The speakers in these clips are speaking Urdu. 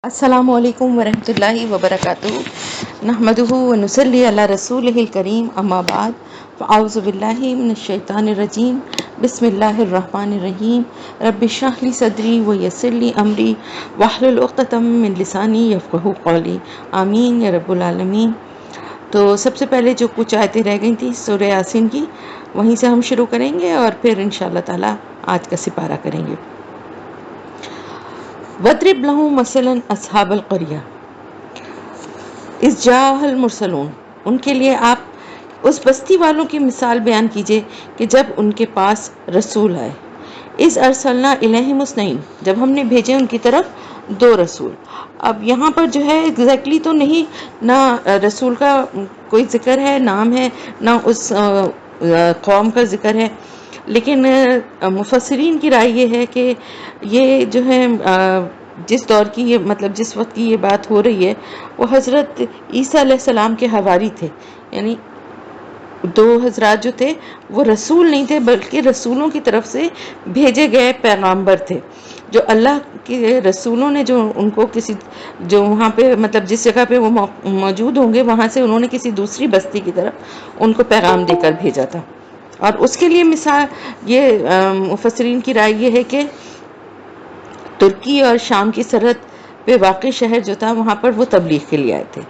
السلام علیکم ورحمۃ اللہ وبرکاتہ نحمدہ ونصلی علی رسولہ الکریم اما بعد فاعوذ باللہ من الشیطان الرجیم بسم اللہ الرحمن الرحیم رب اشرح لی صدری ویسر لی امری واحلل عقدۃ من لسانی یفقہوا قولی آمین یا رب العالمین۔ تو سب سے پہلے جو کچھ آیتیں رہ گئی تھیں سورہ یاسین کی، وہیں سے ہم شروع کریں گے اور پھر انشاءاللہ تعالی آج کا سپارہ کریں گے۔ وَاضْرِبْ لَهُم مَثَلًا أَصْحَابَ الْقَرْيَةِ إِذْ جَاءَهَا الْمُرْسَلُونَ، ان کے لیے آپ اس بستی والوں کی مثال بیان کیجئے کہ جب ان کے پاس رسول آئے۔ إِذْ أَرْسَلْنَا إِلَيْهِمُ اثْنَيْنِ، جب ہم نے بھیجے ان کی طرف دو رسول۔ اب یہاں پر جو ہے ایگزیکٹلی تو نہیں، نہ رسول کا کوئی ذکر ہے، نام ہے، نہ اس قوم کا ذکر ہے، لیکن مفسرین کی رائے یہ ہے کہ یہ جو ہے جس دور کی یہ مطلب جس وقت کی یہ بات ہو رہی ہے وہ حضرت عیسیٰ علیہ السلام کے حواری تھے، یعنی دو حضرات جو تھے وہ رسول نہیں تھے بلکہ رسولوں کی طرف سے بھیجے گئے پیغامبر تھے، جو اللہ کے رسولوں نے جو ان کو کسی جو وہاں پہ مطلب جس جگہ پہ وہ موجود ہوں گے وہاں سے انہوں نے کسی دوسری بستی کی طرف ان کو پیغام دے کر بھیجا تھا۔ اور اس کے لیے مثال یہ مفسرین کی رائے یہ ہے کہ ترکی اور شام کی سرحد پہ واقع شہر جو تھا وہاں پر وہ تبلیغ کے لیے آئے تھے۔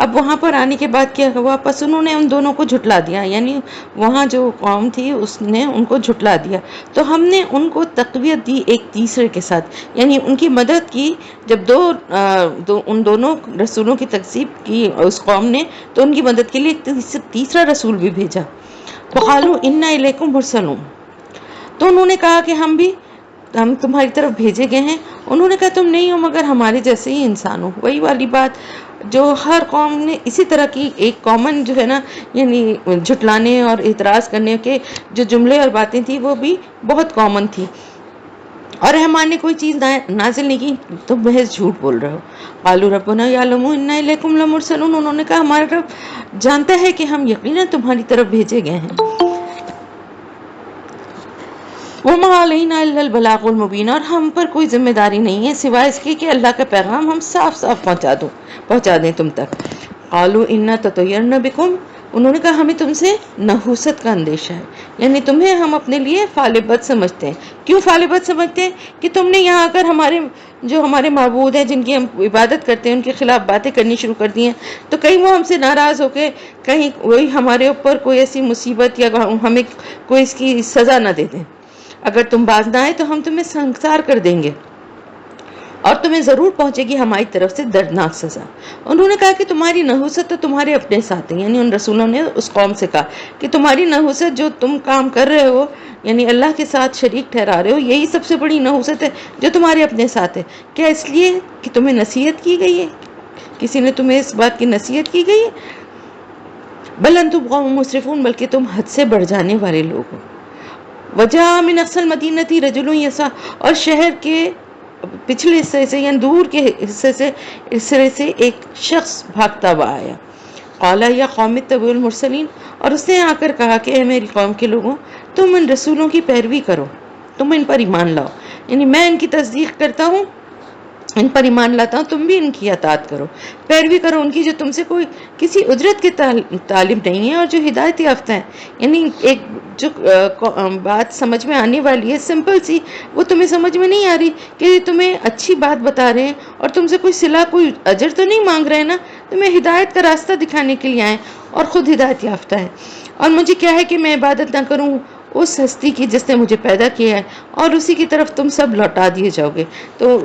اب وہاں پر آنے کے بعد کیا ہوا، پس انہوں نے ان دونوں کو جھٹلا دیا، یعنی وہاں جو قوم تھی اس نے ان کو جھٹلا دیا، تو ہم نے ان کو تقویت دی ایک تیسرے کے ساتھ، یعنی ان کی مدد کی۔ جب ان دونوں رسولوں کی تکذیب کی اس قوم نے تو ان کی مدد کے لیے ایک تیسرا رسول بھی بھیجا۔ وَقَالُوا إِنَّا إِلَيْكُمْ مُرْسَلُونَ، تو انہوں نے کہا کہ ہم تمہاری طرف بھیجے گئے ہیں۔ انہوں نے کہا تم نہیں ہو مگر ہمارے جیسے ہی انسان ہو۔ وہی والی بات جو ہر قوم نے اسی طرح کی ایک کامن جو ہے نا، یعنی جھٹلانے اور اعتراض کرنے کے جو جملے اور باتیں تھیں وہ بھی بہت کامن تھی، اور رحمان نے کوئی چیز نازل نہیں کی تو محض جھوٹ بول رہے ہو۔ قالوا ربنا يعلم إنا إليكم لمرسلون، انہوں نے کہا ہمارا رب جانتا ہے کہ ہم یقیناً تمہاری طرف بھیجے گئے ہیں۔ وَمَا عَلَيْنَا إِلَّا الْبَلَاغُ الْمُبِينُ، اور ہم پر کوئی ذمہ داری نہیں ہے سوائے اس کی کہ اللہ کا پیغام ہم صاف صاف پہنچا دیں تم تک۔ قَالُوا إِنَّا تَطَيَّرْنَا بِكُمْ، انہوں نے کہا ہمیں تم سے نحوست کا اندیشہ ہے، یعنی تمہیں ہم اپنے لیے فعل بد سمجھتے ہیں۔ کیوں فعل بد سمجھتے ہیں؟ کہ تم نے یہاں آ کر ہمارے معبود ہیں جن کی ہم عبادت کرتے ہیں ان کے خلاف باتیں کرنی شروع کر دی ہیں، تو کہیں وہ ہم سے ناراض ہو کے کہیں وہی ہمارے اوپر کوئی ایسی مصیبت یا ہمیں کوئی اس کی سزا نہ دے دیں۔ اگر تم باز نہ آئے تو ہم تمہیں سنگسار کر دیں گے اور تمہیں ضرور پہنچے گی ہماری طرف سے دردناک سزا۔ انہوں نے کہا کہ تمہاری نحوست تو تمہارے اپنے ساتھ ہے، یعنی ان رسولوں نے اس قوم سے کہا کہ تمہاری نحوست جو تم کام کر رہے ہو، یعنی اللہ کے ساتھ شریک ٹھہرا رہے ہو، یہی سب سے بڑی نحوست ہے جو تمہارے اپنے ساتھ ہے۔ کیا اس لیے کہ تمہیں نصیحت کی گئی ہے؟ کسی نے تمہیں اس بات کی نصیحت کی گئی ہے؟ بل انتم قوم مسرفون، بلکہ تم حد سے بڑھ جانے والے لوگ ہو۔ وجاء من اقصى المدینۃ رجل یسعی، اور شہر کے پچھلے حصے سے یعنی دور کے حصے سے ایک شخص بھاگتا ہوا آیا۔ قال یا قوم اتبعوا المرسلین، اور اس نے آ کر کہا کہ اے میری قوم کے لوگوں، تم ان رسولوں کی پیروی کرو، تم ان پر ایمان لاؤ، یعنی میں ان کی تصدیق کرتا ہوں، ان پر ایمان لاتا ہوں، تم بھی ان کی اطاعت کرو، پیروی کرو ان کی جو تم سے کوئی کسی اجرت کے طالب نہیں ہے اور جو ہدایت یافتہ ہے۔ یعنی ایک جو بات سمجھ میں آنے والی ہے سمپل سی، وہ تمہیں سمجھ میں نہیں آ رہی کہ تمہیں اچھی بات بتا رہے ہیں اور تم سے کوئی صلہ کوئی اجر تو نہیں مانگ رہے ہیں نا، تمہیں ہدایت کا راستہ دکھانے کے لیے آئے اور خود ہدایت یافتہ ہے۔ اور مجھے کیا ہے کہ میں عبادت نہ کروں اس ہستی کی جس نے مجھے پیدا کیا ہے، اور اسی کی طرف تم سب لوٹا دیے جاؤ گے۔ تو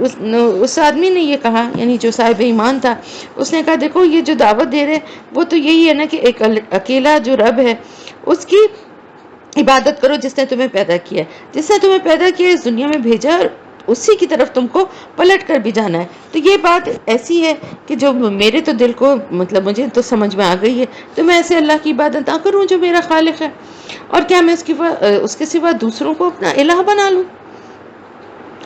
اس آدمی نے یہ کہا، یعنی جو صاحب ایمان تھا، اس نے کہا دیکھو یہ جو دعوت دے رہے وہ تو یہی ہے نا کہ ایک اکیلا جو رب ہے اس کی عبادت کرو جس نے تمہیں پیدا کیا ہے، جس نے تمہیں پیدا کیا اس دنیا میں بھیجا، اور اسی کی طرف تم کو پلٹ کر بھی جانا ہے۔ تو یہ بات ایسی ہے کہ جو میرے تو دل کو مطلب مجھے تو سمجھ میں آ گئی ہے، تو میں ایسے اللہ کی عبادت نہ کروں جو میرا خالق ہے، اور کیا میں اس کے سوا دوسروں کو اپنا الہ بنا لوں؟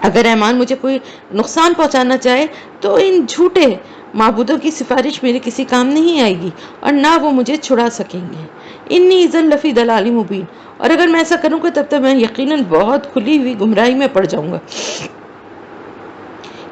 اگر رحمان مجھے کوئی نقصان پہنچانا چاہے تو ان جھوٹے معبودوں کی سفارش میرے کسی کام نہیں آئے گی، اور نہ وہ مجھے چھڑا سکیں گے۔ انی اذن لفی ضلال مبین، اور اگر میں ایسا کروں گا تب تک میں یقیناً بہت کھلی ہوئی گمراہی میں پڑ جاؤں گا۔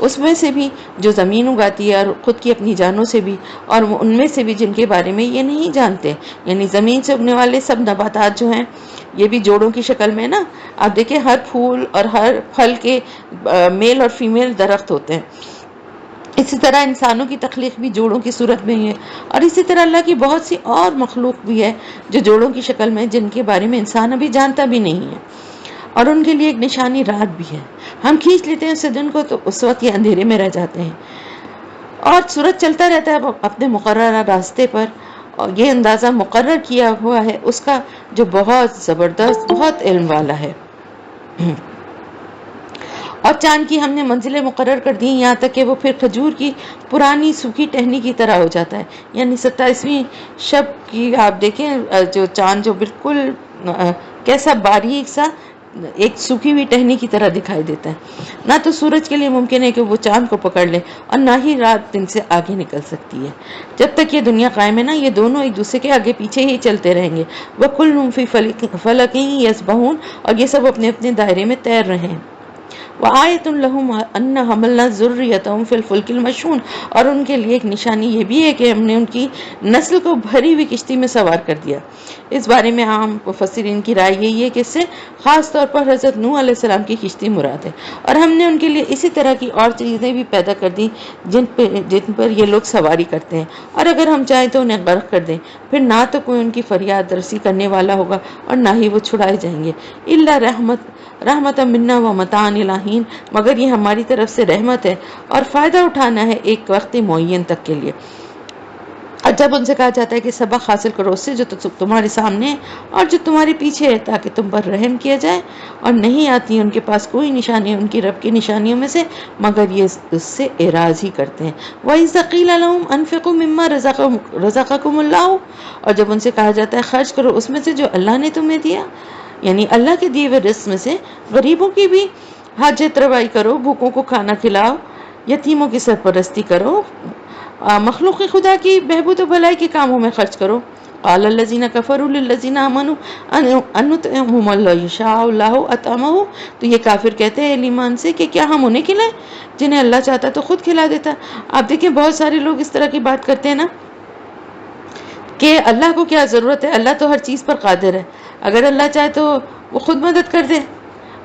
اس میں سے بھی جو زمین اگاتی ہے اور خود کی اپنی جانوں سے بھی، اور ان میں سے بھی جن کے بارے میں یہ نہیں جانتے، یعنی زمین سے اگنے والے سب نباتات جو ہیں یہ بھی جوڑوں کی شکل میں نا، آپ دیکھیں ہر پھول اور ہر پھل کے میل اور فیمیل درخت ہوتے ہیں، اسی طرح انسانوں کی تخلیق بھی جوڑوں کی صورت میں ہی ہے، اور اسی طرح اللہ کی بہت سی اور مخلوق بھی ہے جو جوڑوں کی شکل میں، جن کے بارے میں انسان ابھی جانتا بھی نہیں ہے، اور ان کے لیے ایک نشانی رات بھی ہے۔ ہم کھینچ لیتے ہیں اسے دن کو تو اس وقت یہ اندھیرے میں رہ جاتے ہیں، اور سورج چلتا رہتا ہے اپنے مقررہ راستے پر، اور یہ اندازہ مقرر کیا ہوا ہے اس کا جو بہت زبردست، بہت علم والا ہے۔ اور چاند کی ہم نے منزلیں مقرر کر دی یہاں تک کہ وہ پھر کھجور کی پرانی سوکھی ٹہنی کی طرح ہو جاتا ہے، یعنی 27ویں شب کی آپ دیکھیں جو چاند جو بالکل کیسا باریک سا ایک سوکھی ہوئی ٹہنی کی طرح دکھائی دیتا ہے۔ نہ تو سورج کے لیے ممکن ہے کہ وہ چاند کو پکڑ لے، اور نہ ہی رات دن سے آگے نکل سکتی ہے۔ جب تک یہ دنیا قائم ہے نا، یہ دونوں ایک دوسرے کے آگے پیچھے ہی چلتے رہیں گے۔ وَكُلٌّ فِي فَلَكٍ يَسْبَحُونَ، اور یہ سب اپنے اپنے دائرے میں تیر رہے ہیں۔ وَآیَةٌ لَهُمْ أَنَّا حَمَلْنَا ذُرِّيَّتَهُمْ فِي الْفُلْكِ الْمَشْحُونِ، اور ان کے لیے ایک نشانی یہ بھی ہے کہ ہم نے ان کی نسل کو بھری ہوئی کشتی میں سوار کر دیا۔ اس بارے میں عام مفسرین کی رائے یہی ہے کہ اس سے خاص طور پر حضرت نوح علیہ السلام کی کشتی مراد ہے، اور ہم نے ان کے لیے اسی طرح کی اور چیزیں بھی پیدا کر دی جن پر یہ لوگ سواری کرتے ہیں، اور اگر ہم چاہیں تو انہیں غرق کر دیں، پھر نہ تو کوئی ان کی فریاد رسی کرنے والا ہوگا اور نہ ہی وہ چھڑائے جائیں گے۔ الا رحمت منا و متاع الی حین، مگر یہ ہماری طرف سے رحمت ہے اور فائدہ اٹھانا ہے ایک وقت معین تک کے لیے۔ اور جب ان سے کہا جاتا ہے کہ سبق حاصل کرو اس سے جو تمہارے سامنے ہے اور جو تمہارے پیچھے ہے، تاکہ تم پر رحم کیا جائے، اور نہیں آتی ان کے پاس کوئی نشانی ان کی رب کی نشانیوں میں سے مگر یہ اس سے اعراض ہی کرتے ہیں۔ وَإِذَا قِيلَ لَهُمْ أَنفِقُوا مِمَّا رَزَقَكُمُ اللَّهُ، اور جب ان سے کہا جاتا ہے خرچ کرو اس میں سے جو اللہ نے تمہیں دیا، یعنی اللہ کے دیے ہوئے رزق میں سے، غریبوں کی بھی حاجت روائی کرو، بھوکوں کو کھانا کھلاؤ، یتیموں کی سرپرستی کرو، مخلوق خدا کی بہبود و بھلائی کے کاموں میں خرچ کرو۔ قال الذین کفروا للذین آمنوا ان نطعم من لا یشاء اللہ اطعمہ، تو یہ کافر کہتے ہیں اہل ایمان سے کہ کیا ہم انہیں کھلائیں جنہیں اللہ چاہتا تو خود کھلا دیتا۔ آپ دیکھیں بہت سارے لوگ اس طرح کی بات کرتے ہیں نا کہ اللہ کو کیا ضرورت ہے، اللہ تو ہر چیز پر قادر ہے، اگر اللہ چاہے تو وہ خود مدد کر دے،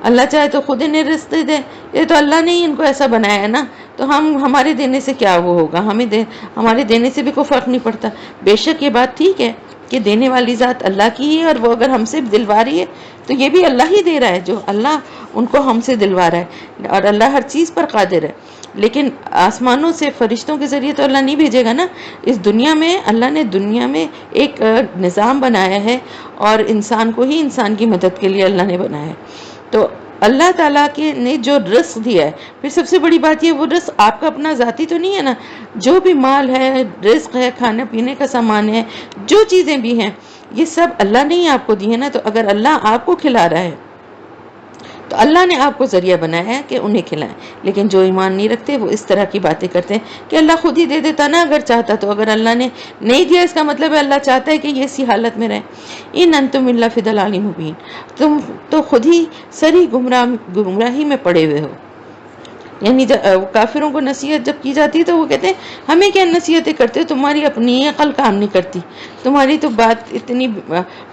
اللہ چاہے تو خود انہیں رزق دے، یہ تو اللہ نے ہی ان کو ایسا بنایا ہے نا، تو ہمارے دینے سے کیا وہ ہوگا، ہمارے دینے سے بھی کوئی فرق نہیں پڑتا۔ بے شک یہ بات ٹھیک ہے کہ دینے والی ذات اللہ کی ہی ہے، اور وہ اگر ہم سے دلوا رہی ہے تو یہ بھی اللہ ہی دے رہا ہے، جو اللہ ان کو ہم سے دلوا رہا ہے، اور اللہ ہر چیز پر قادر ہے۔ لیکن آسمانوں سے فرشتوں کے ذریعے تو اللہ نہیں بھیجے گا نا، اس دنیا میں اللہ نے دنیا میں ایک نظام بنایا ہے، اور انسان کو ہی انسان کی مدد کے لیے اللہ نے بنایا ہے۔ تو اللہ تعالیٰ کے نے جو رزق دیا ہے، پھر سب سے بڑی بات یہ وہ رزق آپ کا اپنا ذاتی تو نہیں ہے نا، جو بھی مال ہے، رزق ہے، کھانے پینے کا سامان ہے، جو چیزیں بھی ہیں، یہ سب اللہ نے ہی آپ کو دی ہے نا، تو اگر اللہ آپ کو کھلا رہا ہے تو اللہ نے آپ کو ذریعہ بنایا ہے کہ انہیں کھلائیں۔ لیکن جو ایمان نہیں رکھتے وہ اس طرح کی باتیں کرتے ہیں کہ اللہ خود ہی دے دیتا نا اگر چاہتا تو، اگر اللہ نے نہیں دیا اس کا مطلب ہے اللہ چاہتا ہے کہ یہ اسی حالت میں رہیں۔ ان انتم الا فی ضلال مبین، تم تو خود ہی سری گمراہی میں پڑے ہوئے ہو۔ یعنی کافروں کو نصیحت جب کی جاتی ہے تو وہ کہتے ہیں ہمیں کیا نصیحتیں کرتے ہو، تمہاری اپنی عقل کام نہیں کرتی، تمہاری تو بات اتنی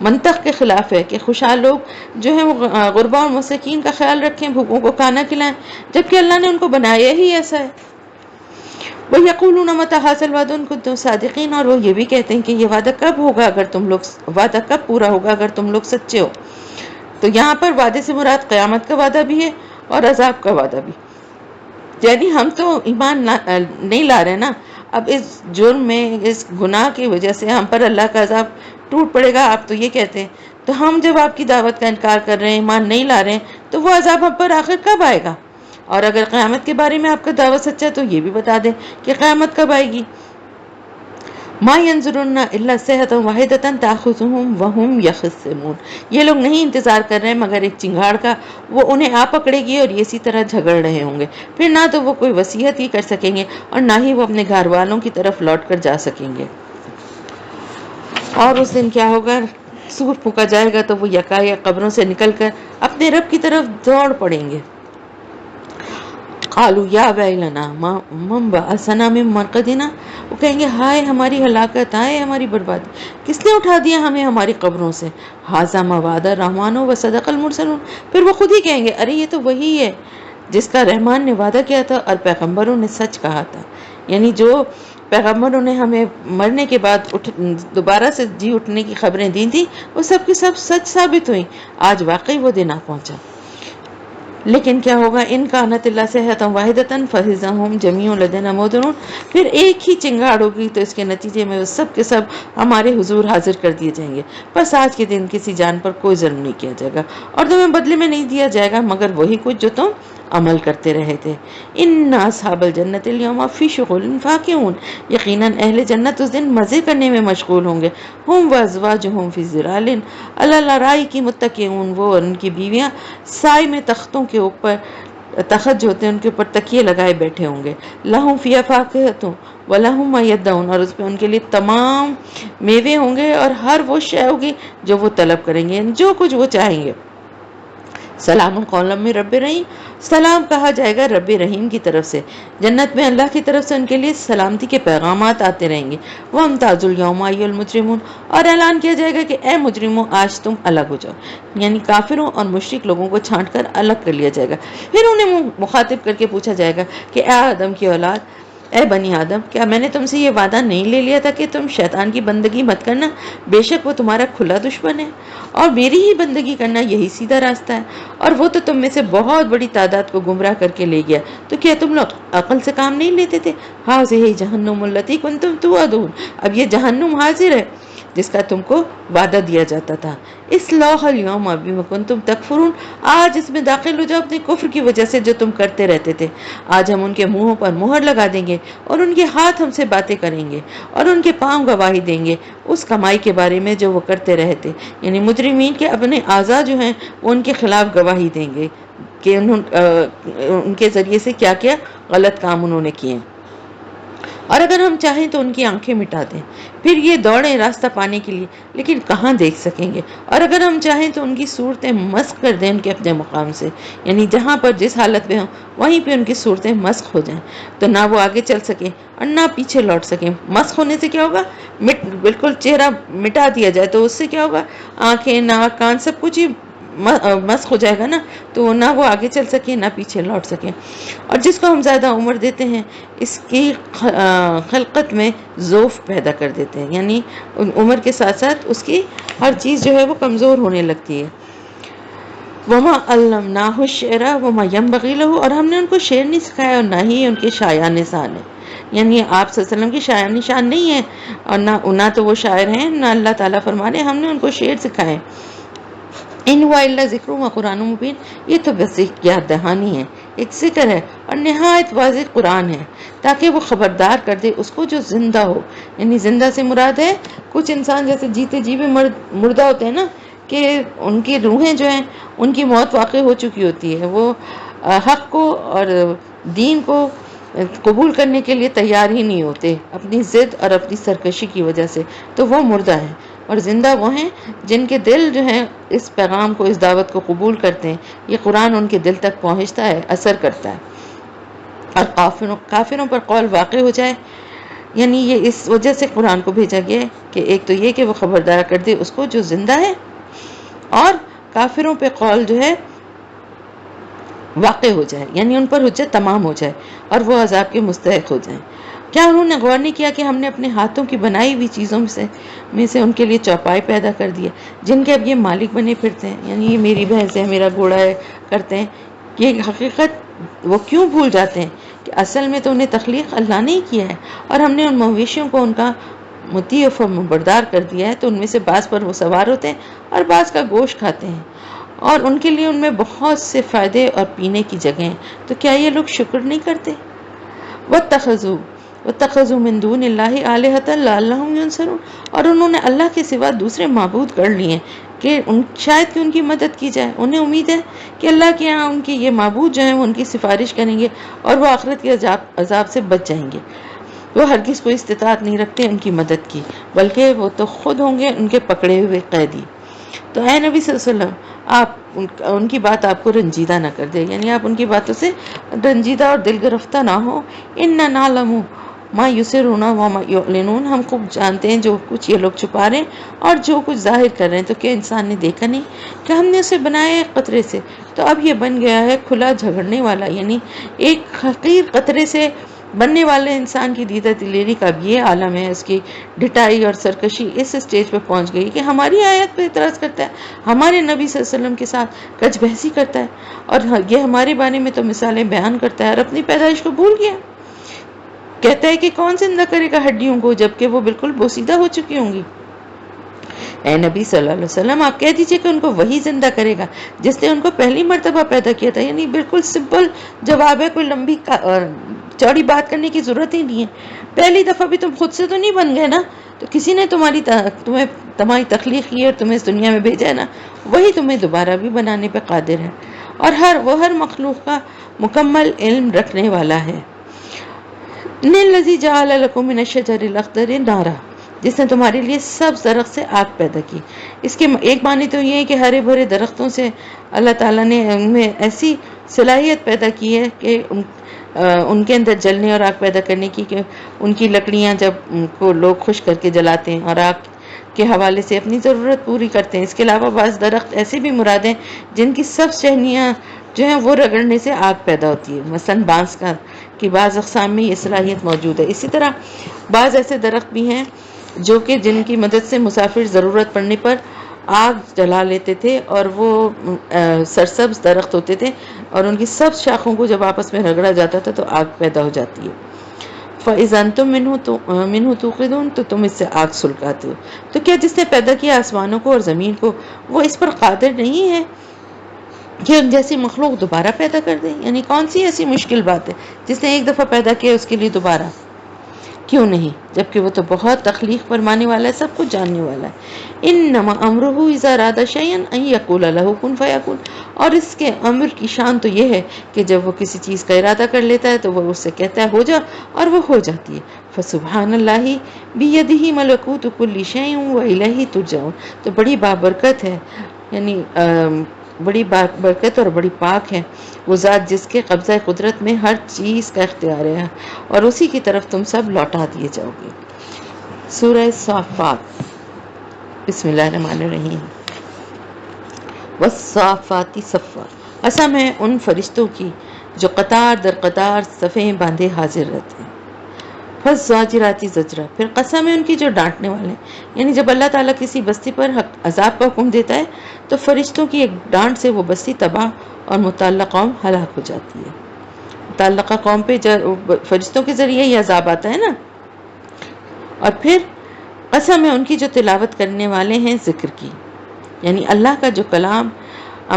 منطق کے خلاف ہے کہ خوشحال لوگ جو ہیں وہ غربا اور مساکین کا خیال رکھیں، بھوکوں کو کھانا کھلائیں، جبکہ اللہ نے ان کو بنایا ہی ایسا ہے۔ وَيَقُولُونَ مَتَىٰ هَٰذَا الْوَعْدُ إِن كُنتُمْ صَادِقِينَ، اور وہ یہ بھی کہتے ہیں کہ یہ وعدہ کب ہوگا اگر تم لوگ، وعدہ کب پورا ہوگا اگر تم لوگ سچے ہو۔ تو یہاں پر وعدے سے مراد قیامت کا وعدہ بھی ہے اور عذاب کا وعدہ بھی، یعنی ہم تو ایمان نہیں لا رہے نا، اب اس جرم میں، اس گناہ کی وجہ سے ہم پر اللہ کا عذاب ٹوٹ پڑے گا، آپ تو یہ کہتے ہیں، تو ہم جب آپ کی دعوت کا انکار کر رہے ہیں، ایمان نہیں لا رہے ہیں، تو وہ عذاب ہم پر آخر کب آئے گا؟ اور اگر قیامت کے بارے میں آپ کا دعویٰ سچا ہے تو یہ بھی بتا دیں کہ قیامت کب آئے گی۔ ما ينظرون الا صيحة واحدة تأخذهم وهم يخصمون، یہ لوگ نہیں انتظار کر رہے ہیں مگر ایک چنگاڑ کا، وہ انہیں آ پکڑے گی اور یہ اسی طرح جھگڑ رہے ہوں گے، پھر نہ تو وہ کوئی وصیت ہی کر سکیں گے اور نہ ہی وہ اپنے گھر والوں کی طرف لوٹ کر جا سکیں گے۔ اور اس دن کیا ہوگا، سور پھونکا جائے گا تو وہ یکایک قبروں سے نکل کر اپنے رب کی طرف دوڑ پڑیں گے۔ قالوا یا ویلنا من بعثنا من مرقدنا، وہ کہیں گے ہائے ہماری ہلاکت، ہائے ہماری بربادی، کس نے اٹھا دیا ہمیں ہماری قبروں سے. ھذا ما وعد الرحمن وصدق المرسلون، پھر وہ خود ہی کہیں گے ارے یہ تو وہی ہے جس کا رحمان نے وعدہ کیا تھا اور پیغمبروں نے سچ کہا تھا. یعنی جو پیغمبروں نے ہمیں مرنے کے بعد دوبارہ سے جی اٹھنے کی خبریں دی تھی وہ سب کی سب سچ ثابت ہوئی. آج واقعی وہ دن آ پہنچا. لیکن کیا ہوگا؟ ان کانت اللہ صحت واحدتاً فَإِذَا هُمْ جَمِيعٌ لَدَيْنَا مُحْضَرُونَ، پھر ایک ہی چنگاڑ ہوگی تو اس کے نتیجے میں وہ سب کے سب ہمارے حضور حاضر کر دیے جائیں گے. بس آج کے دن کسی جان پر کوئی ظلم نہیں کیا جائے گا اور تمہیں بدلے میں نہیں دیا جائے گا مگر وہی کچھ جو تم عمل کرتے رہے تھے. ان اصحاب الجنت اليوم فی شغل فاکہون، یقیناً اہل جنت اس دن مزے کرنے میں مشغول ہوں گے. ہم وازواجہم فی ظلال علی الارائک کی متکئون، وہ اور ان کی بیویاں سائے میں تختوں کے اوپر، تخت جو ہوتے ہیں ان کے اوپر تکیے لگائے بیٹھے ہوں گے. لہم فیہا فاکہۃ ولہم ما یدعون، اور اس پہ ان کے لیے تمام میوے ہوں گے اور ہر وہ شے ہوگی جو وہ طلب کریں گے، جو کچھ وہ چاہیں گے. سلام قولا من رب رحیم، سلام کہا جائے گا رب رحیم کی طرف سے. جنت میں اللہ کی طرف سے ان کے لیے سلامتی کے پیغامات آتے رہیں گے. وامتاز الیوم ایھا المجرمون، اور اعلان کیا جائے گا کہ اے مجرموں آج تم الگ ہو جاؤ. یعنی کافروں اور مشرک لوگوں کو چھانٹ کر الگ کر لیا جائے گا. پھر انہیں مخاطب کر کے پوچھا جائے گا کہ اے آدم کی اولاد، اے بنی آدم، کیا میں نے تم سے یہ وعدہ نہیں لے لیا تھا کہ تم شیطان کی بندگی مت کرنا؟ بے شک وہ تمہارا کھلا دشمن ہے اور میری ہی بندگی کرنا یہی سیدھا راستہ ہے. اور وہ تو تم میں سے بہت بڑی تعداد کو گمراہ کر کے لے گیا. تو کیا تم لوگ عقل سے کام نہیں لیتے تھے؟ ھذہ جہنم التی کنتم توعدون، اب یہ جہنم حاضر ہے جس کا تم کو وعدہ دیا جاتا تھا. اصلاح اليوم بما کنتم تکفرون، آج اس میں داخل ہو جاؤ اپنے کفر کی وجہ سے جو تم کرتے رہتے تھے. آج ہم ان کے منہوں پر مہر لگا دیں گے اور ان کے ہاتھ ہم سے باتیں کریں گے اور ان کے پاؤں گواہی دیں گے اس کمائی کے بارے میں جو وہ کرتے رہے تھے. یعنی مجرمین کے اپنے اعضاء جو ہیں وہ ان کے خلاف گواہی دیں گے کہ ان کے ذریعے سے کیا کیا غلط کام انہوں نے کیے. اور اگر ہم چاہیں تو ان کی آنکھیں مٹا دیں، پھر یہ دوڑیں راستہ پانے کے لیے لیکن کہاں دیکھ سکیں گے. اور اگر ہم چاہیں تو ان کی صورتیں مسخ کر دیں ان کے اپنے مقام سے، یعنی جہاں پر جس حالت میں ہوں وہیں پہ ان کی صورتیں مسخ ہو جائیں تو نہ وہ آگے چل سکیں اور نہ پیچھے لوٹ سکیں. مسخ ہونے سے کیا ہوگا؟ بالکل چہرہ مٹا دیا جائے تو اس سے کیا ہوگا؟ آنکھیں، ناک، کان سب کچھ ہی مسخ ہو جائے گا نا، تو نہ وہ آگے چل سکے نہ پیچھے لوٹ سکے. اور جس کو ہم زیادہ عمر دیتے ہیں اس کی خلقت میں ضعف پیدا کر دیتے ہیں، یعنی عمر کے ساتھ ساتھ اس کی ہر چیز جو ہے وہ کمزور ہونے لگتی ہے. وما علمناہ الشعر وما ينبغي له، اور ہم نے ان کو شعر نہیں سکھایا اور نہ ہی ان کے شایان شان ہے. یعنی آپ صلی اللہ علیہ وسلم کی شایان شان نہیں ہے اور نہ تو وہ شاعر ہیں، نہ اللہ تعالیٰ فرما رہے ہم نے ان کو شعر سکھائے. ان ہوا الا ذکر و قرآن مبین، یہ تو بس ایک یاد دہانی ہے، ایک ذکر ہے اور نہایت واضح قرآن ہے تاکہ وہ خبردار کر دے اس کو جو زندہ ہو. یعنی زندہ سے مراد ہے کچھ انسان جیسے جیتے جی بھی مردہ ہوتے ہیں نا، کہ ان کی روحیں جو ہیں ان کی موت واقع ہو چکی ہوتی ہے، وہ حق کو اور دین کو قبول کرنے کے لیے تیار ہی نہیں ہوتے اپنی ضد اور اپنی سرکشی کی وجہ سے، تو وہ مردہ ہیں. اور زندہ وہ ہیں جن کے دل جو ہیں اس پیغام کو، اس دعوت کو قبول کرتے ہیں، یہ قرآن ان کے دل تک پہنچتا ہے، اثر کرتا ہے. اور کافروں پر قول واقع ہو جائے، یعنی یہ اس وجہ سے قرآن کو بھیجا گیا ہے کہ ایک تو یہ کہ وہ خبردار کر دے اس کو جو زندہ ہے، اور کافروں پہ قول جو ہے واقع ہو جائے، یعنی ان پر حجت تمام ہو جائے اور وہ عذاب کے مستحق ہو جائیں. کیا انہوں نے غور نہیں کیا کہ ہم نے اپنے ہاتھوں کی بنائی ہوئی چیزوں میں سے ان کے لیے چوپائے پیدا کر دیے جن کے اب یہ مالک بنے پھرتے ہیں، یعنی یہ میری بھینس ہے، میرا گھوڑا ہے کرتے ہیں. یہ حقیقت وہ کیوں بھول جاتے ہیں کہ اصل میں تو انہیں تخلیق اللہ نے ہی کیا ہے اور ہم نے ان مویشیوں کو ان کا مطیع و فرمانبردار کر دیا ہے، تو ان میں سے بعض پر وہ سوار ہوتے ہیں اور بعض کا گوشت کھاتے ہیں اور ان کے لیے ان میں بہت سے فائدے اور پینے کی جگہیں ہیں. تو کیا یہ لوگ شکر نہیں کرتے؟ وَاتَّخَذُوا مِن دُونِ اللَّهِ آلِهَةً لَعَلَّهُمْ يُنصَرُونَ، اور انہوں نے اللہ کے سوا دوسرے معبود کر لیے کہ شاید کہ ان کی مدد کی جائے. انہیں امید ہے کہ اللہ کے ہاں ان کے یہ معبود جو ہیں وہ ان کی سفارش کریں گے اور وہ آخرت کے عذاب سے بچ جائیں گے. وہ ہرگز کوئی استطاعت نہیں رکھتے ان کی مدد کی، بلکہ وہ تو خود ہوں گے ان کے پکڑے ہوئے قیدی. تو اے نبی صلی اللہ علیہ وسلم، آپ ان کی بات آپ کو رنجیدہ نہ کر دے، یعنی آپ ان کی باتوں سے رنجیدہ اور دل گرفتہ نہ ہو۔ اِنَّا نَعْلَمُ مَا يُسِرُّونَ وَمَا يُعْلِنُونَ، ہم خوب جانتے ہیں جو کچھ یہ لوگ چھپا رہے ہیں اور جو کچھ ظاہر کر رہے ہیں۔ تو کیا انسان نے دیکھا نہیں کہ ہم نے اسے بنایا ہے قطرے سے، تو اب یہ بن گیا ہے کھلا جھگڑنے والا، یعنی ایک حقیر قطرے سے بننے والے انسان کی دیدہ دلیری کا اب یہ عالم ہے، اس کی ڈٹائی اور سرکشی اس اسٹیج پہ پہنچ گئی کہ ہماری آیت پہ اعتراض کرتا ہے، ہمارے نبی صلی اللہ علیہ وسلم کے ساتھ کچ بحثی کرتا ہے، اور یہ ہمارے بارے میں تو مثالیں بیان کرتا ہے اور اپنی پیدائش کو بھول گیا۔ کہتا ہے کہ کون زندہ کرے گا ہڈیوں کو جبکہ وہ بالکل بوسیدہ ہو چکی ہوں گی۔ اے نبی صلی اللہ علیہ وسلم، آپ کہہ دیجئے کہ ان کو وہی زندہ کرے گا جس نے ان کو پہلی مرتبہ پیدا کیا تھا، یعنی بالکل سمپل جواب ہے، کوئی لمبی چوڑی بات کرنے کی ضرورت ہی نہیں ہے۔ پہلی دفعہ بھی تم خود سے تو نہیں بن گئے نا، تو کسی نے تمہاری تخلیق کی اور تمہیں اس دنیا میں بھیجا ہے نا، وہی تمہیں دوبارہ بھی بنانے پہ قادر ہے، اور ہر مخلوق کا مکمل علم رکھنے والا ہے۔ الذی جعل لکم من الشجر الاخضر نارا، جس نے تمہارے لیے سب درخت سے آگ پیدا کی۔ اس کے ایک معنی تو یہ ہے کہ ہرے بھرے درختوں سے اللہ تعالیٰ نے ان میں ایسی صلاحیت پیدا کی ہے کہ ان کے اندر جلنے اور آگ پیدا کرنے کی، کہ ان کی لکڑیاں جب کو لوگ خشک کر کے جلاتے ہیں اور آگ کے حوالے سے اپنی ضرورت پوری کرتے ہیں۔ اس کے علاوہ بعض درخت ایسے بھی مراد ہیں جن کی سب شہنیاں جو ہیں وہ رگڑنے سے آگ پیدا ہوتی ہے، مثلا بانس کی بعض اقسام میں یہ صلاحیت موجود ہے۔ اسی طرح بعض ایسے درخت بھی ہیں جو کہ جن کی مدد سے مسافر ضرورت پڑنے پر آگ جلا لیتے تھے، اور وہ سرسبز درخت ہوتے تھے اور ان کی سب شاخوں کو جب آپس میں رگڑا جاتا تھا تو آگ پیدا ہو جاتی ہے۔ فَإِذَا أَنْتُم مِّنْهُ تُوقِدُونَ، تو تم اس سے آگ سلگاتے ہو۔ تو کیا جس نے پیدا کیا آسمانوں کو اور زمین کو، وہ اس پر قادر نہیں ہے کہ ان جیسی مخلوق دوبارہ پیدا کر دیں؟ یعنی کون سی ایسی مشکل بات ہے، جس نے ایک دفعہ پیدا کیا اس کے لیے دوبارہ کیوں نہیں، جبکہ وہ تو بہت تخلیق فرمانے والا ہے، سب کچھ جاننے والا ہے۔ انما امرہ اذا اراد شیئا ان یقول له کن فیکون، اور اس کے امر کی شان تو یہ ہے کہ جب وہ کسی چیز کا ارادہ کر لیتا ہے تو وہ اس سے کہتا ہے ہو جا، اور وہ ہو جاتی ہے۔ فسبحان اللہ بیدہ ملکوت کل شیء والیہ ترجعون، تو بڑی بابرکت ہے، یعنی بڑی برکت اور بڑی پاک ہے وہ ذات جس کے قبضہ قدرت میں ہر چیز کا اختیار ہے، اور اسی کی طرف تم سب لوٹا دیے جاؤ گے۔ سورہ صافات، بسم اللہ الرحمن الرحیم۔ والصافات صفا، قسم ہے ان فرشتوں کی جو قطار در قطار صفیں باندھے حاضر رہتے ہیں۔ فالزاجرات زجرا، پھر قسم ہے ان کی جو ڈانٹنے والے ہیں، یعنی جب اللہ تعالیٰ کسی بستی پر عذاب کا حکم دیتا ہے تو فرشتوں کی ایک ڈانٹ سے وہ بستی تباہ اور متعلقہ قوم ہلاک ہو جاتی ہے۔ متعلقہ قوم پہ فرشتوں کے ذریعے یہ عذاب آتا ہے نا۔ اور پھر قسم ہے ان کی جو تلاوت کرنے والے ہیں ذکر کی، یعنی اللہ کا جو کلام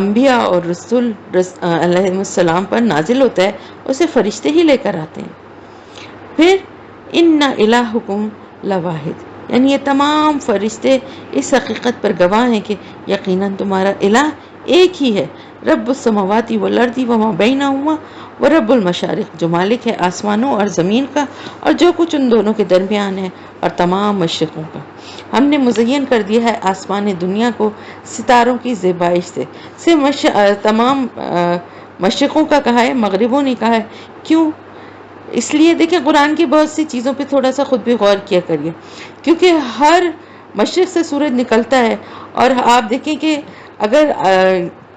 انبیاء اور رسول علیہ السلام پر نازل ہوتا ہے اسے فرشتے ہی لے کر آتے ہیں۔ پھر ان الہکم لواحد، یعنی یہ تمام فرشتے اس حقیقت پر گواہ ہیں کہ یقیناً تمہارا الہ ایک ہی ہے، رب السماوات والارض وما بینہما ورب المشارق، جو مالک ہے آسمانوں اور زمین کا اور جو کچھ ان دونوں کے درمیان ہے، اور تمام مشرقوں کا۔ ہم نے مزین کر دیا ہے آسمان دنیا کو ستاروں کی زیبائش سے تمام مشرقوں کا کہا ہے، مغربوں نے کہا ہے، کیوں؟ اس لیے دیکھیں قرآن کی بہت سی چیزوں پہ تھوڑا سا خود بھی غور کیا کریے، کیونکہ ہر مشرق سے سورج نکلتا ہے، اور آپ دیکھیں کہ اگر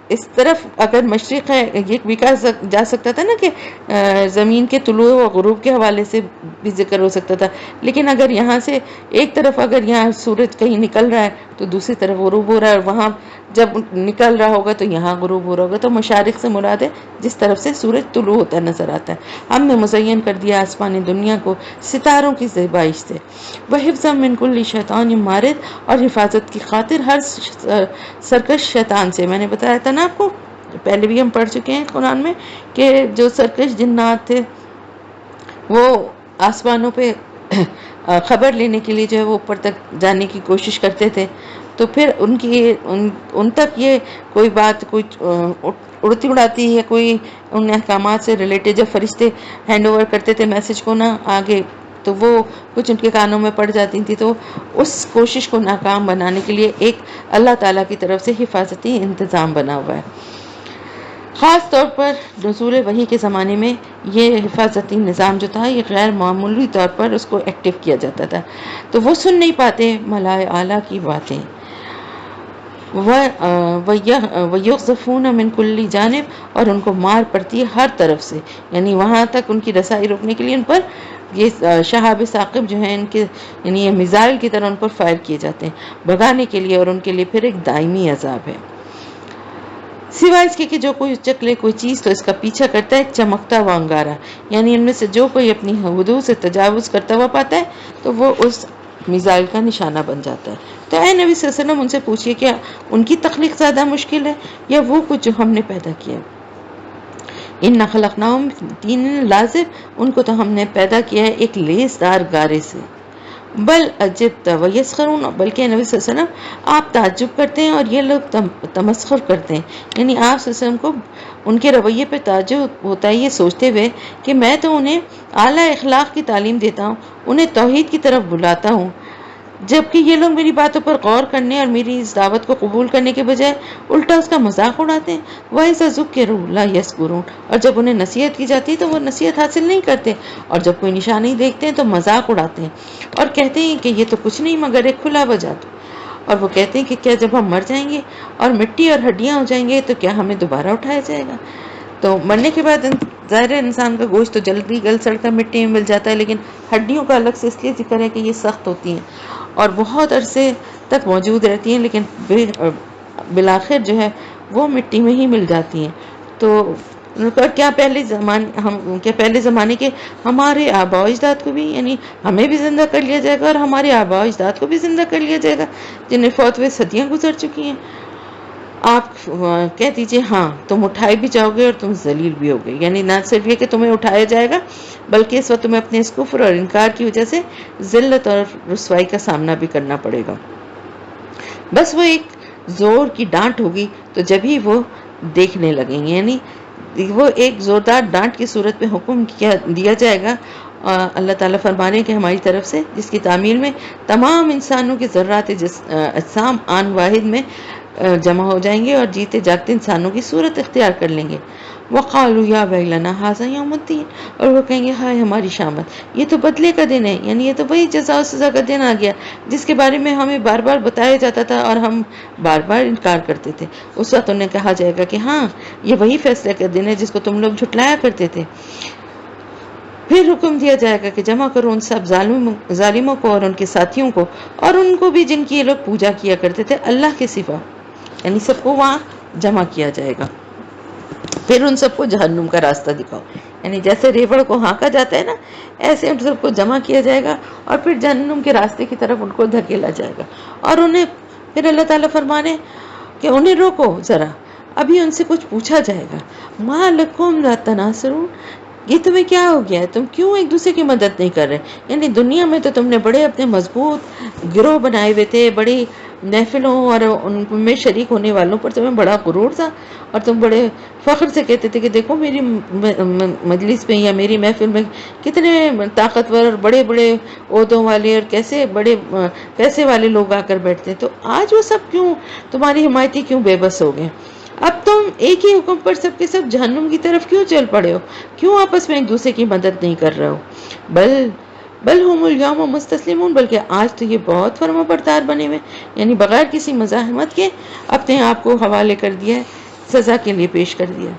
اس طرف اگر مشرق ہے، یہ بھی کہا جا سکتا تھا نا کہ زمین کے طلوع و غروب کے حوالے سے بھی ذکر ہو سکتا تھا، لیکن اگر یہاں سے ایک طرف اگر یہاں سورج کہیں نکل رہا ہے تو دوسری طرف غروب ہو رہا ہے، اور وہاں جب نکل رہا ہوگا تو یہاں غروب ہو رہا ہوگا، تو مشارق سے مراد ہے جس طرف سے سورج طلوع ہوتا نظر آتا ہے۔ ہم نے مزین کر دیا آسمان دنیا کو ستاروں کی زیبائش سے، وحفظا من کل شیطان مارد، اور حفاظت کی خاطر ہر سرکش شیطان سے۔ میں نے بتایا تھا نا آپ کو، پہلے بھی ہم پڑھ چکے ہیں قرآن میں، کہ جو سرکش جنات تھے وہ آسمانوں پہ خبر لینے کے لیے جو ہے وہ اوپر تک جانے کی کوشش کرتے تھے، تو پھر ان تک یہ کوئی بات کوئی اڑتی اڑاتی ہے، کوئی ان احکامات سے ریلیٹڈ جب فرشتے ہینڈ اوور کرتے تھے میسج کو نا آگے تو وہ کچھ ان کے کانوں میں پڑ جاتی تھی، تو اس کوشش کو ناکام بنانے کے لیے ایک اللہ تعالیٰ کی طرف سے حفاظتی انتظام بنا ہوا ہے۔ خاص طور پر نزول وحی کے زمانے میں یہ حفاظتی نظام جو تھا یہ غیر معمولی طور پر اس کو ایکٹیو کیا جاتا تھا، تو وہ سن نہیں پاتے ملائے اعلیٰ کی باتیں۔ وَيُقْذَفُونَ مِنْ كُلِّ جانب، اور ان کو مار پڑتی ہے ہر طرف سے، یعنی وہاں تک ان کی رسائی روکنے کے لیے ان پر یہ شہاب ثاقب جو ہیں ان کے یعنی یہ میزائل کی طرح ان پر فائر کیے جاتے ہیں بھگانے کے لیے، اور ان کے لیے پھر ایک دائمی عذاب ہے۔ سوائے اس کے کہ جو کوئی چکلے کوئی چیز تو اس کا پیچھا کرتا ہے ایک چمکتا ہوا انگارہ، یعنی ان میں سے جو کوئی اپنی حدود سے تجاوز کرتا ہوا پاتا ہے تو وہ اس میزائل کا نشانہ بن جاتا ہے۔ تو اے نبی صلی اللہ علیہ وسلم ان سے پوچھئے کیا ان کی تخلیق زیادہ مشکل ہے یا وہ کچھ جو ہم نے پیدا کیا؟ اِنَّا خَلَقْنَاهُم مِّن طِینٍ لَازِبٍ، ان کو تو ہم نے پیدا کیا ہے ایک لیس دار گارے سے۔ بل عجبت ویسخرون، بلکہ نبی صلی اللہ علیہ وسلم آپ تعجب کرتے ہیں اور یہ لوگ تمسخر کرتے ہیں، یعنی آپ صلی اللہ علیہ وسلم کو ان کے رویے پہ تعجب ہوتا ہے یہ سوچتے ہوئے کہ میں تو انہیں اعلیٰ اخلاق کی تعلیم دیتا ہوں، انہیں توحید کی طرف بلاتا ہوں، جبکہ یہ لوگ میری باتوں پر غور کرنے اور میری اس دعوت کو قبول کرنے کے بجائے الٹا اس کا مذاق اڑاتے ہیں۔ وَإِذَا ذُكِّرُوا لَا يَذْكُرُونَ، اور جب انہیں نصیحت کی جاتی ہے تو وہ نصیحت حاصل نہیں کرتے، اور جب کوئی نشانی دیکھتے ہیں تو مذاق اڑاتے ہیں اور کہتے ہیں کہ یہ تو کچھ نہیں مگر ایک کھلا ہوا جادو، اور وہ کہتے ہیں کہ کیا جب ہم مر جائیں گے اور مٹی اور ہڈیاں ہو جائیں گے تو کیا ہمیں دوبارہ اٹھایا جائے گا؟ تو مرنے کے بعد ظاہر انسان کا گوشت تو جلدی گل سڑ کر مٹی میں مل جاتا ہے، لیکن ہڈیوں کا الگ سے اس لیے ذکر ہے کہ یہ سخت ہوتی ہیں اور بہت عرصے تک موجود رہتی ہیں، لیکن بالآخر جو ہے وہ مٹی میں ہی مل جاتی ہیں۔ تو کیا پہلے زمانے کے ہمارے آباء و اجداد کو بھی یعنی ہمیں بھی زندہ کر لیا جائے گا اور ہمارے آباء و اجداد کو بھی زندہ کر لیا جائے گا جنہیں فوت ہوئے صدیاں گزر چکی ہیں؟ آپ کہہ دیجئے ہاں تم اٹھائے بھی جاؤ گے اور تم ذلیل بھی ہوگے، یعنی نہ صرف یہ کہ تمہیں اٹھایا جائے گا بلکہ اس وقت تمہیں اپنے اس کفر اور انکار کی وجہ سے ذلت اور رسوائی کا سامنا بھی کرنا پڑے گا۔ بس وہ ایک زور کی ڈانٹ ہوگی تو جب ہی وہ دیکھنے لگیں گے، یعنی وہ ایک زوردار ڈانٹ کی صورت میں حکم دیا جائے گا اللہ تعالیٰ فرمانے کہ ہماری طرف سے، جس کی تعمیل میں تمام انسانوں کے ذرات اجسام آن واحد میں جمع ہو جائیں گے اور جیتے جاگتے انسانوں کی صورت اختیار کر لیں گے۔ وَقَالُوا يَا وَيْلَنَا هَٰذَا يَوْمُ الدِّينِ، اور وہ کہیں گے ہائے ہماری شامت، یہ تو بدلے کا دن ہے، یعنی یہ تو وہی جزا و سزا کا دن آ گیا جس کے بارے میں ہمیں بار بار بتایا جاتا تھا اور ہم بار بار انکار کرتے تھے۔ اس وقت انہیں کہا جائے گا کہ ہاں یہ وہی فیصلے کا دن ہے جس کو تم لوگ جھٹلایا کرتے تھے۔ پھر حکم دیا جائے گا کہ جمع کرو ان سب ظالموں کو اور ان کے ساتھیوں کو اور ان کو بھی جن کی یہ لوگ پوجا کیا کرتے تھے اللہ کے سوا، یعنی سب کو وہاں جمع کیا جائے گا۔ پھر ان سب کو جہنم کا راستہ دکھاؤ، یعنی جیسے ریوڑ کو ہانکا جاتا ہے نا، ایسے ان سب کو جمع کیا جائے گا اور پھر جہنم کے راستے کی طرف ان کو دھکیلا جائے گا، اور انہیں پھر اللہ تعالیٰ فرمانے کہ انہیں روکو ذرا، ابھی ان سے کچھ پوچھا جائے گا۔ ما لکم لا تناصرون، یہ تمہیں کیا ہو گیا ہے، تم کیوں ایک دوسرے کی مدد نہیں کر رہے؟ یعنی دنیا میں تو تم نے بڑے اپنے مضبوط گروہ بنائے ہوئے تھے، بڑی محفلوں اور ان میں شریک ہونے والوں پر تمہیں بڑا غرور تھا، اور تم بڑے فخر سے کہتے تھے کہ دیکھو میری مجلس میں یا میری محفل میں کتنے طاقتور اور بڑے بڑے عہدوں والے اور کیسے بڑے پیسے والے لوگ آ کر بیٹھتے ہیں، تو آج وہ سب کیوں تمہاری حمایتی کیوں بے بس ہو گئے؟ اب تم ایک ہی حکم پر سب کے سب جہنم کی طرف کیوں چل پڑے ہو؟ کیوں آپس میں ایک دوسرے کی مدد نہیں کر رہے ہو؟ بل ہم الیوم مستسلمون، بلکہ آج تو یہ بہت فرما بردار بنے ہوئے، یعنی بغیر کسی مزاحمت کے اپنے آپ کو حوالے کر دیا ہے، سزا کے لیے پیش کر دیا۔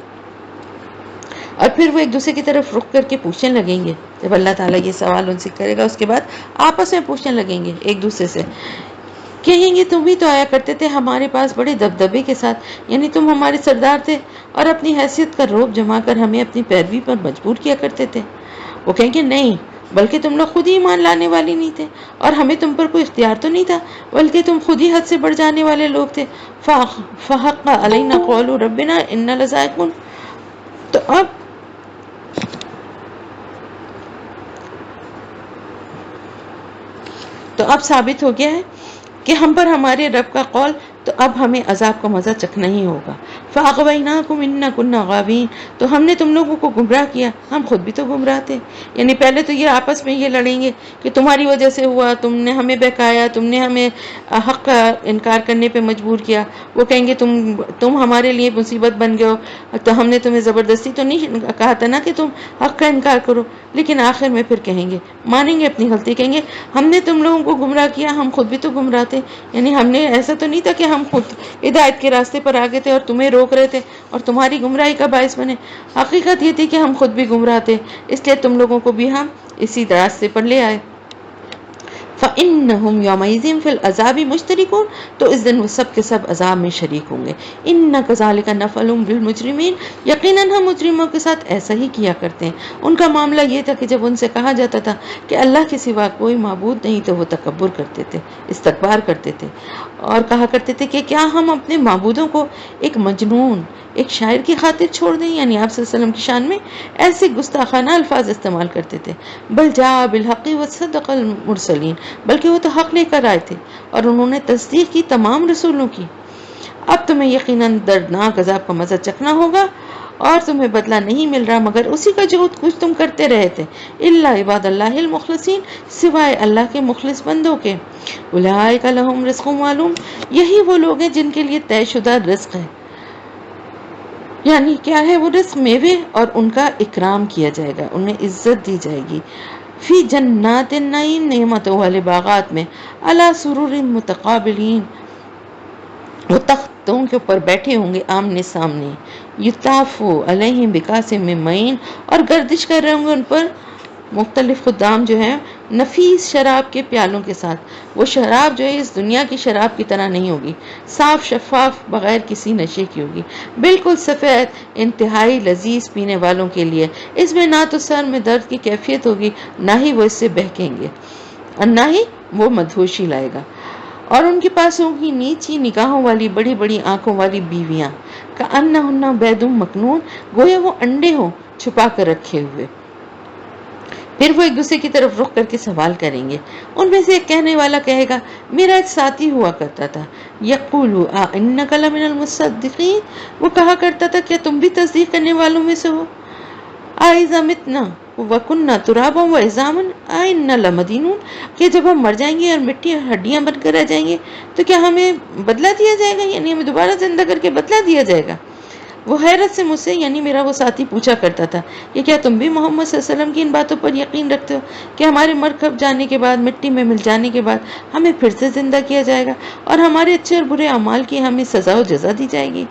اور پھر وہ ایک دوسرے کی طرف رخ کر کے پوچھنے لگیں گے، جب اللہ تعالیٰ یہ سوال ان سے کرے گا اس کے بعد آپس میں پوچھنے لگیں گے ایک دوسرے سے، کہیں گے تم بھی تو آیا کرتے تھے ہمارے پاس بڑے دبدبے کے ساتھ، یعنی تم ہمارے سردار تھے اور اپنی حیثیت کا روب جما کر ہمیں اپنی پیروی پر مجبور کیا کرتے تھے۔ وہ کہیں گے نہیں، بلکہ تم لوگ خود ہی ایمان لانے والے نہیں تھے اور ہمیں تم پر کوئی اختیار تو نہیں تھا، بلکہ تم خود ہی حد سے بڑھ جانے والے لوگ تھے۔ فحق علینا قول ربنا انا لذائقون، تو اب ثابت ہو گیا ہے کہ ہم پر ہمارے رب کا قول تو اب ہمیں عذاب کا مزہ چکھنا ہی ہوگا۔ فَأَغْوَيْنَاكُمْ إِنَّا كُنَّا غَاوِينَ، تو ہم نے تم لوگوں کو گمراہ کیا، ہم خود بھی تو گمراہ تھے۔ یعنی پہلے تو یہ آپس میں یہ لڑیں گے کہ تمہاری وجہ سے ہوا، تم نے ہمیں بہکایا، تم نے ہمیں حق کا انکار کرنے پہ مجبور کیا۔ وہ کہیں گے تم ہمارے لیے مصیبت بن گئے ہو، تو ہم نے تمہیں زبردستی تو نہیں کہا تھا نا کہ تم حق کا انکار کرو۔ لیکن آخر میں پھر کہیں گے، مانیں گے اپنی غلطی، کہیں گے ہم نے تم لوگوں کو گمراہ کیا، ہم خود بھی تو گمراہ تھے۔ یعنی ہم نے ایسا تو نہیں تھا کہ ہم خود ہدایت کے راستے پر آگے تھے اور تمہیں روک رہے تھے اور تمہاری گمراہی کا باعث بنے۔ حقیقت یہ تھی کہ ہم خود بھی گمراہ تھے، اس لیے تم لوگوں کو بھی ہم اسی راستے پر لے آئے۔ فَإِنَّهُمْ يَوْمَئِذٍ فِي الْعَذَابِ مُشْتَرِكُونَ، تو اس دن وہ سب کے سب عذاب میں شریک ہوں گے۔ إِنَّ كَذَلِكَ نَفْعَلُ بِالْمُجْرِمِينَ، یقیناً ہم مجرموں کے ساتھ ایسا ہی کیا کرتے ہیں۔ ان کا معاملہ یہ تھا کہ جب ان سے کہا جاتا تھا کہ اللہ کے سوا کوئی معبود نہیں تو وہ تکبر کرتے تھے، استکبار کرتے تھے اور کہا کرتے تھے کہ کیا ہم اپنے معبودوں کو ایک مجنون، ایک شاعر کی خاطر چھوڑ دیں؟ یعنی آپ صلی اللہ علیہ وسلم کی شان میں ایسے گستاخانہ الفاظ استعمال کرتے تھے۔ بل جاء بالحق وصدق المرسلین، بلکہ وہ تو حق لے کر آئے تھے اور انہوں نے تصدیق کی تمام رسولوں کی۔ اب تمہیں یقیناً دردناک عذاب کا مزہ چکھنا ہوگا اور تمہیں بدلہ نہیں مل رہا مگر اسی کا جو کچھ تم کرتے رہے تھے۔ الا عباد اللہ المخلصین، سوائے اللہ کے مخلص بندوں کے۔ اولئک لہم رزق معلوم، یہی وہ لوگ ہیں جن کے لیے طے شدہ رزق ہے۔ یعنی کیا ہے وہ رزق؟ میوے، اور ان کا اکرام کیا جائے گا، انہیں عزت دی جائے گی۔ فی جنات النعیم، نعمتوں والے باغات میں، علی سرور متقابلین، وہ تختوں کے اوپر بیٹھے ہوں گے آمنے سامنے۔ یطاف علیہم بکاس من معین، اور گردش کر رہے ہوں گے ان پر مختلف خدام جو ہیں نفیس شراب کے پیالوں کے ساتھ۔ وہ شراب جو ہے اس دنیا کی شراب کی طرح نہیں ہوگی، صاف شفاف، بغیر کسی نشے کی ہوگی، بالکل سفید، انتہائی لذیذ پینے والوں کے لیے۔ اس میں نہ تو سر میں درد کی کیفیت ہوگی، نہ ہی وہ اس سے بہکیں گے اور نہ ہی وہ مدہوشی لائے گا۔ اور ان کے پاس ہوگی نیچی نگاہوں والی، بڑی بڑی آنکھوں والی بیویاں، کأنہن بیض مکنون، گویا وہ انڈے ہوں چھپا کر رکھے ہوئے۔ پھر وہ ایک دوسرے کی طرف رخ کر کے سوال کریں گے۔ ان میں سے ایک کہنے والا کہے گا میرا ایک ساتھی ہوا کرتا تھا، یقول انک لمن المصدقین، وہ کہا کرتا تھا کیا تم بھی تصدیق کرنے والوں میں سے ہو؟ اذا متنا وکننا ترابا وعظاما انا لمدینون، کہ جب ہم مر جائیں گے اور مٹی اور ہڈیاں بن کر رہ جائیں گے تو کیا ہمیں بدلہ دیا جائے گا؟ یعنی ہمیں دوبارہ زندہ کر کے بدلہ دیا جائے گا۔ وہ حیرت سے مجھ سے، یعنی میرا وہ ساتھی، پوچھا کرتا تھا کہ کیا تم بھی محمد صلی اللہ علیہ وسلم کی ان باتوں پر یقین رکھتے ہو کہ ہمارے مر کھپ جانے کے بعد، مٹی میں مل جانے کے بعد ہمیں پھر سے زندہ کیا جائے گا اور ہمارے اچھے اور برے اعمال کی ہمیں سزا و جزا دی جائے گی؟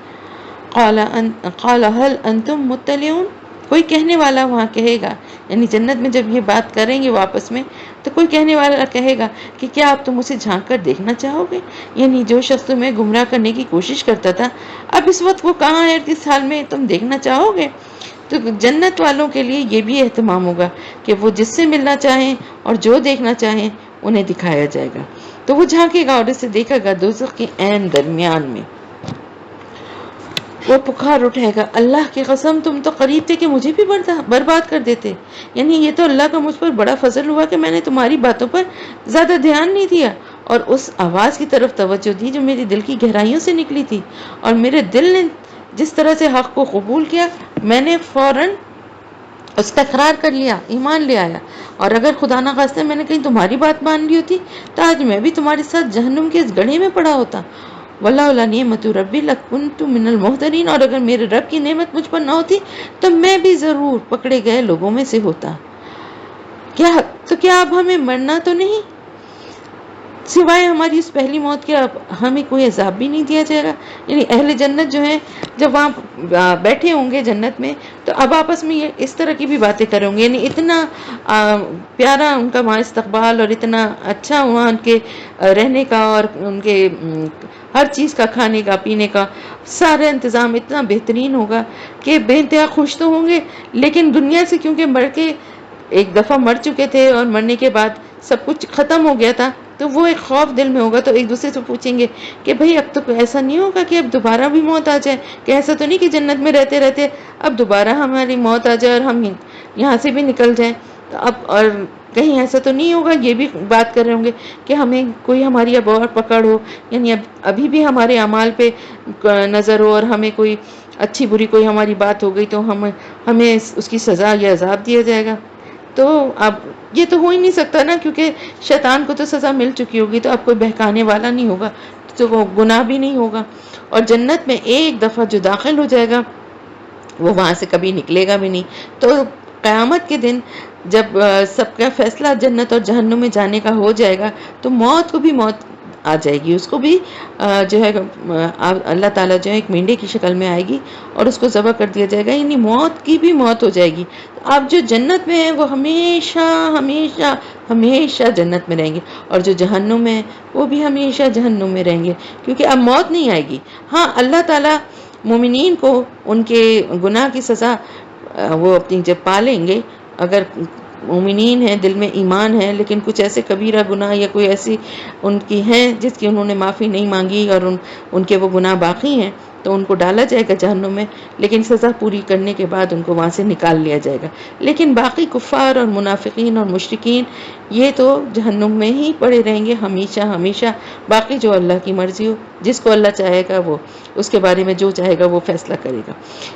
قال هل انتم مطلعون، کوئی کہنے والا وہاں کہے گا، یعنی جنت میں جب یہ بات کریں گے وہ آپس میں، تو کوئی کہنے والا کہے گا کہ کیا آپ تم اسے جھانک کر دیکھنا چاہو گے؟ یعنی جو شخص تمہیں گمراہ کرنے کی کوشش کرتا تھا اب اس وقت وہ کہاں ہے، کس حال میں، تم دیکھنا چاہو گے؟ تو جنت والوں کے لیے یہ بھی اہتمام ہوگا کہ وہ جس سے ملنا چاہیں اور جو دیکھنا چاہیں انہیں دکھایا جائے گا، تو وہ جھانکے گا اور اسے دیکھے گا دوزخ کے عین درمیان میں۔ وہ پکار اٹھے گا اللہ کی قسم تم تو قریب تھے کہ مجھے بھی برباد کر دیتے، یعنی یہ تو اللہ کا مجھ پر بڑا فضل ہوا کہ میں نے تمہاری باتوں پر زیادہ دھیان نہیں دیا اور اس آواز کی طرف توجہ دی جو میری دل کی گہرائیوں سے نکلی تھی، اور میرے دل نے جس طرح سے حق کو قبول کیا میں نے فوراً اس کا اقرار کر لیا، ایمان لے آیا، اور اگر خدا نہ خواستہ میں نے کہیں تمہاری بات مان لی ہوتی تو آج میں بھی تمہارے ساتھ جہنم کے اس گڑھے میں پڑا ہوتا۔ وَلَوْلَا نِعْمَةُ رَبِّي لَكُنْتُ مِنَ الْمُحْضَرِينَ، اور اگر میرے رب کی نعمت مجھ پر نہ ہوتی تو میں بھی ضرور پکڑے گئے لوگوں میں سے ہوتا۔ کیا اب ہمیں مرنا تو نہیں؟ سوائے ہماری اس پہلی موت کے اب ہمیں کوئی عذاب بھی نہیں دیا جائے گا؟ یعنی اہل جنت جو ہیں جب وہاں بیٹھے ہوں گے جنت میں تو اب آپس میں یہ اس طرح کی بھی باتیں کریں گے، یعنی اتنا پیارا ان کا وہاں استقبال اور اتنا اچھا وہاں ان کے رہنے کا اور ان کے ہر چیز کا، کھانے کا، پینے کا سارا انتظام اتنا بہترین ہوگا کہ بے انتہا خوش تو ہوں گے، لیکن دنیا سے کیونکہ مر کے ایک دفعہ مر چکے تھے اور مرنے کے بعد سب کچھ ختم ہو گیا تھا تو وہ ایک خوف دل میں ہوگا، تو ایک دوسرے سے پوچھیں گے کہ بھئی اب تو ایسا نہیں ہوگا کہ اب دوبارہ بھی موت آ جائے، کہ ایسا تو نہیں کہ جنت میں رہتے رہتے اب دوبارہ ہماری موت آ جائے اور ہم یہاں سے بھی نکل جائیں۔ تو اب اور کہیں ایسا تو نہیں ہوگا یہ بھی بات کر رہے ہوں گے کہ ہمیں کوئی ہماری اب اور پکڑ ہو، یعنی ابھی بھی ہمارے اعمال پہ نظر ہو اور ہمیں کوئی اچھی بری کوئی ہماری بات ہو گئی تو ہمیں اس کی سزا یا عذاب دیا جائے گا. تو اب یہ تو ہو ہی نہیں سکتا نا، کیونکہ شیطان کو تو سزا مل چکی ہوگی، تو اب کوئی بہکانے والا نہیں ہوگا، تو وہ گناہ بھی نہیں ہوگا. اور جنت میں ایک دفعہ جو داخل ہو جائے گا وہ وہاں سے کبھی نکلے گا بھی نہیں. تو قیامت کے دن جب سب کا فیصلہ جنت اور جہنم میں جانے کا ہو جائے گا تو موت کو بھی موت آ جائے گی، اس کو بھی جو ہے اللہ تعالیٰ جو ہے ایک مینڈے کی شکل میں آئے گی اور اس کو ذبح کر دیا جائے گا، یعنی موت کی بھی موت ہو جائے گی. اب جو جنت میں ہیں وہ ہمیشہ ہمیشہ ہمیشہ جنت میں رہیں گے، اور جو جہنم میں وہ بھی ہمیشہ جہنم میں رہیں گے، کیونکہ اب موت نہیں آئے گی. ہاں اللہ تعالیٰ مومنین کو ان کے گناہ کی سزا وہ اپنی جب پالیں گے، اگر مومنین ہیں دل میں ایمان ہے لیکن کچھ ایسے کبیرہ گناہ یا کوئی ایسی ان کی ہیں جس کی انہوں نے معافی نہیں مانگی اور ان کے وہ گناہ باقی ہیں، تو ان کو ڈالا جائے گا جہنم میں، لیکن سزا پوری کرنے کے بعد ان کو وہاں سے نکال لیا جائے گا. لیکن باقی کفار اور منافقین اور مشرکین یہ تو جہنم میں ہی پڑے رہیں گے ہمیشہ ہمیشہ. باقی جو اللہ کی مرضی ہو، جس کو اللہ چاہے گا وہ اس کے بارے میں جو چاہے گا وہ فیصلہ کرے گا.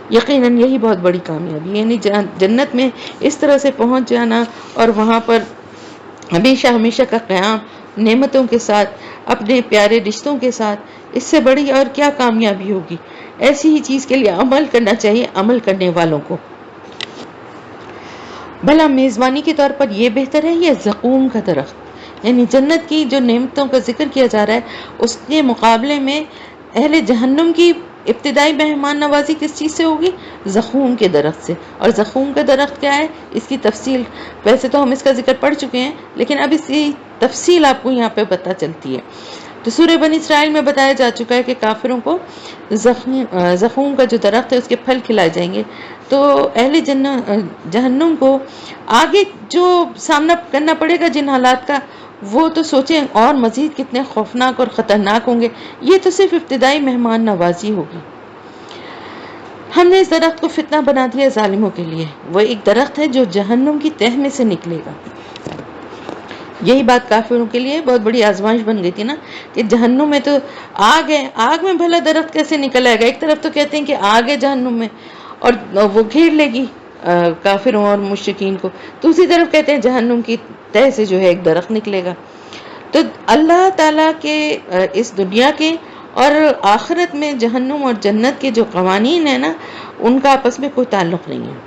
یقیناً یہی بہت بڑی کامیابی ہے، یعنی جنت میں اس طرح سے پہنچ جانا اور وہاں پر ہمیشہ ہمیشہ کا قیام نعمتوں کے ساتھ، اپنے پیارے رشتوں کے ساتھ، اس سے بڑی اور کیا کامیابی ہوگی. ایسی ہی چیز کے لیے عمل کرنا چاہیے عمل کرنے والوں کو. بھلا میزبانی کے طور پر یہ بہتر ہے یا زقوم کا درخت؟ یعنی جنت کی جو نعمتوں کا ذکر کیا جا رہا ہے اس کے مقابلے میں اہل جہنم کی ابتدائی مہمان نوازی کس چیز سے ہوگی؟ زقوم کے درخت سے. اور زقوم کا درخت کیا ہے، اس کی تفصیل ویسے تو ہم اس کا ذکر پڑھ چکے ہیں لیکن اب اس کی تفصیل آپ کو یہاں پہ پتہ چلتی ہے. تو سورہ بنی اسرائیل میں بتایا جا چکا ہے کہ کافروں کو زقوم کا جو درخت ہے اس کے پھل کھلائے جائیں گے. تو اہل جہنم کو آگے جو سامنا کرنا پڑے گا جن حالات کا، وہ تو سوچیں اور مزید کتنے خوفناک اور خطرناک ہوں گے. یہ تو صرف ابتدائی مہمان نوازی ہوگی. ہم نے اس درخت کو فتنہ بنا دیا ظالموں کے لیے، وہ ایک درخت ہے جو جہنم کی تہ میں سے نکلے گا. یہی بات کافروں کے لیے بہت بڑی آزمائش بن گئی تھی نا، کہ جہنم میں تو آگ ہے، آگ میں بھلا درخت کیسے نکل آئے گا؟ ایک طرف تو کہتے ہیں کہ آگ ہے جہنم میں اور وہ گھیر لے گی کافروں اور مشرکین کو، دوسری طرف کہتے ہیں جہنم کی تہ سے جو ہے ایک درخت نکلے گا. تو اللہ تعالیٰ کے اس دنیا کے اور آخرت میں جہنم اور جنت کے جو قوانین ہیں نا، ان کا آپس میں کوئی تعلق نہیں ہے.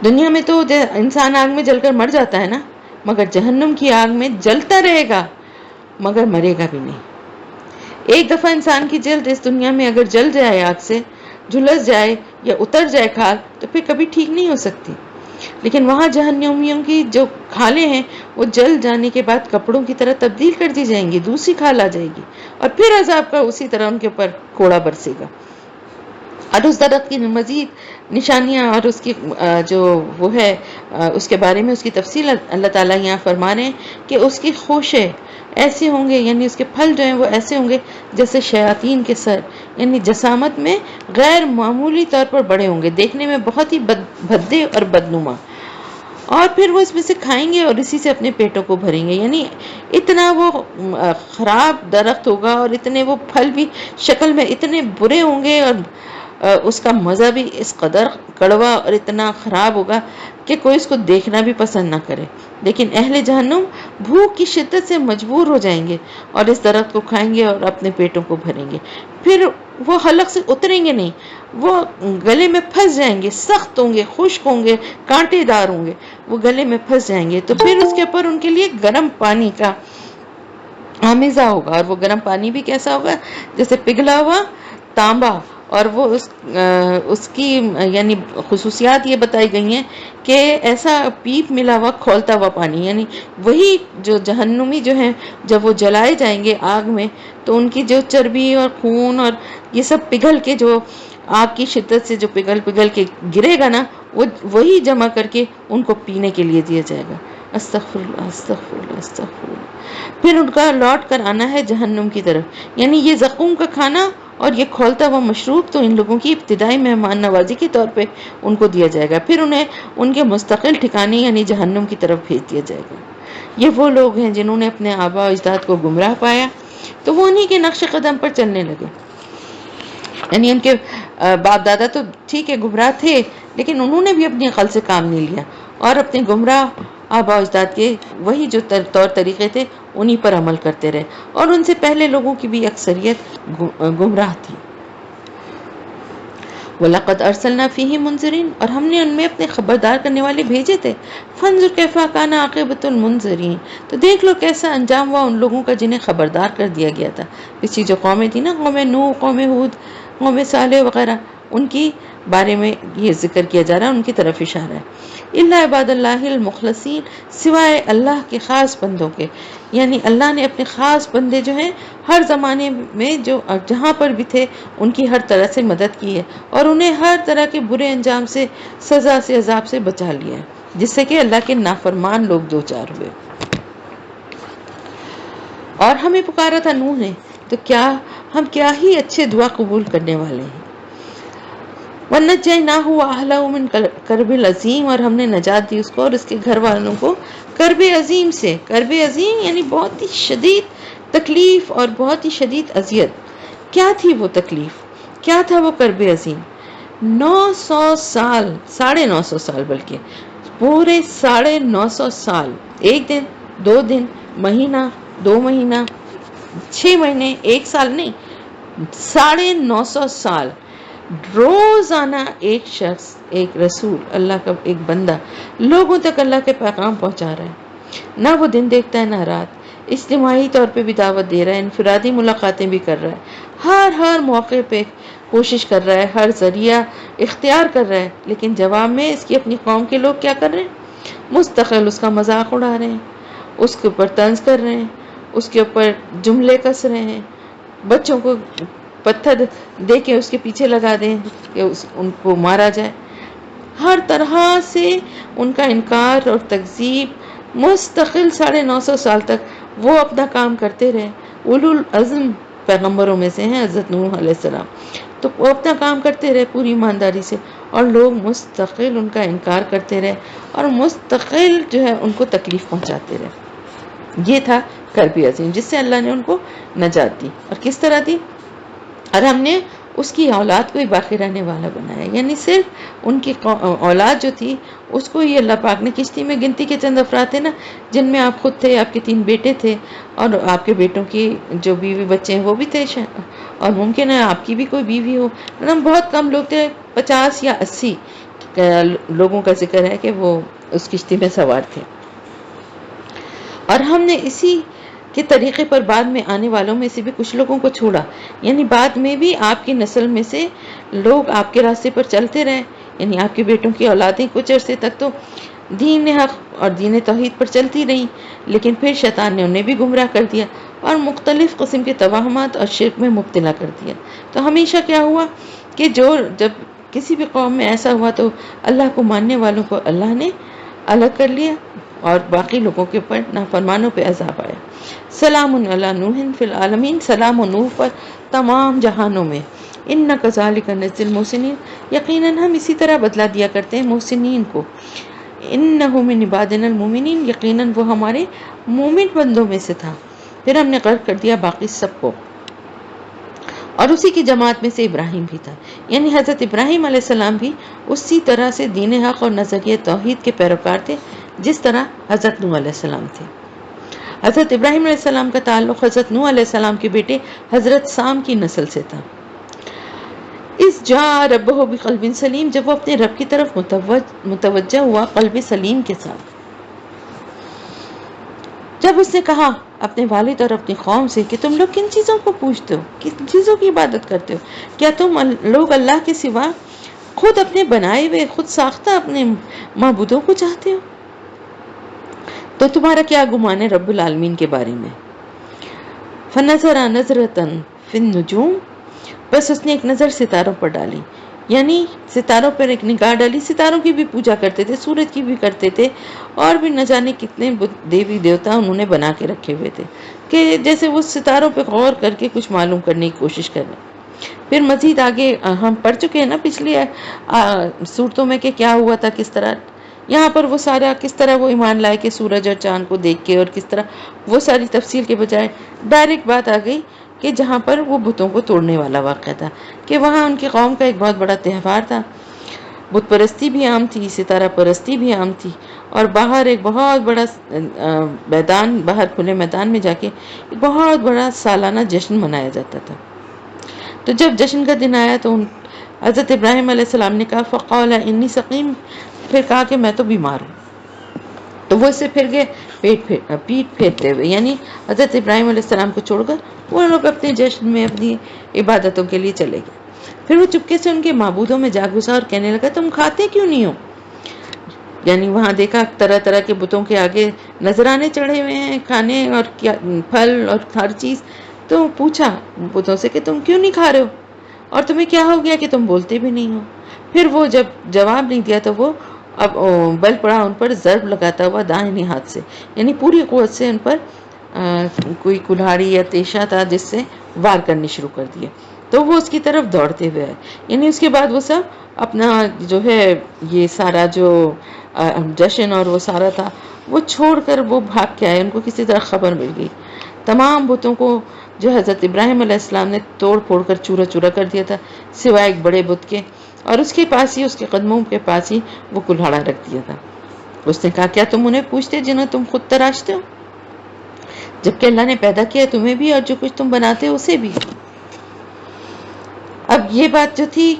دنیا میں تو انسان آگ میں جل کر مر جاتا ہے نا، مگر جہنم کی آگ میں جلتا رہے گا مگر مرے گا بھی نہیں. ایک دفعہ انسان کی جلد اس دنیا میں اگر جل جائے، آگ سے جھلس جائے یا اتر جائے کھال، تو پھر کبھی ٹھیک نہیں ہو سکتی. لیکن وہاں جہنمیوں کی جو کھالیں ہیں وہ جل جانے کے بعد کپڑوں کی طرح تبدیل کر دی جائیں گی، دوسری کھال آ جائے گی اور پھر عذاب کا اسی طرح ان کے اوپر کوڑا برسے گا. اور اس درخت کی مزید نشانیاں اور اس کی جو وہ ہے اس کے بارے میں اس کی تفصیل اللہ تعالیٰ یہاں فرما رہے ہیں کہ اس کی خوشیں ایسے ہوں گے، یعنی اس کے پھل جو ہیں وہ ایسے ہوں گے جیسے شیاطین کے سر، یعنی جسامت میں غیر معمولی طور پر بڑے ہوں گے، دیکھنے میں بہت ہی بھدے اور بدنما. اور پھر وہ اس میں سے کھائیں گے اور اسی سے اپنے پیٹوں کو بھریں گے. یعنی اتنا وہ خراب درخت ہوگا اور اتنے وہ پھل بھی شکل میں اتنے برے ہوں گے اور اس کا مزہ بھی اس قدر کڑوا اور اتنا خراب ہوگا کہ کوئی اس کو دیکھنا بھی پسند نہ کرے. لیکن اہل جہنم بھوک کی شدت سے مجبور ہو جائیں گے اور اس درخت کو کھائیں گے اور اپنے پیٹوں کو بھریں گے. پھر وہ حلق سے اتریں گے نہیں، وہ گلے میں پھنس جائیں گے، سخت ہوں گے، خشک ہوں گے، کانٹے دار ہوں گے، وہ گلے میں پھنس جائیں گے. تو پھر اس کے اوپر ان کے لیے گرم پانی کا آمیزہ ہوگا، اور وہ گرم پانی بھی کیسا ہوگا؟ جیسے پگھلا ہوا تانبا. اور وہ اس کی یعنی خصوصیات یہ بتائی گئی ہیں کہ ایسا پیپ ملا ہوا کھولتا ہوا پانی، یعنی وہی جو جہنمی جو ہیں جب وہ جلائے جائیں گے آگ میں تو ان کی جو چربی اور خون اور یہ سب پگھل کے جو آگ کی شدت سے جو پگھل کے گرے گا نا، وہ وہی جمع کر کے ان کو پینے کے لیے دیا جائے گا. استغفر اللہ استغفر اللہ استغفر اللہ. پھر ان کا لوٹ کر آنا ہے جہنم کی طرف. یعنی یہ زقوم کا کھانا اور یہ کھولتا ہوا مشروب تو ان لوگوں کی ابتدائی مہمان نوازی کے طور پہ ان کو دیا جائے گا، پھر انہیں ان کے مستقل ٹھکانے یعنی جہنم کی طرف بھیج دیا جائے گا۔ یہ وہ لوگ ہیں جنہوں نے اپنے آباء و اجداد کو گمراہ پایا تو وہ انہی کے نقش قدم پر چلنے لگے، یعنی ان کے باپ دادا تو ٹھیک ہے گمراہ تھے، لیکن انہوں نے بھی اپنی عقل سے کام نہیں لیا اور اپنے گمراہ آباء و اجداد کے وہی جو طور طریقے تھے انہی پر عمل کرتے رہے، اور ان سے پہلے لوگوں کی بھی اکثریت گمراہ تھی۔ وَلَقَدْ أَرْسَلْنَا فِيهِمْ مُنذِرِينَ، اور ہم نے ان میں اپنے خبردار کرنے والے بھیجے تھے۔ فَانظُرْ كَيْفَ كَانَ عَاقِبَةُ الْمُنذِرِينَ، تو دیکھ لو کیسا انجام ہوا ان لوگوں کا جنہیں خبردار کر دیا گیا تھا۔ پچھلی جو قومیں تھی نا، قوم نوح، قوم ہود، قوم صالح وغیرہ، ان کی بارے میں یہ ذکر کیا جا رہا ہے، ان کی طرف اشارہ ہے۔ اِلَّا عِبَادَ اللَّهِ الْمُخْلَصِينَ، سوائے اللہ کے خاص بندوں کے، یعنی اللہ نے اپنے خاص بندے جو ہیں ہر زمانے میں جو جہاں پر بھی تھے ان کی ہر طرح سے مدد کی ہے، اور انہیں ہر طرح کے برے انجام سے، سزا سے، عذاب سے بچا لیا ہے، جس سے کہ اللہ کے نافرمان لوگ دوچار ہوئے۔ اور ہمیں پکارا تھا نوح نے، تو کیا ہم کیا ہی اچھے دعا قبول کرنے والے ہیں۔ وَنَجَّيْنَاهُ وَأَهْلَهُ مِنْ كَرْبِ الْعَظِيمِ، اور ہم نے نجات دی اس کو اور اس کے گھر والوں کو کرب عظیم سے۔ کرب عظیم یعنی بہت ہی شدید تکلیف اور بہت ہی شدید اذیت۔ کیا تھی وہ تکلیف، کیا تھا وہ کرب عظیم؟ 900 سال، 950 سال، بلکہ پورے 950 سال، ایک دن، 2 دن، مہینہ، 2 مہینہ، 6 مہینے، 1 سال نہیں، 950 سال روزانہ ایک شخص، ایک رسول، اللہ کا ایک بندہ لوگوں تک اللہ کے پیغام پہنچا رہا ہے، نہ وہ دن دیکھتا ہے نہ رات، اجتماعی طور پہ بھی دعوت دے رہا ہے، انفرادی ملاقاتیں بھی کر رہا ہے، ہر موقع پہ کوشش کر رہا ہے، ہر ذریعہ اختیار کر رہا ہے، لیکن جواب میں اس کی اپنی قوم کے لوگ کیا کر رہے ہیں؟ مستقل اس کا مذاق اڑا رہے ہیں، اس کے اوپر طنز کر رہے ہیں، اس کے اوپر جملے کس رہے ہیں، بچوں کو پتھر دے کے اس کے پیچھے لگا دیں کہ ان کو مارا جائے، ہر طرح سے ان کا انکار اور تکذیب مستقل 950 سال تک وہ اپنا کام کرتے رہے۔ اولو العزم پیغمبروں میں سے ہیں حضرت نوح علیہ السلام، تو وہ اپنا کام کرتے رہے پوری ایمانداری سے، اور لوگ مستقل ان کا انکار کرتے رہے اور مستقل جو ہے ان کو تکلیف پہنچاتے رہے۔ یہ تھا کرب عظیم جس سے اللہ نے ان کو نجات دی، اور کس طرح دی؟ اور ہم نے اس کی اولاد کو ہی باقی رہنے والا بنایا، یعنی صرف ان کی اولاد جو تھی اس کو ہی اللہ پاک نے، کشتی میں گنتی کے چند افراد تھے نا جن میں آپ خود تھے، آپ کے 3 بیٹے تھے، اور آپ کے بیٹوں کی جو بیوی بچے ہیں وہ بھی تھے، اور ممکن ہے آپ کی بھی کوئی بیوی ہو، مطلب بہت کم لوگ تھے، 50 یا 80 لوگوں کا ذکر ہے کہ وہ اس کشتی میں سوار تھے۔ اور ہم نے اسی کے طریقے پر بعد میں آنے والوں میں سے بھی کچھ لوگوں کو چھوڑا، یعنی بعد میں بھی آپ کی نسل میں سے لوگ آپ کے راستے پر چلتے رہے، یعنی آپ کے بیٹوں کی اولادیں کچھ عرصے تک تو دین حق اور دین توحید پر چلتی رہیں، لیکن پھر شیطان نے انہیں بھی گمراہ کر دیا اور مختلف قسم کے توہمات اور شرک میں مبتلا کر دیا۔ تو ہمیشہ کیا ہوا کہ جب کسی بھی قوم میں ایسا ہوا تو اللہ کو ماننے والوں کو اللہ نے الگ کر لیا اور باقی لوگوں کے اوپر نافرمانوں پہ عذاب آیا۔ سلام علی نوح فی العالمین، سلام و نوح پر تمام جہانوں میں۔ ان کذالک نجزی المحسنین، یقیناً ہم اسی طرح بدلہ دیا کرتے ہیں محسنین کو۔ انہ من عبادنا المؤمنین، یقیناً وہ ہمارے مومن بندوں میں سے تھا۔ پھر ہم نے غرق کر دیا باقی سب کو، اور اسی کی جماعت میں سے ابراہیم بھی تھا، یعنی حضرت ابراہیم علیہ السلام بھی اسی طرح سے دین حق اور نظریہ توحید کے پیروکار تھے جس طرح حضرت نوح علیہ السلام تھے۔ حضرت ابراہیم علیہ السلام کا تعلق حضرت نوح علیہ السلام کے بیٹے حضرت سام کی نسل سے تھا۔ اس جاء ربہ بقلب سلیم، جب وہ اپنے رب کی طرف متوجہ ہوا قلب سلیم کے ساتھ، جب اس نے کہا اپنے والد اور اپنی قوم سے کہ تم لوگ کن چیزوں کو پوجتے ہو، کن چیزوں کی عبادت کرتے ہو؟ کیا تم لوگ اللہ کے سوا خود اپنے بنائے ہوئے، خود ساختہ اپنے معبودوں کو چاہتے ہو؟ تو تمہارا کیا گمان ہے رب العالمین کے بارے میں؟ فنظر نظرۃ فی النجوم، بس اس نے ایک نظر ستاروں پر ڈالی، یعنی ستاروں پر ایک نگاہ ڈالی۔ ستاروں کی بھی پوجا کرتے تھے، سورج کی بھی کرتے تھے، اور بھی نہ جانے کتنے دیوی دیوتا انہوں نے بنا کے رکھے ہوئے تھے کہ جیسے وہ ستاروں پہ غور کر کے کچھ معلوم کرنے کی کوشش کر رہے ہیں۔ پھر مزید آگے ہم پڑھ چکے ہیں نا پچھلی صورتوں میں کہ کیا ہوا تھا، کس طرح یہاں پر وہ سارا کس طرح وہ ایمان لائے کہ سورج اور چاند کو دیکھ کے، اور کس طرح وہ ساری تفصیل کے بجائے ڈائریکٹ بات آ گئی کہ جہاں پر وہ بتوں کو توڑنے والا واقعہ تھا، کہ وہاں ان کی قوم کا ایک بہت بڑا تہوار تھا، بت پرستی بھی عام تھی، ستارہ پرستی بھی عام تھی، اور باہر ایک بہت بڑا میدان، باہر کھلے میدان میں جا کے ایک بہت بڑا سالانہ جشن منایا جاتا تھا۔ تو جب جشن کا دن آیا تو حضرت ابراہیم علیہ السلام نے کہا فقال انی سقیم، پھر کہا کہ میں تو بیمار ہوں۔ تو وہ اس سے پھر گئے پیٹ پھیرتے ہوئے، یعنی حضرت ابراہیم علیہ السلام کو چھوڑ کر وہ لوگ اپنے جشن میں اپنی عبادتوں کے لیے چلے گئے۔ پھر وہ چپکے سے ان کے معبودوں میں جا گھسا اور کہنے لگا تم کھاتے کیوں نہیں ہو؟ یعنی وہاں دیکھا طرح طرح کے بتوں کے آگے نذرانے چڑھے ہوئے ہیں، کھانے اور پھل اور ہر چیز۔ تو پوچھا بتوں سے کہ تم کیوں نہیں کھا رہے ہو، اور تمہیں کیا ہو گیا کہ تم بولتے بھی نہیں ہو؟ پھر وہ جب جواب نہیں دیا تو وہ اب بل پڑا ان پر ضرب لگاتا ہوا دائیں ہاتھ سے، یعنی پوری قوت سے ان پر کوئی کلہاڑی یا تیشہ تھا جس سے وار کرنی شروع کر دیا۔ تو وہ اس کی طرف دوڑتے ہوئے آئے، یعنی اس کے بعد وہ سب اپنا جو ہے یہ سارا جو جشن اور وہ سارا تھا وہ چھوڑ کر وہ بھاگ کے آئے۔ ان کو کسی طرح خبر مل گئی، تمام بتوں کو جو حضرت ابراہیم علیہ السلام نے توڑ پھوڑ کر چورا چورا کر دیا تھا، سوائے ایک بڑے بت کے، اور اس کے پاس ہی، اس کے قدموں کے پاس ہی وہ کلہاڑا رکھ دیا تھا۔ اس نے کہا کیا تم انہیں پوچھتے جنہیں تم خود تراشتے ہو، جبکہ اللہ نے پیدا کیا تمہیں بھی اور جو کچھ تم بناتے ہو اسے بھی۔ اب یہ بات جو تھی،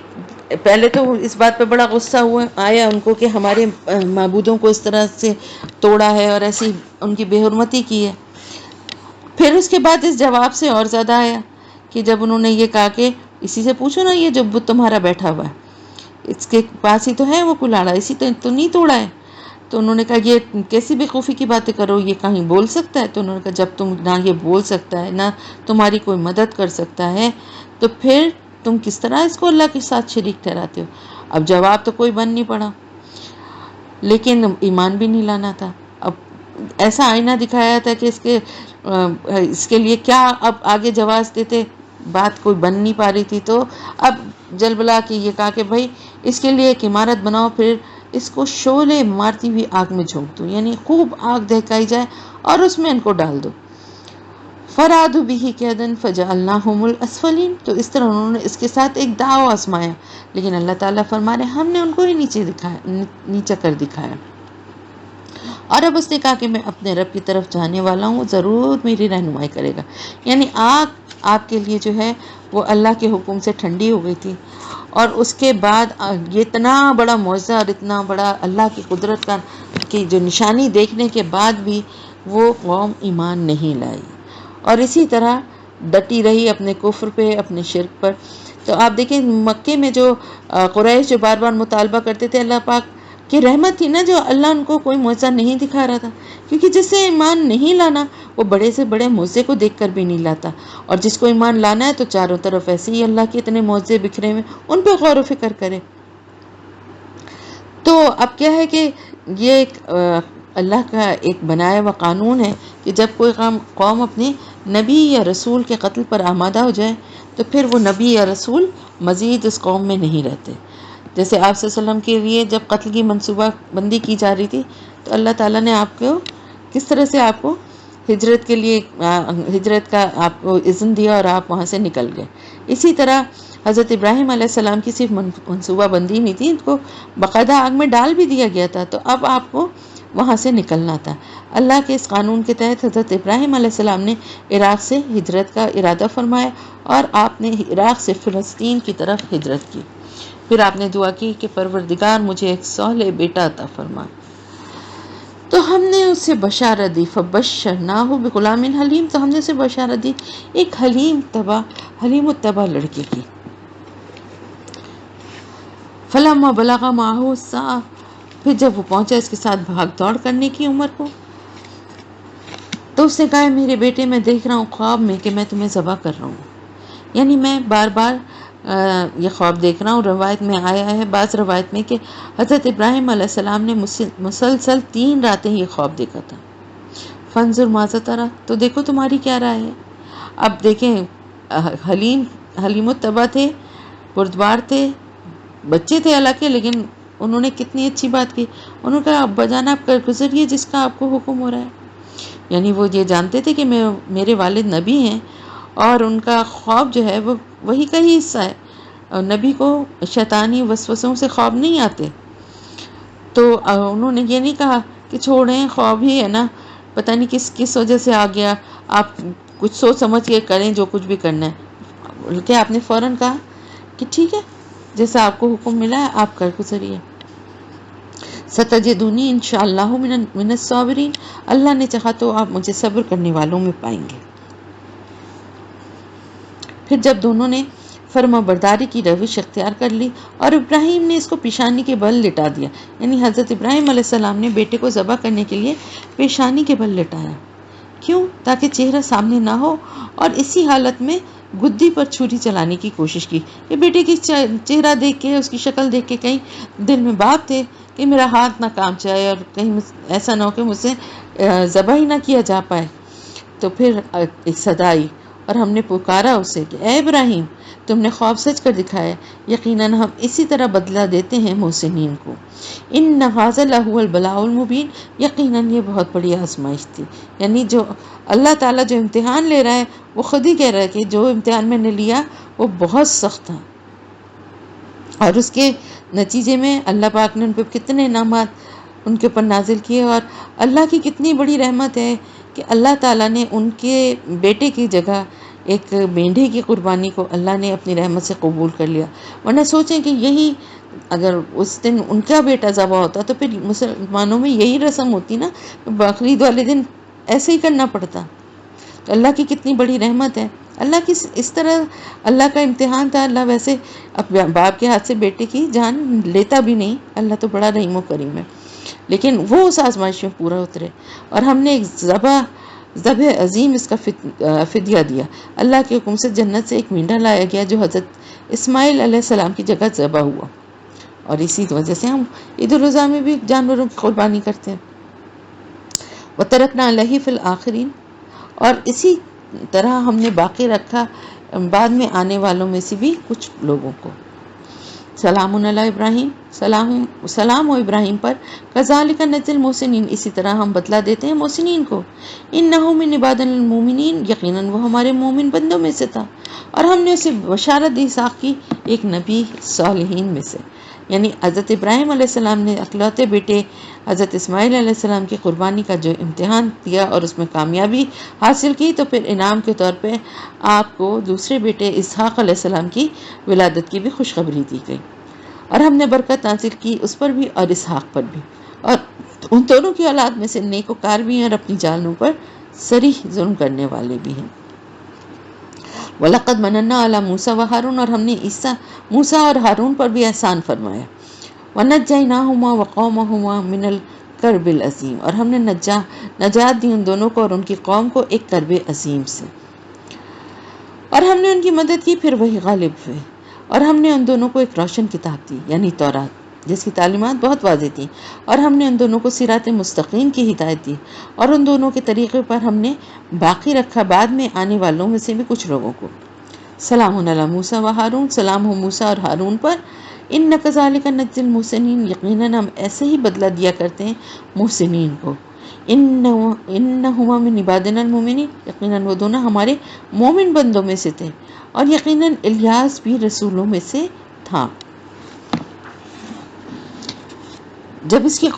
پہلے تو اس بات پہ بڑا غصہ آیا ان کو کہ ہمارے معبودوں کو اس طرح سے توڑا ہے اور ایسی ان کی بے حرمتی کی ہے۔ پھر اس کے بعد اس جواب سے اور زیادہ آیا کہ جب انہوں نے یہ کہا کہ اسی سے پوچھو نا، یہ جو بت تمہارا بیٹھا ہوا ہے اس کے پاس ہی تو ہے وہ کلاڑا، اسی تو نہیں توڑا ہے۔ تو انہوں نے کہا یہ کیسی بے خوفی کی باتیں کرو، یہ کہیں بول سکتا ہے؟ تو انہوں نے کہا جب تم نہ یہ بول سکتا ہے نہ تمہاری کوئی مدد کر سکتا ہے تو پھر تم کس طرح اس کو اللہ کے ساتھ شریک ٹھہراتے ہو؟ اب جواب تو کوئی بن نہیں پڑا، لیکن ایمان بھی نہیں لانا تھا۔ اب ایسا آئینہ دکھایا تھا کہ اس کے لیے کیا اب آگے جواز دیتے، بات کوئی بن نہیں پا رہی تھی۔ تو اب جل بلا کے یہ کہا کہ بھائی اس کے لیے ایک عمارت بناؤ، پھر اس کو شعلے مارتی ہوئی آگ میں جھونک دو، یعنی خوب آگ دہکائی جائے اور اس میں ان کو ڈال دو۔ فرادوا به كيدا فجعلناهم الاسفلين، تو اس طرح انہوں نے اس کے ساتھ ایک داؤ آزمایا، لیکن اللہ تعالیٰ فرما رہے ہم نے ان کو ہی نیچے کر دکھایا۔ اور اب اس نے کہا کہ میں اپنے رب کی طرف جانے والا ہوں، ضرور میری رہنمائی کرے گا۔ یعنی آگ آپ کے لیے جو ہے وہ اللہ کے حکم سے ٹھنڈی ہو گئی تھی، اور اس کے بعد یہ اتنا بڑا معجزہ اور اتنا بڑا اللہ کی قدرت کی جو نشانی دیکھنے کے بعد بھی وہ قوم ایمان نہیں لائی، اور اسی طرح ڈٹی رہی اپنے کفر پہ، اپنے شرک پر۔ تو آپ دیکھیں مکے میں جو قریش جو بار بار مطالبہ کرتے تھے، اللہ پاک کی رحمت تھی نا جو اللہ ان کو کوئی معجزہ نہیں دکھا رہا تھا، کیونکہ جس سے ایمان نہیں لانا وہ بڑے سے بڑے معجزے کو دیکھ کر بھی نہیں لاتا، اور جس کو ایمان لانا ہے تو چاروں طرف ایسے ہی اللہ کے اتنے معجزے بکھرے ہوئے، ان پہ غور و فکر کرے۔ تو اب کیا ہے کہ یہ ایک اللہ کا ایک بنایا ہوا قانون ہے کہ جب کوئی قوم اپنے نبی یا رسول کے قتل پر آمادہ ہو جائے تو پھر وہ نبی یا رسول مزید اس قوم میں نہیں رہتے۔ جیسے آپ صلی اللہ علیہ وسلم کے لیے جب قتل کی منصوبہ بندی کی جا رہی تھی تو اللہ تعالیٰ نے آپ کو کس طرح سے آپ کو ہجرت کے لیے ہجرت کا آپ کو اذن دیا اور آپ وہاں سے نکل گئے۔ اسی طرح حضرت ابراہیم علیہ السلام کی صرف منصوبہ بندی نہیں تھی، ان کو باقاعدہ آگ میں ڈال بھی دیا گیا تھا، تو اب آپ کو وہاں سے نکلنا تھا۔ اللہ کے اس قانون کے تحت حضرت ابراہیم علیہ السلام نے عراق سے ہجرت کا ارادہ فرمایا اور آپ نے عراق سے فلسطین کی طرف ہجرت کی۔ پھر آپ نے دعا کی کہ پروردگار مجھے ایک صالح بیٹا عطا فرما، تو ہم نے اسے بشارت دی، فبشرناہ بغلام حلیم، تو ہم نے اسے بشارت دی ایک حلیم الطبع لڑکے کی۔ فلما بلغ معہ السعی، پھر جب وہ پہنچا اس کے ساتھ بھاگ دوڑ کرنے کی عمر کو، تو اس نے کہا میرے بیٹے میں دیکھ رہا ہوں خواب میں کہ میں تمہیں ذبح کر رہا ہوں، یعنی میں بار بار یہ خواب دیکھ رہا ہوں۔ روایت میں آیا ہے، بعض روایت میں، کہ حضرت ابراہیم علیہ السلام نے مسلسل 3 راتیں یہ خواب دیکھا تھا۔ فانظر ماذا تری، تو دیکھو تمہاری کیا رائے ہے۔ اب دیکھیں حلیم حلیم الطبع تھے، بردبار تھے، بچے تھے اللہ کے، لیکن انہوں نے کتنی اچھی بات کی. انہوں نے کہا ابا جان آپ کر گزریے جس کا آپ کو حکم ہو رہا ہے. یعنی وہ یہ جانتے تھے کہ میرے والد نبی ہیں، اور ان کا خواب جو ہے وہ وہی کا ہی حصہ ہے، اور نبی کو شیطانی وسوسوں سے خواب نہیں آتے. تو انہوں نے یہ نہیں کہا کہ چھوڑیں خواب ہی ہے نا، پتہ نہیں کس وجہ سے آ گیا، آپ کچھ سوچ سمجھ کے کریں جو کچھ بھی کرنا ہے. بلکہ آپ نے فوراً کہا کہ ٹھیک ہے جیسا آپ کو حکم ملا ہے آپ کر گزریے. ستجدونی انشاءاللہ من الصابرین، اللہ نے چاہا تو آپ مجھے صبر کرنے والوں میں پائیں گے. پھر جب دونوں نے فرما برداری کی روش اختیار کر لی اور ابراہیم نے اس کو پیشانی کے بل لٹا دیا، یعنی حضرت ابراہیم علیہ السلام نے بیٹے کو ذبح کرنے کے لیے پیشانی کے بل لٹایا. کیوں؟ تاکہ چہرہ سامنے نہ ہو، اور اسی حالت میں گدی پر چھری چلانے کی کوشش کی کہ بیٹے کی چہرہ دیکھ کے، اس کی شکل دیکھ کے کہیں دل میں بات تھے کہ میرا ہاتھ نہ کام جائے اور کہیں ایسا نہ ہو کہ مجھ سے ذبح ہی نہ کیا جا پائے. تو پھر ایک صدا آئی اور ہم نے پکارا اسے کہ اے ابراہیم تم نے خواب سچ کر دکھایا، یقیناً ہم اسی طرح بدلہ دیتے ہیں محسنین کو. ان ھذا لہو البلاء المبین، یقیناً یہ بہت بڑی آزمائش تھی. یعنی جو اللہ تعالیٰ جو امتحان لے رہا ہے وہ خود ہی کہہ رہا ہے کہ جو امتحان میں نے لیا وہ بہت سخت تھا، اور اس کے نتیجے میں اللہ پاک نے ان پہ کتنے انعامات ان کے اوپر نازل کیے. اور اللہ کی کتنی بڑی رحمت ہے کہ اللہ تعالیٰ نے ان کے بیٹے کی جگہ ایک مینڈھے کی قربانی کو اللہ نے اپنی رحمت سے قبول کر لیا. ورنہ سوچیں کہ یہی اگر اس دن ان کا بیٹا ذبح ہوتا تو پھر مسلمانوں میں یہی رسم ہوتی نا، بقرعید والے دن ایسے ہی کرنا پڑتا. تو اللہ کی کتنی بڑی رحمت ہے. اللہ کی اس طرح اللہ کا امتحان تھا. اللہ ویسے اپنے باپ کے ہاتھ سے بیٹے کی جان لیتا بھی نہیں، اللہ تو بڑا رحیم و کریم ہے، لیکن وہ اس آزمائش میں پورا اترے. اور ہم نے ایک ذبح عظیم اس کا فدیہ دیا. اللہ کے حکم سے جنت سے ایک مینڈا لایا گیا جو حضرت اسماعیل علیہ السلام کی جگہ ذبح ہوا، اور اسی وجہ سے ہم عید الاضحیٰ میں بھی جانوروں کی قربانی کرتے ہیں. وَتَرَكْنَا عَلَيْهِ فِي الْآخِرِينَ، اور اسی طرح ہم نے باقی رکھا بعد میں آنے والوں میں سے بھی کچھ لوگوں کو. سلام علی ابراہیم، سلام ہو ابراہیم پر. کذالک نجزی المحسنین، اسی طرح ہم بدلہ دیتے ہیں محسنین کو. انہ من عبادنا المومنین، یقیناً وہ ہمارے مومن بندوں میں سے تھا. اور ہم نے اسے بشارت دی اسحاق کی، ایک نبی صالحین میں سے. یعنی حضرت ابراہیم علیہ السلام نے اکلوتے بیٹے حضرت اسماعیل علیہ السلام کی قربانی کا جو امتحان دیا اور اس میں کامیابی حاصل کی، تو پھر انعام کے طور پہ آپ کو دوسرے بیٹے اسحاق علیہ السلام کی ولادت کی بھی خوشخبری دی گئی. اور ہم نے برکت نازل کی اس پر بھی اور اسحاق پر بھی، اور ان دونوں کی اولاد میں سے نیکوکار بھی ہیں اور اپنی جانوں پر صریح ظلم کرنے والے بھی ہیں. وَلَقَدْ مَنَنَّا عَلَى مُوسَىٰ وَهَارُونَ، اور ہم نے موسیٰ اور ہارون پر بھی احسان فرمایا. وَنَجَّيْنَاهُمَا وَقَوْمَهُمَا مِنَ الْكَرْبِ الْعَظِيمِ، اور ہم نے نجات دی ان دونوں کو اور ان کی قوم کو ایک کرب عظیم سے. اور ہم نے ان کی مدد کی، پھر وہی غالب ہوئے. اور ہم نے ان دونوں کو ایک روشن کتاب دی، یعنی تورات، جس کی تعلیمات بہت واضح تھیں. اور ہم نے ان دونوں کو صراط مستقیم کی ہدایت دی، اور ان دونوں کے طریقے پر ہم نے باقی رکھا بعد میں آنے والوں میں سے بھی کچھ لوگوں کو. سلام علی موسیٰ و ہارون، سلام ہو موسیٰ اور ہارون پر. ان کذالک نجزی المحسنین، یقیناً ہم ایسے ہی بدلہ دیا کرتے ہیں محسنین کو. انہما من عبادنا المومنین، یقیناً وہ دونوں ہمارے مومن بندوں میں سے تھے. اور یقیناً الیاس بھی رسولوں میں سے تھا. جب اس نے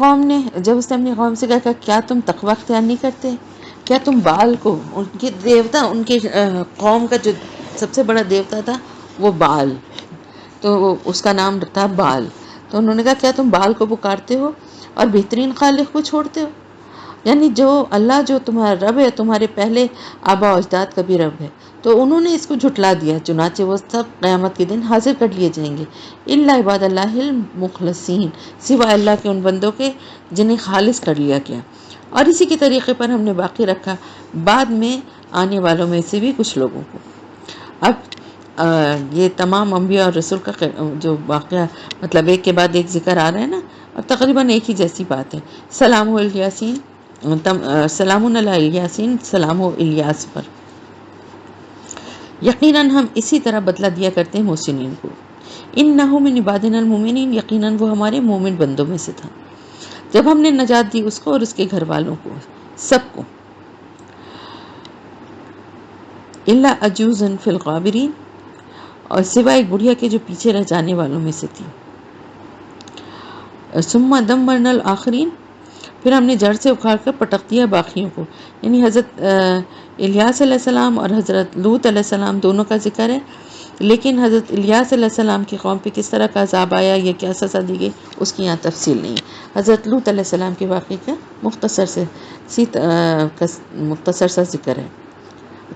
اپنی قوم سے کہا کیا تم تقوی اختیار نہیں کرتے؟ کیا تم بال کو، ان کے دیوتا، ان کے قوم کا جو سب سے بڑا دیوتا تھا وہ بال، تو اس کا نام تھا بال. تو انہوں نے کہا کیا تم بال کو پکارتے ہو اور بہترین خالق کو چھوڑتے ہو؟ یعنی جو اللہ جو تمہارا رب ہے، تمہارے پہلے آبا و اجداد کا بھی رب ہے. تو انہوں نے اس کو جھٹلا دیا، چنانچہ وہ سب قیامت کے دن حاضر کر لیے جائیں گے. الا عباد اللہ المخلصین، سوائے اللہ کے ان بندوں کے جنہیں خالص کر لیا گیا. اور اسی کے طریقے پر ہم نے باقی رکھا بعد میں آنے والوں میں سے بھی کچھ لوگوں کو. اب یہ تمام انبیاء اور رسول کا جو واقعہ مطلب ایک کے بعد ایک ذکر آ رہا ہے نا، اب تقریباً ایک ہی جیسی بات ہے. سلام الیاسین، سلام علی الیاسین، سلام ہو الیاس پر. یقیناً ہم اسی طرح بدلہ دیا کرتے ہیں محسنین کو. انہ من عبادنا المؤمنین، یقیناً وہ ہمارے مومن بندوں میں سے تھا جب ہم نے نجات دی اس کو اور اس کے گھر والوں کو، سب کو. الا عجوزا فی الغابرین، اور سوائے ایک بڑھیا کے جو پیچھے رہ جانے والوں میں سے تھی. ثم دمرنا الآخرین، پھر ہم نے جڑ سے اکھاڑ کر پٹک دیا باقیوں کو. یعنی حضرت الیاس علیہ السلام اور حضرت لوط علیہ السلام دونوں کا ذکر ہے، لیکن حضرت الیاس علیہ السلام کی قوم پہ کس طرح کا عذاب آیا یا کیا سزا دی گئی اس کی یہاں تفصیل نہیں ہے. حضرت لوط علیہ السلام کے واقعے کا مختصر سا ذکر ہے،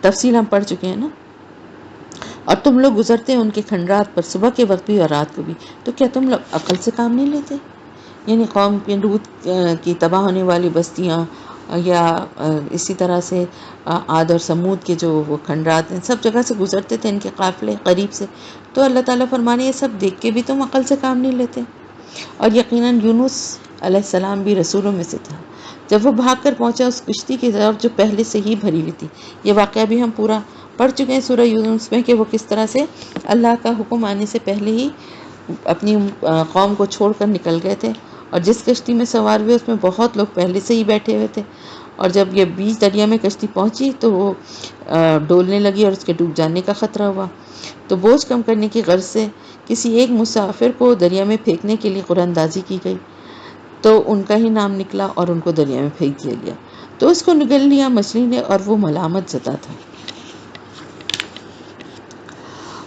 تفصیل ہم پڑھ چکے ہیں نا. اور تم لوگ گزرتے ہیں ان کے کھنڈرات پر صبح کے وقت بھی اور رات کو بھی، تو کیا تم لوگ عقل سے کام نہیں لیتے؟ یعنی قوم کے لوط کی تباہ ہونے والی بستیاں یا اسی طرح سے عاد اور سمود کے جو وہ کھنڈرات ہیں، سب جگہ سے گزرتے تھے ان کے قافلے قریب سے. تو اللہ تعالیٰ فرمانے یہ سب دیکھ کے بھی تم عقل سے کام نہیں لیتے. اور یقیناً یونس علیہ السلام بھی رسولوں میں سے تھا، جب وہ بھاگ کر پہنچا اس کشتی کی طرف جو پہلے سے ہی بھری ہوئی تھی. یہ واقعہ بھی ہم پورا پڑھ چکے ہیں سورہ یونس میں کہ وہ کس طرح سے اللہ کا حکم آنے سے پہلے ہی اپنی قوم کو چھوڑ کر نکل گئے تھے. اور جس کشتی میں سوار ہوئے اس میں بہت لوگ پہلے سے ہی بیٹھے ہوئے تھے، اور جب یہ بیچ دریا میں کشتی پہنچی تو وہ ڈولنے لگی اور اس کے ڈوب جانے کا خطرہ ہوا. تو بوجھ کم کرنے کی غرض سے کسی ایک مسافر کو دریا میں پھینکنے کے لیے قرآن اندازی کی گئی، تو ان کا ہی نام نکلا اور ان کو دریا میں پھینک دیا گیا. تو اس کو نگل لیا مچھلی نے اور وہ ملامت زدہ تھا.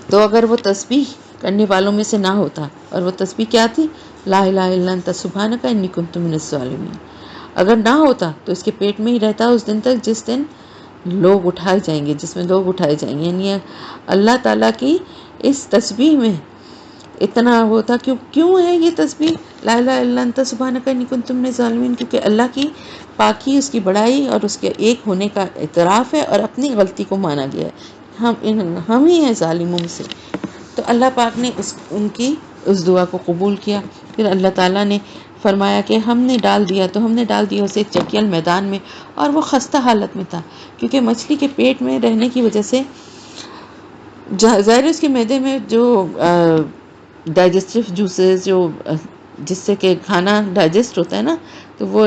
تو اگر وہ تسبیح کرنے والوں میں سے نہ ہوتا، اور وہ تسبیح کیا تھی؟ لا الہ الا انت سبحانک انی کنت من الظالمین. اگر نہ ہوتا تو اس کے پیٹ میں ہی رہتا اس دن تک جس دن لوگ اٹھائے جائیں گے، جس میں لوگ اٹھائے جائیں گے. یعنی اللہ تعالیٰ کی اس تسبیح میں اتنا وہ تھا. کیوں ہے یہ تسبیح لا الہ الا انت سبحانک انی کنت من الظالمین؟ کیونکہ اللہ کی پاکی، اس کی بڑائی اور اس کے ایک ہونے کا اعتراف ہے اور اپنی غلطی کو مانا گیا ہے. ہم ہی ہیں ظالموں میں سے. تو اللہ پاک نے ان کی اس دعا کو قبول کیا. پھر اللہ تعالیٰ نے فرمایا کہ ہم نے ڈال دیا اسے ایک چکیل میدان میں، اور وہ خستہ حالت میں تھا کیونکہ مچھلی کے پیٹ میں رہنے کی وجہ سے ظاہر اس کے معدے میں جو ڈائجسٹو جوسز جس سے کہ کھانا ڈائجسٹ ہوتا ہے نا، تو وہ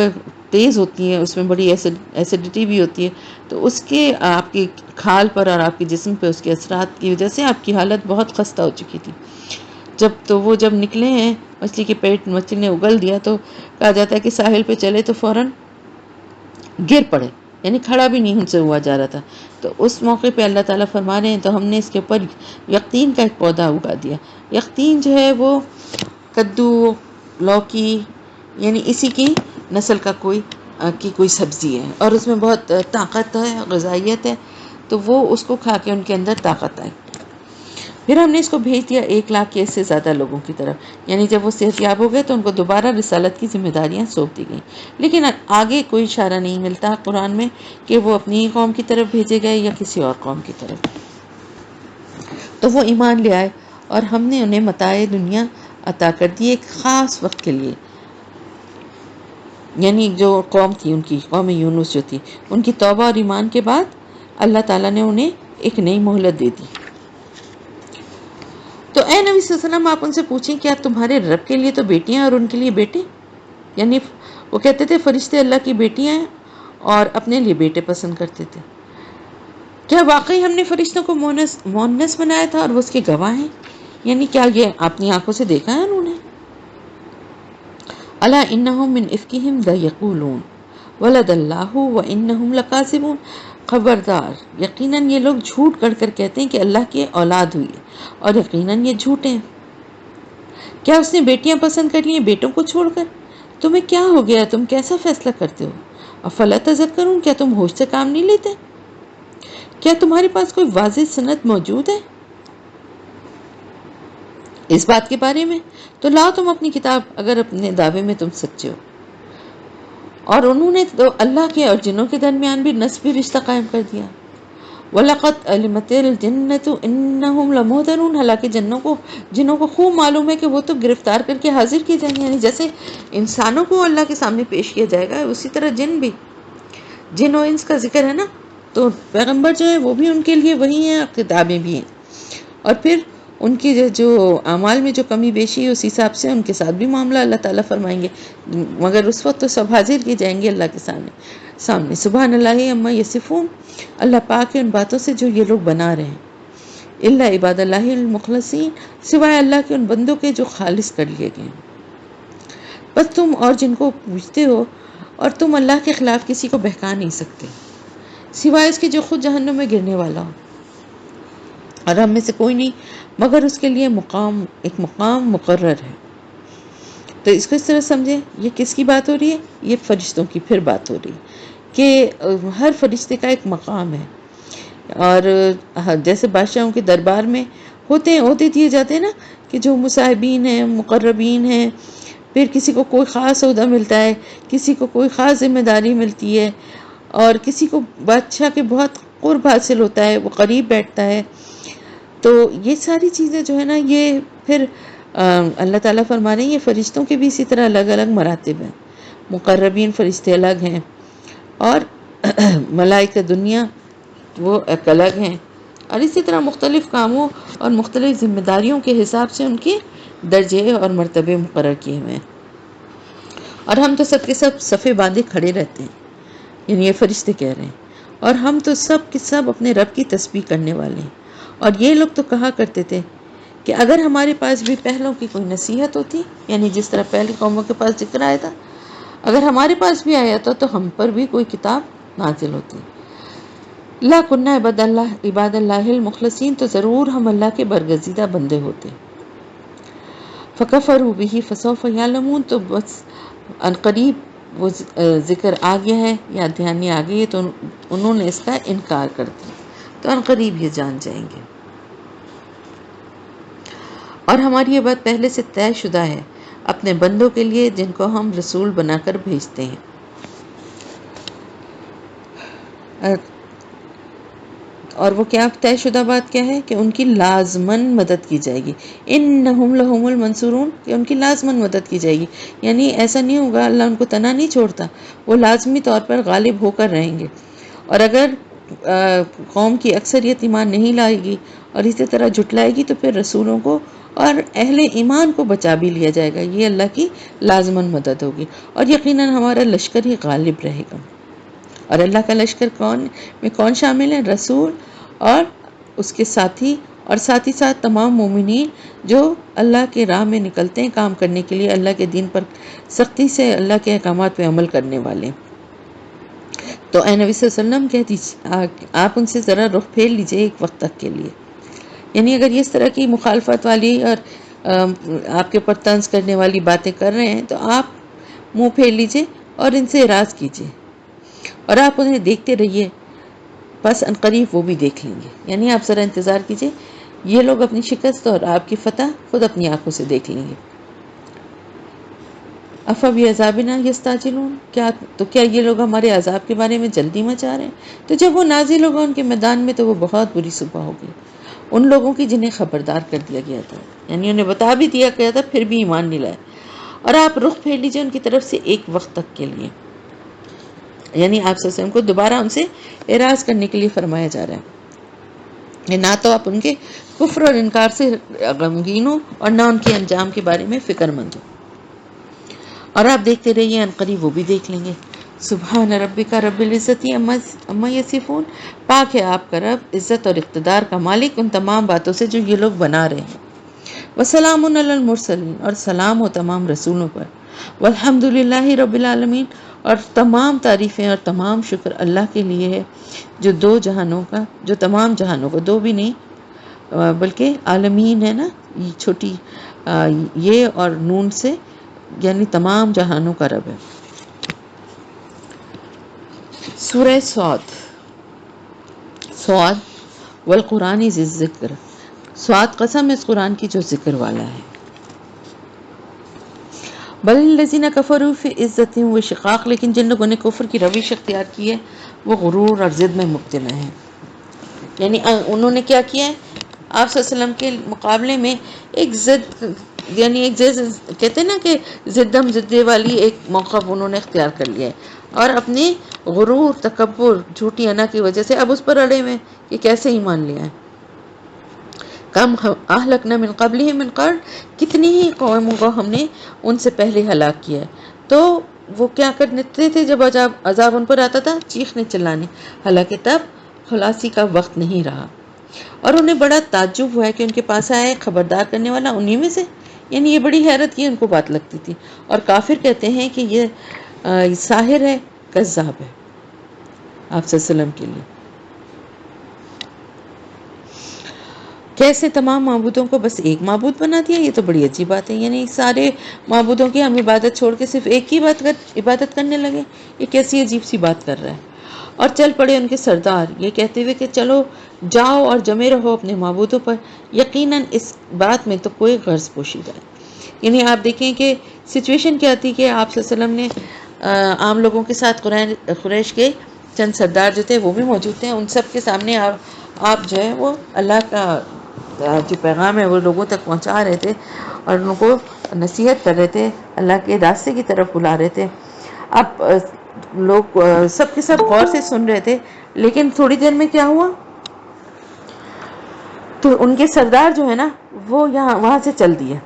تیز ہوتی ہیں، اس میں بڑی ایسیڈیٹی بھی ہوتی ہے. تو اس کے آپ کی کھال پر اور آپ کے جسم پہ اس کے اثرات کی وجہ سے آپ کی حالت بہت خستہ ہو چکی تھی. جب نکلے ہیں مچھلی کے پیٹ، مچھلی نے اگل دیا، تو کہا جاتا ہے کہ ساحل پہ چلے تو فوراً گر پڑے، یعنی کھڑا بھی نہیں ان سے ہوا جا رہا تھا. تو اس موقع پہ اللہ تعالیٰ فرما رہے ہیں تو ہم نے اس کے اوپر یقطین کا ایک پودا اگا دیا. یقطین جو ہے وہ کدو، لوکی، یعنی اسی کی نسل کا کوئی سبزی ہے، اور اس میں بہت طاقت ہے، غذائیت ہے. تو وہ اس کو کھا کے ان کے اندر طاقت آئی. پھر ہم نے اس کو بھیج دیا 1,00,000 یا اس سے زیادہ لوگوں کی طرف. یعنی جب وہ صحت یاب ہو گئے تو ان کو دوبارہ رسالت کی ذمہ داریاں سونپ دی گئیں. لیکن آگے کوئی اشارہ نہیں ملتا قرآن میں کہ وہ اپنی قوم کی طرف بھیجے گئے یا کسی اور قوم کی طرف. تو وہ ایمان لے آئے اور ہم نے انہیں متاع دنیا عطا کر دی ایک خاص وقت کے لیے. یعنی جو قوم تھی ان کی، قوم یونس جو تھی، ان کی توبہ اور ایمان کے بعد اللہ تعالیٰ نے انہیں ایک نئی مہلت دے دی. تو اے نبی صلی اللہ علیہ وسلم، آپ ان سے پوچھیں کیا تمہارے رب کے لیے تو بیٹیاں اور ان کے لیے بیٹے؟ یعنی وہ کہتے تھے فرشتے اللہ کی بیٹیاں ہیں اور اپنے لیے بیٹے پسند کرتے تھے. کیا واقعی ہم نے فرشتوں کو مونس بنایا تھا اور وہ اس کے گواہ ہیں؟ یعنی کیا یہ اپنی آنکھوں سے دیکھا ہے انہوں نے؟ الا انہم من افکہم لیقولون ولد اللہ وانہم لکاذبون. خبردار، یقیناً یہ لوگ جھوٹ گڑھ کر کہتے ہیں کہ اللہ کی اولاد ہوئی ہے، اور یقیناً یہ جھوٹے ہیں. کیا اس نے بیٹیاں پسند کر لی ہیں بیٹوں کو چھوڑ کر؟ تمہیں کیا ہو گیا؟ تم کیسا فیصلہ کرتے ہو؟ افلا تذکرون، کیا تم ہوش سے کام نہیں لیتے؟ کیا تمہارے پاس کوئی واضح سند موجود ہے اس بات کے بارے میں؟ تو لاؤ تم اپنی کتاب اگر اپنے دعوے میں تم سچے ہو. اور انہوں نے تو اللہ کے اور جنوں کے درمیان بھی نسبی رشتہ قائم کر دیا. وَلَقَدْ عَلِمَتِ الْجِنَّةُ إِنَّهُمْ لَمُحْضَرُونَ، حالانکہ جنوں کو خوب معلوم ہے کہ وہ تو گرفتار کر کے حاضر کیے جائیں گے. یعنی جیسے انسانوں کو اللہ کے سامنے پیش کیا جائے گا، اسی طرح جن و انس کا ذکر ہے نا تو پیغمبر جو ہیں وہ بھی ان کے لیے وہی ہیں، کتابیں بھی ہیں، اور پھر ان کی جو اعمال میں جو کمی بیشی ہے اس حساب سے ان کے ساتھ بھی معاملہ اللہ تعالیٰ فرمائیں گے، مگر اس وقت تو سب حاضر کیے جائیں گے اللہ کے سامنے سبحان اللہ عما یصفون، اللہ پاک ہے ان باتوں سے جو یہ لوگ بنا رہے ہیں، الا عباد اللہ المخلصین، سوائے اللہ کے ان بندوں کے جو خالص کر لیے گئے ہیں۔ بس تم اور جن کو پوچھتے ہو، اور تم اللہ کے خلاف کسی کو بہکا نہیں سکتے سوائے اس کے جو خود جہنم میں گرنے والا ہو، اور ہم میں سے کوئی نہیں مگر اس کے لیے ایک مقام مقرر ہے۔ تو اس کو اس طرح سمجھیں، یہ کس کی بات ہو رہی ہے؟ یہ فرشتوں کی پھر بات ہو رہی ہے کہ ہر فرشتے کا ایک مقام ہے، اور جیسے بادشاہوں کے دربار میں عہدے دیے جاتے ہیں نا، کہ جو مصاحبین ہیں، مقربین ہیں، پھر کسی کو کوئی خاص عہدہ ملتا ہے، کسی کو کوئی خاص ذمہ داری ملتی ہے، اور کسی کو بادشاہ کے بہت قرب حاصل ہوتا ہے، وہ قریب بیٹھتا ہے۔ تو یہ ساری چیزیں جو ہے نا، یہ پھر اللہ تعالیٰ فرما رہے ہیں یہ فرشتوں کے بھی اسی طرح الگ الگ مراتب ہیں، مقربین فرشتے الگ ہیں، اور ملائکہ دنیا وہ ایک الگ ہیں، اور اسی طرح مختلف کاموں اور مختلف ذمہ داریوں کے حساب سے ان کے درجے اور مرتبے مقرر کیے ہوئے ہیں، اور ہم تو سب کے سب صفے باندھے کھڑے رہتے ہیں، یعنی یہ فرشتے کہہ رہے ہیں، اور ہم تو سب کے سب اپنے رب کی تسبیح کرنے والے ہیں۔ اور یہ لوگ تو کہا کرتے تھے کہ اگر ہمارے پاس بھی پہلوں کی کوئی نصیحت ہوتی، یعنی جس طرح پہلی قوموں کے پاس ذکر آیا تھا، اگر ہمارے پاس بھی آیا تھا تو ہم پر بھی کوئی کتاب نازل ہوتی، لا کنہ عباد اللہ المخلصین، تو ضرور ہم اللہ کے برگزیدہ بندے ہوتے۔ فکفروا بہ فسوف یعلمون، تو بس عنقریب وہ ذکر آ گیا ہے یا دھیانی آ گئی ہے، تو انہوں نے اس کا انکار کر دیا، تو عنقریب یہ جان جائیں گے۔ اور ہماری یہ بات پہلے سے طے شدہ ہے اپنے بندوں کے لیے جن کو ہم رسول بنا کر بھیجتے ہیں۔ اور وہ کیا طے شدہ بات کیا ہے؟ کہ ان کی لازماً مدد کی جائے گی، انہم لہم المنصورون، کہ ان کی لازماً مدد کی جائے گی، یعنی ایسا نہیں ہوگا، اللہ ان کو تنہا نہیں چھوڑتا، وہ لازمی طور پر غالب ہو کر رہیں گے۔ اور اگر قوم کی اکثریت ایمان نہیں لائے گی اور اسی طرح جھٹلائے گی تو پھر رسولوں کو اور اہل ایمان کو بچا بھی لیا جائے گا، یہ اللہ کی لازماً مدد ہوگی، اور یقیناً ہمارا لشکر ہی غالب رہے گا۔ اور اللہ کا لشکر کون شامل ہے؟ رسول اور اس کے ساتھی، اور ساتھ ہی ساتھ تمام مومنین جو اللہ کے راہ میں نکلتے ہیں کام کرنے کے لیے، اللہ کے دین پر سختی سے اللہ کے احکامات پہ عمل کرنے والے۔ تو اے نبی صلی اللہ علیہ وسلم کہہ دیجیے، آپ ان سے ذرا رخ پھیر لیجئے ایک وقت تک کے لیے، یعنی اگر اس طرح کی مخالفت والی اور آپ کے پر طنز کرنے والی باتیں کر رہے ہیں تو آپ منہ پھیر لیجئے اور ان سے اعراض کیجئے، اور آپ انہیں دیکھتے رہیے، بس عنقریب وہ بھی دیکھ لیں گے، یعنی آپ ذرا انتظار کیجئے، یہ لوگ اپنی شکست اور آپ کی فتح خود اپنی آنکھوں سے دیکھ لیں گے۔ افبعذابنا یستعجلون، کیا یہ لوگ ہمارے عذاب کے بارے میں جلدی مچا رہے ہیں؟ تو جب وہ نازل ہوگا ان کے میدان میں تو وہ بہت بری صبح ہوگی ان لوگوں کی جنہیں خبردار کر دیا گیا تھا، یعنی انہیں بتا بھی دیا گیا تھا پھر بھی ایمان نہیں لائے۔ اور آپ رخ پھیر لیجئے ان کی طرف سے ایک وقت تک کے لیے، یعنی آپ صلی اللہ علیہ وسلم کو دوبارہ ان سے اعراض کرنے کے لیے فرمایا جا رہا ہے، نہ تو آپ ان کے کفر اور انکار سے غمگین ہو اور نہ ان کے انجام کے بارے میں فکر مند ہو، اور آپ دیکھتے رہیے، عنقریب وہ بھی دیکھ لیں گے۔ سبحان ربک رب العزت عما یصفون، پاک ہے آپ کا رب عزت اور اقتدار کا مالک ان تمام باتوں سے جو یہ لوگ بنا رہے ہیں۔ وسلام علی المرسلین، اور سلام ہو تمام رسولوں پر۔ والحمد للہ رب العالمین، اور تمام تعریفیں اور تمام شکر اللہ کے لیے ہے جو تمام جہانوں کا، دو بھی نہیں بلکہ عالمین ہے نا، یہ چھوٹی یہ اور نون سے، یعنی تمام جہانوں کا رب ہے۔ سورہ صاد والقرآن ذی الذکر، صاد قسم اس قرآن کی جو ذکر والا ہے۔ بل الذین کفروا فی عزت و شقاق، لیکن جن لوگوں نے کفر کی روش اختیار کی ہے وہ غرور اور ضد میں مبتلا ہیں، یعنی انہوں نے کیا کیا ہے؟ آپ صلی اللہ علیہ وسلم کے مقابلے میں ایک ضد یعنی ایک جیسے کہتے ہیں نا کہ زدم زدے والی ایک موقف انہوں نے اختیار کر لیا ہے، اور اپنی غرور تکبر جھوٹی انا کی وجہ سے اب اس پر اڑے ہوئے کہ کیسے ایمان لیا ہے۔ کم اہلکنا من قبلہم من قرن، کتنی ہی قوموں کو ہم نے ان سے پہلے ہلاک کیا ہے، تو وہ کیا کرتے تھے جب عذاب ان پر آتا تھا؟ چیخنے چلانے، حالانکہ تب خلاصی کا وقت نہیں رہا۔ اور انہیں بڑا تعجب ہوا ہے کہ ان کے پاس آیا خبردار کرنے والا انہی میں سے، یعنی یہ بڑی حیرت کی ان کو بات لگتی تھی۔ اور کافر کہتے ہیں کہ یہ ساحر ہے، کذاب ہے آپ صلی اللہ علیہ وسلم کے لیے۔ کیسے تمام معبودوں کو بس ایک معبود بنا دیا، یہ تو بڑی اچھی بات ہے، یعنی سارے معبودوں کی ہم عبادت چھوڑ کے صرف ایک کی عبادت کرنے لگے، یہ کیسی عجیب سی بات کر رہا ہے۔ اور چل پڑے ان کے سردار یہ کہتے ہوئے کہ چلو جاؤ اور جمے رہو اپنے معبودوں پر، یقیناً اس بات میں تو کوئی غرض پوشیدہ ہے۔ یعنی آپ دیکھیں کہ سچویشن کیا تھی کہ آپ صلی اللہ علیہ وسلم نے عام لوگوں کے ساتھ قریش کے چند سردار جو تھے وہ بھی موجود تھے، ان سب کے سامنے آپ جو ہے وہ اللہ کا جو پیغام ہے وہ لوگوں تک پہنچا رہے تھے اور ان کو نصیحت کر رہے تھے، اللہ کے راستے کی طرف بلا رہے تھے۔ اب لوگ سب کے سب غور سے سن رہے تھے، لیکن تھوڑی دیر میں کیا ہوا، تو ان کے سردار جو ہے نا وہ وہاں سے چل دیے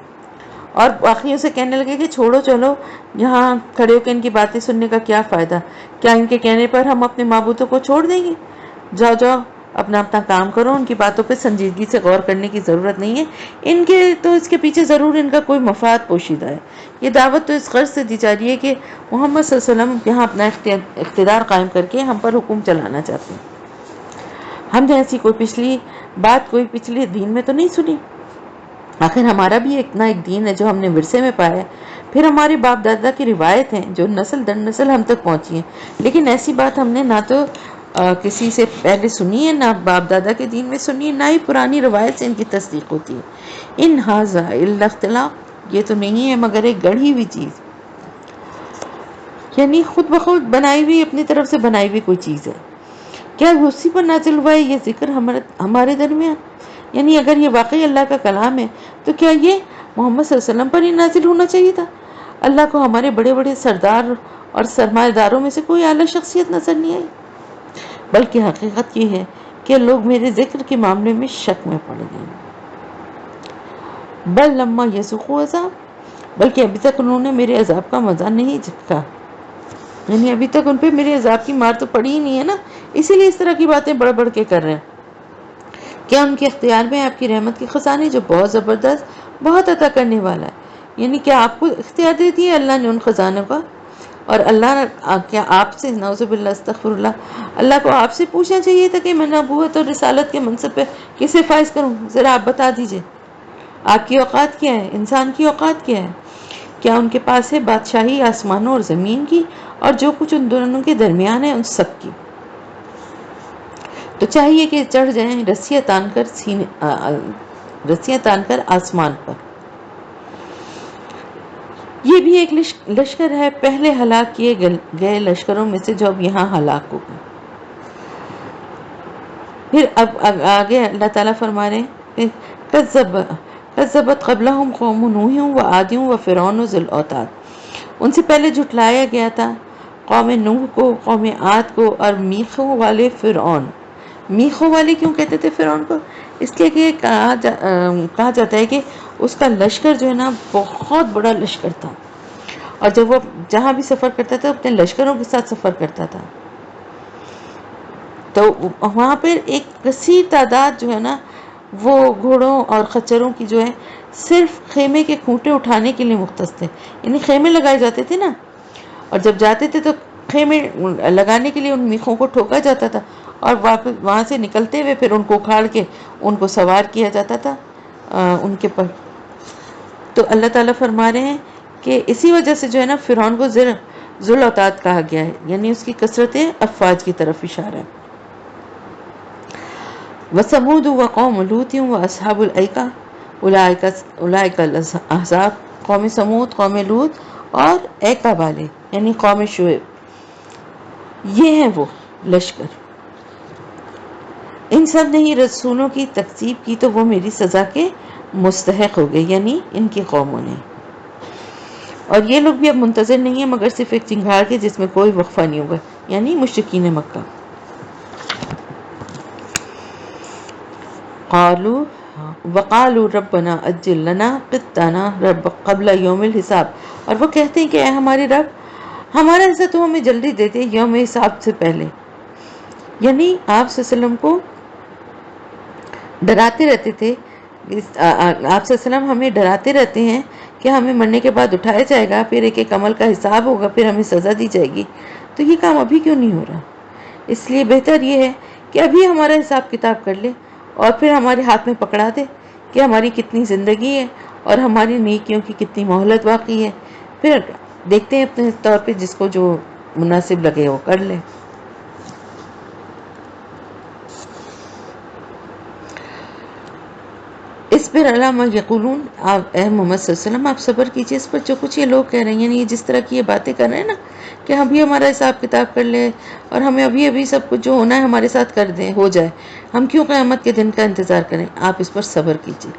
اور باقیوں سے کہنے لگے کہ چھوڑو، چلو یہاں کھڑے ہو کے ان کی باتیں سننے کا کیا فائدہ، کیا ان کے کہنے پر ہم اپنے معبودوں کو چھوڑ دیں گے؟ جاؤ جاؤ اپنا کام کرو، ان کی باتوں پہ سنجیدگی سے غور کرنے کی ضرورت نہیں ہے، ان کے تو اس کے پیچھے ضرور ان کا کوئی مفاد پوشیدہ ہے۔ یہ دعوت تو اس غرض سے دی جا رہی ہے کہ محمد صلی اللہ علیہ وسلم یہاں اپنا اقتدار قائم کر کے ہم پر حکم چلانا چاہتے ہیں۔ ہم نے ایسی کوئی پچھلی دین میں تو نہیں سنی، آخر ہمارا بھی ایک دین ہے جو ہم نے ورثے میں پایا ہے، پھر ہمارے باپ دادا کی روایت ہیں جو نسل در نسل ہم تک پہنچی ہیں، لیکن ایسی بات ہم نے نہ تو کسی سے پہلے سنی ہے، نہ باپ دادا کے دین میں سنی ہے، نہ ہی پرانی روایت سے ان کی تصدیق ہوتی ہے۔ ان ھذا الا اختلاق، یہ تو نہیں ہے مگر ایک گڑھی ہوئی چیز، یعنی خود بخود بنائی ہوئی، اپنی طرف سے بنائی ہوئی کوئی چیز ہے۔ کیا اسی پر نازل ہوا ہے یہ ذکر ہمارے درمیان؟ یعنی اگر یہ واقعی اللہ کا کلام ہے تو کیا یہ محمد صلی اللہ علیہ وسلم پر ہی نازل ہونا چاہیے تھا؟ اللہ کو ہمارے بڑے بڑے سردار اور سرمایہ داروں میں سے کوئی اعلیٰ شخصیت نظر نہیں آئی، بلکہ حقیقت یہ ہے کہ لوگ میرے ذکر کے معاملے میں شک میں پڑ گئے۔ بل لما یذوقوا عذاب، بلکہ ابھی تک انہوں نے میرے عذاب کا مزہ نہیں چکھا، یعنی ابھی تک ان پہ میرے عذاب کی مار تو پڑی ہی نہیں ہے نا، اسی لیے اس طرح کی باتیں بڑھ بڑھ کے کر رہے ہیں۔ کیا ان کے اختیار میں آپ کی رحمت کی خزانے جو بہت زبردست، بہت عطا کرنے والا ہے، یعنی کیا آپ کو اختیار دے دیا اللہ نے ان خزانوں کا؟ اور اللہ کیا آپ سے نعوذ باللہ استغفر اللہ کو آپ سے پوچھنا چاہیے تھا کہ میں نبوت اور رسالت کے منصب پہ کسے فائز کروں؟ ذرا آپ بتا دیجئے، آپ کی اوقات کیا ہے، انسان کی اوقات کیا ہے؟ کیا ان کے پاس ہے بادشاہی آسمانوں اور زمین کی اور جو کچھ ان دونوں کے درمیان ہے ان سب کی؟ تو چاہیے کہ چڑھ جائیں رسیاں تان کر آسمان پر۔ یہ بھی ایک لشکر ہے پہلے ہلاک کیے گئے لشکروں میں سے جو اب یہاں ہلاک ہو گئے۔ پھر اب آگے اللہ تعالیٰ فرما رہے ہیں کذبت قبلہم قوم نوح و عاد و فرعون ذی الاوتاد، ان سے پہلے جھٹلایا گیا تھا قوم نوح کو، قوم عاد کو اور میخوں والے فرعون۔ میخوں والے کیوں کہتے تھے فرعون کو؟ اس لیے کہ کہا جاتا ہے کہ اس کا لشکر جو ہے نا بہت بڑا لشکر تھا، اور جب وہ جہاں بھی سفر کرتا تھا اپنے لشکروں کے ساتھ سفر کرتا تھا، تو وہاں پر ایک کثیر تعداد جو ہے نا وہ گھوڑوں اور خچروں کی جو ہے صرف خیمے کے کھوٹے اٹھانے کے لیے مختص تھے، یعنی خیمے لگائے جاتے تھے نا، اور جب جاتے تھے تو خیمے لگانے کے لیے ان میخوں کو ٹھوکا جاتا تھا اور واپس وہاں سے نکلتے ہوئے پھر ان کو اکھاڑ کے ان کو سوار کیا جاتا تھا ان کے پر۔ تو اللہ تعالیٰ فرما رہے ہیں کہ اسی وجہ سے جو ہے نا فرعون کو ذی الاوتاد کہا گیا ہے، یعنی اس کی کثرت افواج کی طرف اشارہ ہے۔ وَثَمُودُ وَقَوْمُ لُوطٍ وَأَصْحَابُ الْأَيْكَةِ اولئک الاحزاب، قوم سمود، قوم لوط اور ایکا والے یعنی قوم شعیب، یہ ہیں وہ لشکر۔ ان سب نے ہی رسولوں کی تکذیب کی تو وہ میری سزا کے مستحق ہو گئے، یعنی ان کی قوموں نے. اور یہ لوگ بھی اب منتظر نہیں ہیں مگر صرف ایک چنگھاڑ کے جس میں کوئی وقفہ نہیں ہوگا، یعنی مشرکین مکہ. قالوا وقالوا ربنا اجل لنا قطنا رب قبل یوم الحساب، اور وہ کہتے ہیں کہ اے ہمارے رب ہمارا حصہ تو ہمیں جلدی دے دے یوم حساب سے پہلے. یعنی آپ صلی اللہ علیہ وسلم کو ڈراتے رہتے تھے، آپ صلی اللہ علیہ وسلم ہمیں ڈراتے رہتے ہیں کہ ہمیں مرنے کے بعد اٹھایا جائے گا، پھر ایک ایک عمل کا حساب ہوگا، پھر ہمیں سزا دی جائے گی. تو یہ کام ابھی کیوں نہیں ہو رہا؟ اس لیے بہتر یہ ہے کہ ابھی ہمارا حساب کتاب کر لے اور پھر ہمارے ہاتھ میں پکڑا دے کہ ہماری کتنی زندگی ہے اور ہماری نیکیوں کی کتنی مہلت باقی ہے، پھر دیکھتے ہیں اپنے طور پہ جس کو جو مناسب لگے وہ کر لے. اس پر علامہ یقولون، آپ اے محمد صلی اللہ علیہ وسلم آپ صبر کیجئے اس پر جو کچھ یہ لوگ کہہ رہے ہیں، یعنی یہ جس طرح کی یہ باتیں کر رہے ہیں نا کہ ہم بھی ہمارا حساب کتاب کر لیں اور ہمیں ابھی ابھی سب کچھ جو ہونا ہے ہمارے ساتھ کر دیں، ہو جائے، ہم کیوں قیامت کے دن کا انتظار کریں. آپ اس پر صبر کیجئے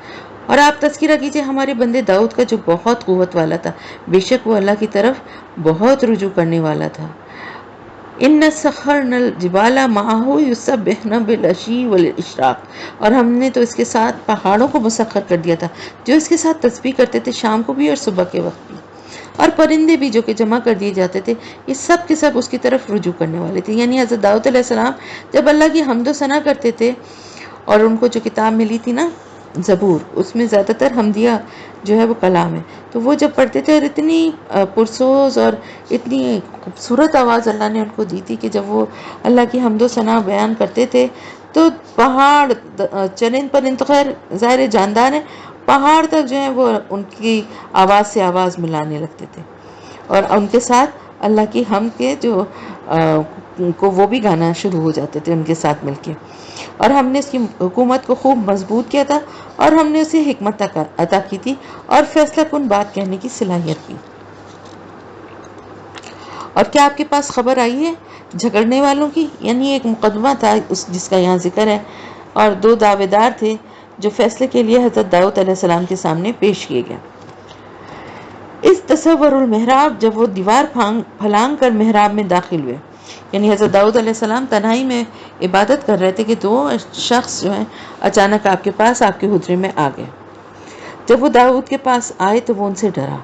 اور آپ تذکرہ کیجئے ہمارے بندے داؤد کا جو بہت قوت والا تھا، بے شک وہ اللہ کی طرف بہت رجوع کرنے والا تھا. ان سخرنا الجبال معه يسبحن بالعشي والاشراق، اور ہم نے تو اس کے ساتھ پہاڑوں کو مسخر کر دیا تھا جو اس کے ساتھ تسبیح کرتے تھے شام کو بھی اور صبح کے وقت بھی، اور پرندے بھی جو کہ جمع کر دیے جاتے تھے، یہ سب کے سب اس کی طرف رجوع کرنے والے تھے. یعنی حضرت داؤد علیہ السلام جب اللہ کی حمد و ثنا کرتے تھے اور ان کو جو کتاب ملی تھی نا زبور، اس میں زیادہ تر حمدیہ جو ہے وہ کلام ہے، تو وہ جب پڑھتے تھے اور اتنی پرسوز اور اتنی خوبصورت آواز اللہ نے ان کو دی تھی کہ جب وہ اللہ کی حمد و ثنا بیان کرتے تھے تو پہاڑ چرند پرند خیر ظاہر جاندار ہیں، پہاڑ تک جو ہے وہ ان کی آواز سے آواز ملانے لگتے تھے اور ان کے ساتھ اللہ کی حمد کے جو کو وہ بھی گانا شروع ہو جاتے تھے ان کے ساتھ مل کے. اور ہم نے اس کی حکومت کو خوب مضبوط کیا تھا اور ہم نے اسے حکمت عطا کی تھی اور فیصلہ کن بات کہنے کی صلاحیت کی. اور کیا آپ کے پاس خبر آئی ہے جھگڑنے والوں کی؟ یعنی ایک مقدمہ تھا جس کا یہاں ذکر ہے، اور دو دعوے دار تھے جو فیصلے کے لیے حضرت داؤد علیہ السلام کے سامنے پیش کیے گئے. اس تصور المحراب، جب وہ دیوار پھلانگ کر محراب میں داخل ہوئے، یعنی حضرت داؤد علیہ السلام تنہائی میں عبادت کر رہے تھے کہ دو شخص جو ہیں اچانک آپ کے پاس آپ کے حجرے میں آ گئے. جب وہ داؤد کے پاس آئے تو وہ ان سے ڈرا،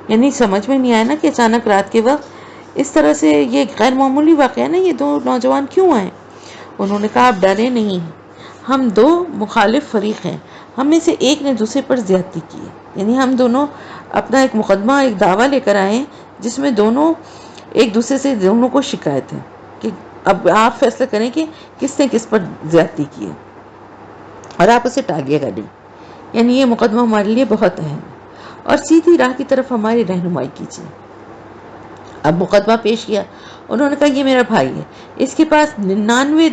یعنی سمجھ میں نہیں آیا نا کہ اچانک رات کے وقت اس طرح سے یہ غیر معمولی واقعہ نا، یہ دو نوجوان کیوں آئے؟ انہوں نے کہا آپ ڈرے نہیں، ہم دو مخالف فریق ہیں، ہم میں سے ایک نے دوسرے پر زیادتی کی ہے. یعنی ہم دونوں اپنا ایک مقدمہ ایک دعویٰ لے کر آئے ہیں جس میں دونوں ایک دوسرے سے دونوں کو شکایت ہے کہ اب آپ فیصلہ کریں کہ کس نے کس پر زیادتی کی ہے اور آپ اسے ٹالیے گا نہیں. یعنی یہ مقدمہ ہمارے لیے بہت اہم ہے اور سیدھی راہ کی طرف ہماری رہنمائی کیجیے. اب مقدمہ پیش کیا، انہوں نے کہا یہ میرا بھائی ہے، اس کے پاس 99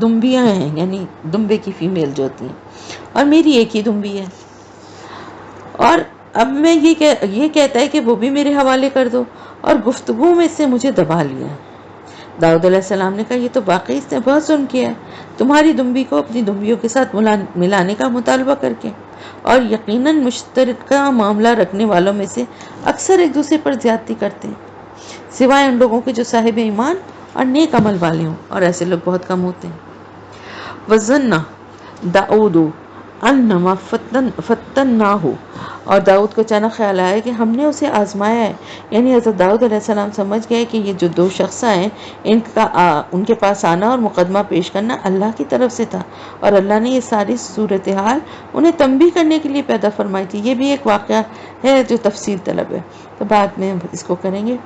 دمبیاں ہیں، یعنی دمبے کی فیمیل جو ہوتی ہیں، اور میری ایک ہی دمبی ہے، اور اب میں یہ کہتا ہے کہ وہ بھی میرے حوالے کر دو، اور گفتگو میں اس سے مجھے دبا لیا. داؤد علیہ السلام نے کہا یہ تو واقعی اس نے بہت ظلم کیا ہے، تمہاری دمبی کو اپنی دمبیوں کے ساتھ ملانے کا مطالبہ کر کے، اور یقیناً مشترکہ معاملہ رکھنے والوں میں سے اکثر ایک دوسرے پر زیادتی کرتے ہیں سوائے ان لوگوں کے جو صاحب ایمان اور نیک عمل والے ہوں، اور ایسے لوگ بہت کم ہوتے ہیں. وَظَنَّ داؤد انما فتناہ، اور داؤد کو اچانک خیال آیا کہ ہم نے اسے آزمایا ہے. یعنی حضرت داؤد علیہ السلام سمجھ گئے کہ یہ جو دو شخص ہیں ان کے پاس آنا اور مقدمہ پیش کرنا اللہ کی طرف سے تھا، اور اللہ نے یہ ساری صورتحال انہیں تنبیہ کرنے کے لیے پیدا فرمائی تھی. یہ بھی ایک واقعہ ہے جو تفصیل طلب ہے، تو بعد میں اس کو کریں گے.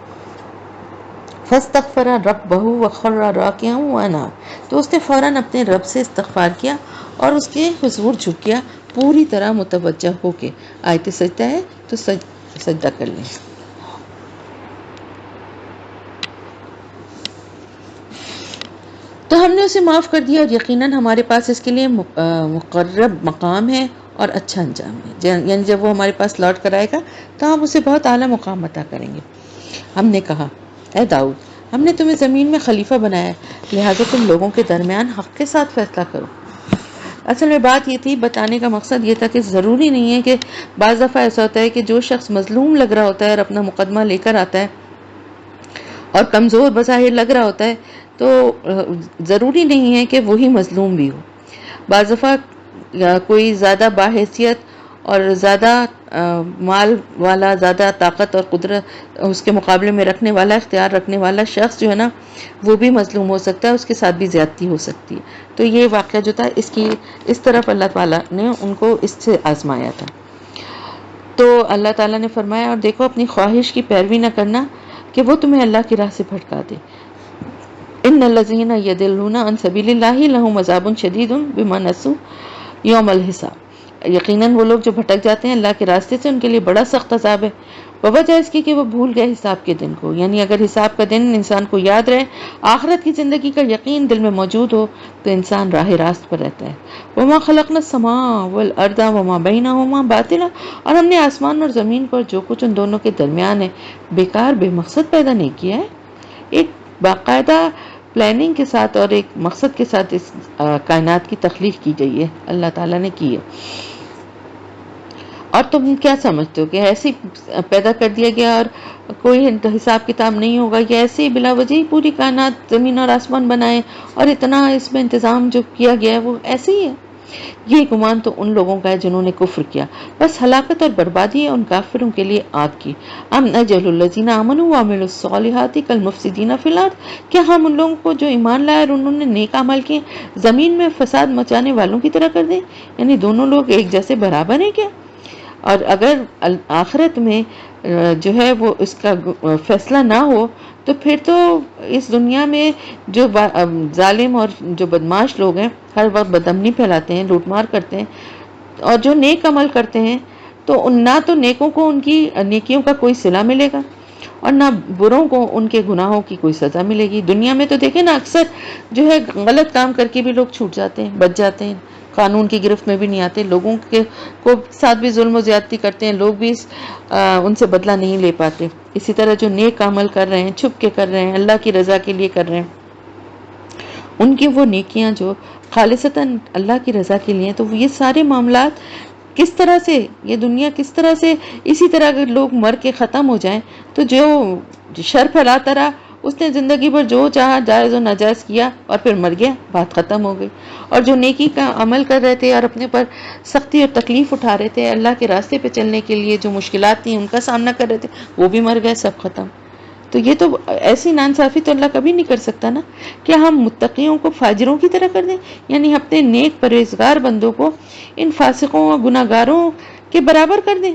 فَاسْتَغْفَرَ رَبَّهُ وَخَرَّ رَاكِعًا وَأَنَابَ، تو اس نے فوراً اپنے رب سے استغفار کیا اور اس کے حضور جھک گیا پوری طرح متوجہ ہو کے. آیت سجدہ ہے تو سجدہ کر لیں. تو ہم نے اسے معاف کر دیا اور یقیناً ہمارے پاس اس کے لیے مقرب مقام ہے اور اچھا انجام ہے. یعنی جب وہ ہمارے پاس لوٹ کر آئے گا تو ہم اسے بہت اعلیٰ مقام عطا کریں گے. ہم نے کہا اے داؤد ہم نے تمہیں زمین میں خلیفہ بنایا ہے، لہٰذا تم لوگوں کے درمیان حق کے ساتھ فیصلہ کرو. اصل میں بات یہ تھی، بتانے کا مقصد یہ تھا کہ ضروری نہیں ہے کہ بعض دفعہ ایسا ہوتا ہے کہ جو شخص مظلوم لگ رہا ہوتا ہے اور اپنا مقدمہ لے کر آتا ہے اور کمزور بظاہر لگ رہا ہوتا ہے، تو ضروری نہیں ہے کہ وہی مظلوم بھی ہو۔ بعض دفعہ کوئی زیادہ باحیثیت اور زیادہ مال والا، زیادہ طاقت اور قدرت اس کے مقابلے میں رکھنے والا، اختیار رکھنے والا شخص جو ہے نا، وہ بھی مظلوم ہو سکتا ہے، اس کے ساتھ بھی زیادتی ہو سکتی ہے۔ تو یہ واقعہ جو تھا، اس طرف اللہ تعالیٰ نے ان کو اس سے آزمایا تھا۔ تو اللہ تعالیٰ نے فرمایا، اور دیکھو اپنی خواہش کی پیروی نہ کرنا کہ وہ تمہیں اللہ کی راہ سے بھٹکا دے۔ ان الذین یضلون عن سبیل اللہ لہم عذاب شدید بما نسوا یوم الحساب، یقیناً وہ لوگ جو بھٹک جاتے ہیں اللہ کے راستے سے، ان کے لیے بڑا سخت عذاب ہے، وجہ اس کی کہ وہ بھول گئے حساب کے دن کو۔ یعنی اگر حساب کا دن انسان کو یاد رہے، آخرت کی زندگی کا یقین دل میں موجود ہو، تو انسان راہ راست پر رہتا ہے۔ وما خلقنا السماء والارض وما بینہما باطلا، اور ہم نے آسمان اور زمین کو اور جو کچھ ان دونوں کے درمیان ہے بیکار بے مقصد پیدا نہیں کیا ہے۔ ایک باقاعدہ پلاننگ کے ساتھ اور ایک مقصد کے ساتھ اس کائنات کی تخلیق کی گئی ہے، اللہ تعالیٰ نے کی ہے۔ اور تم کیا سمجھتے ہو کہ ایسے ہی پیدا کر دیا گیا اور کوئی حساب کتاب نہیں ہوگا، یا ایسے ہی بلا وجہ ہی پوری کائنات زمین اور آسمان بنائے اور اتنا اس میں انتظام جو کیا گیا ہے وہ ایسے ہی ہے؟ یہ گمان تو ان لوگوں کا ہے جنہوں نے کفر کیا، بس ہلاکت اور بربادی ہے ان کافروں کے لیے آگ کی۔ ام نجعل الذین آمنوا وعملوا الصالحات کالمفسدین فی الارض، کیا ہم ان لوگوں کو جو ایمان لائے اور انہوں نے نیک عمل کیے زمین میں فساد مچانے والوں کی طرح کر دیں؟ یعنی دونوں لوگ ایک جیسے برابر ہیں کیا؟ اور اگر آخرت میں جو ہے وہ اس کا فیصلہ نہ ہو، تو پھر تو اس دنیا میں جو ظالم اور جو بدماش لوگ ہیں، ہر وقت بدامنی پھیلاتے ہیں، لوٹ مار کرتے ہیں، اور جو نیک عمل کرتے ہیں، تو نہ تو نیکوں کو ان کی نیکیوں کا کوئی صلہ ملے گا اور نہ بروں کو ان کے گناہوں کی کوئی سزا ملے گی۔ دنیا میں تو دیکھیں نا، اکثر جو ہے غلط کام کر کے بھی لوگ چھوٹ جاتے ہیں، بچ جاتے ہیں، قانون کی گرفت میں بھی نہیں آتے، لوگوں کے کو ساتھ بھی ظلم و زیادتی کرتے ہیں، لوگ بھی ان سے بدلہ نہیں لے پاتے۔ اسی طرح جو نیک عمل کر رہے ہیں، چھپ کے کر رہے ہیں، اللہ کی رضا کے لیے کر رہے ہیں، ان کی وہ نیکیاں جو خالصتاً اللہ کی رضا کے لیے ہیں، تو یہ سارے معاملات کس طرح سے، یہ دنیا کس طرح سے، اسی طرح اگر لوگ مر کے ختم ہو جائیں، تو جو شر پھیلاتا رہا اس نے زندگی بھر جو چاہا جائز و ناجائز کیا اور پھر مر گیا، بات ختم ہو گئی۔ اور جو نیکی کا عمل کر رہے تھے اور اپنے پر سختی اور تکلیف اٹھا رہے تھے اللہ کے راستے پہ چلنے کے لیے، جو مشکلات تھیں ان کا سامنا کر رہے تھے، وہ بھی مر گئے، سب ختم۔ تو یہ تو ایسی ناانصافی تو اللہ کبھی نہیں کر سکتا نا، کہ ہم متقیوں کو فاجروں کی طرح کر دیں، یعنی اپنے نیک پرہیزگار بندوں کو ان فاسقوں اور گناہ گاروں کے برابر کر دیں۔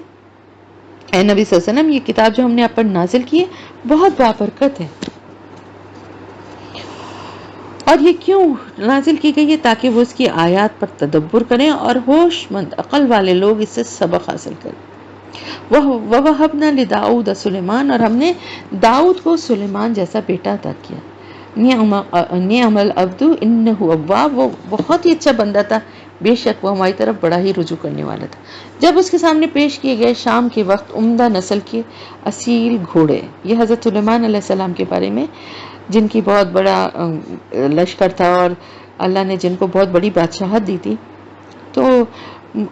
اے نبی صلی اللہ علیہ وسلم، یہ کتاب جو ہم نے آپ پر نازل کی ہے بہت بابرکت ہے، اور یہ کیوں نازل کی گئی ہے؟ تاکہ وہ اس کی آیات پر تدبر کریں اور ہوش مند عقل والے لوگ اس سے سبق حاصل کریں۔ وَوَهَبْنَا لِدَاؤُدَ سُلَيْمَانَ، اور ہم نے داؤد کو سلیمان جیسا بیٹا عطا کیا۔ نعم العبد انہ اواب، وہ بہت ہی اچھا بندہ تھا، بے شک وہ ہماری طرف بڑا ہی رجوع کرنے والا تھا۔ جب اس کے سامنے پیش کیے گئے شام کے وقت عمدہ نسل کے اصیل گھوڑے، یہ حضرت سلیمان علیہ السلام کے بارے میں، جن کی بہت بڑا لشکر تھا اور اللہ نے جن کو بہت بڑی بادشاہت دی تھی، تو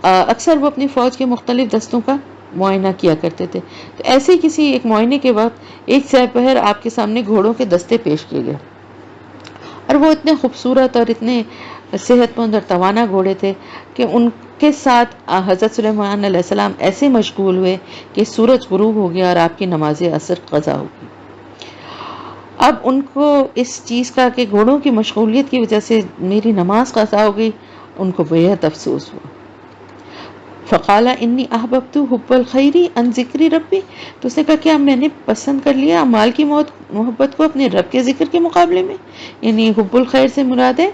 اکثر وہ اپنی فوج کے مختلف دستوں کا معائنہ کیا کرتے تھے۔ تو ایسے ہی کسی ایک معائنے کے وقت ایک سپہر آپ کے سامنے گھوڑوں کے دستے پیش کیے گئے، اور وہ اتنے خوبصورت اور اتنے صحت مند اور توانا گھوڑے تھے کہ ان کے ساتھ حضرت سلیمان علیہ السلام ایسے مشغول ہوئے کہ سورج غروب ہو گیا اور آپ کی نماز عصر قضا ہو گئی۔ اب ان کو اس چیز کا کہ گھوڑوں کی مشغولیت کی وجہ سے میری نماز قضا ہو گئی، ان کو بے حد افسوس ہوا۔ فقال انی احببت حب الخیر عن ذکر ربی، تو اس نے کہا کہ میں نے پسند کر لیا مال کی محبت کو اپنے رب کے ذکر کے مقابلے میں۔ یعنی حب الخیر سے مراد ہے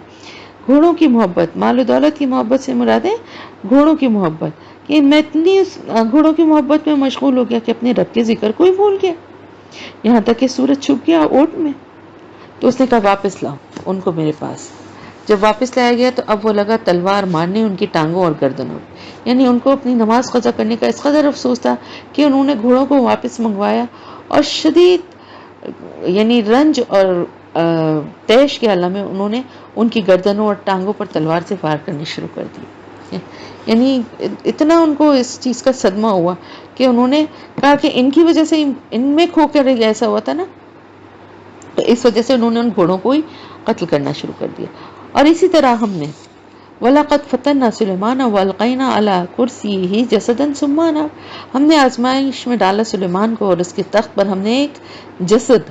گھوڑوں کی محبت، مال و دولت کی محبت سے مراد ہے گھوڑوں کی محبت، کہ میں اتنی گھوڑوں کی محبت میں مشغول ہو گیا کہ اپنے رب کے ذکر کو ہی بھول گیا، یہاں تک کہ سورج چھپ گیا اونٹ میں۔ تو اس نے کہا واپس لاؤ ان کو میرے پاس۔ جب واپس لایا گیا تو اب وہ لگا تلوار مارنے ان کی ٹانگوں اور گردنوں، یعنی ان کو اپنی نماز قضا کرنے کا اس قدر افسوس تھا کہ انہوں نے گھوڑوں کو واپس منگوایا، اور شدید یعنی رنج اور تیش کے عالم میں انہوں نے ان کی گردنوں اور ٹانگوں پر تلوار سے وار کرنی شروع کر دی. یعنی اتنا ان کو اس چیز کا صدمہ ہوا کہ انہوں نے کہا کہ ان کی وجہ سے ان میں کھو کر ایسا ہوا تھا نا، تو اس وجہ سے انہوں نے ان گھوڑوں کو ہی قتل کرنا شروع کر دیا. اور اسی طرح ہم نے وَلَقَدْ فَتَنَّا سُلَيْمَانَ وَأَلْقَيْنَا عَلَىٰ كُرْسِيِّهِ جَسَدًا ثُمَّ ہم نے آزمائش میں ڈالا سلیمان کو، اور اس کے تخت پر ہم نے ایک جسد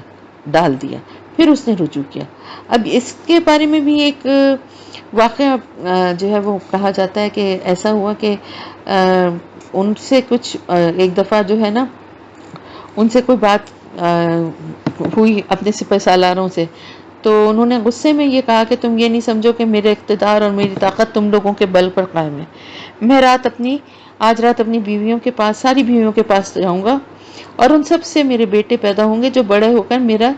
ڈال دیا، پھر اس نے رجوع کیا. اب اس کے بارے میں بھی ایک واقعہ جو ہے وہ کہا جاتا ہے کہ ایسا ہوا کہ ان سے کچھ ایک دفعہ جو ہے نا ان سے کوئی بات ہوئی اپنے سپہ سالاروں سے، تو انہوں نے غصے میں یہ کہا کہ تم یہ نہیں سمجھو کہ میرے اقتدار اور میری طاقت تم لوگوں کے بل پر قائم ہے. میں آج رات اپنی بیویوں کے پاس، ساری بیویوں کے پاس جاؤں گا، اور ان سب سے میرے بیٹے پیدا ہوں گے جو بڑے ہو کر میرا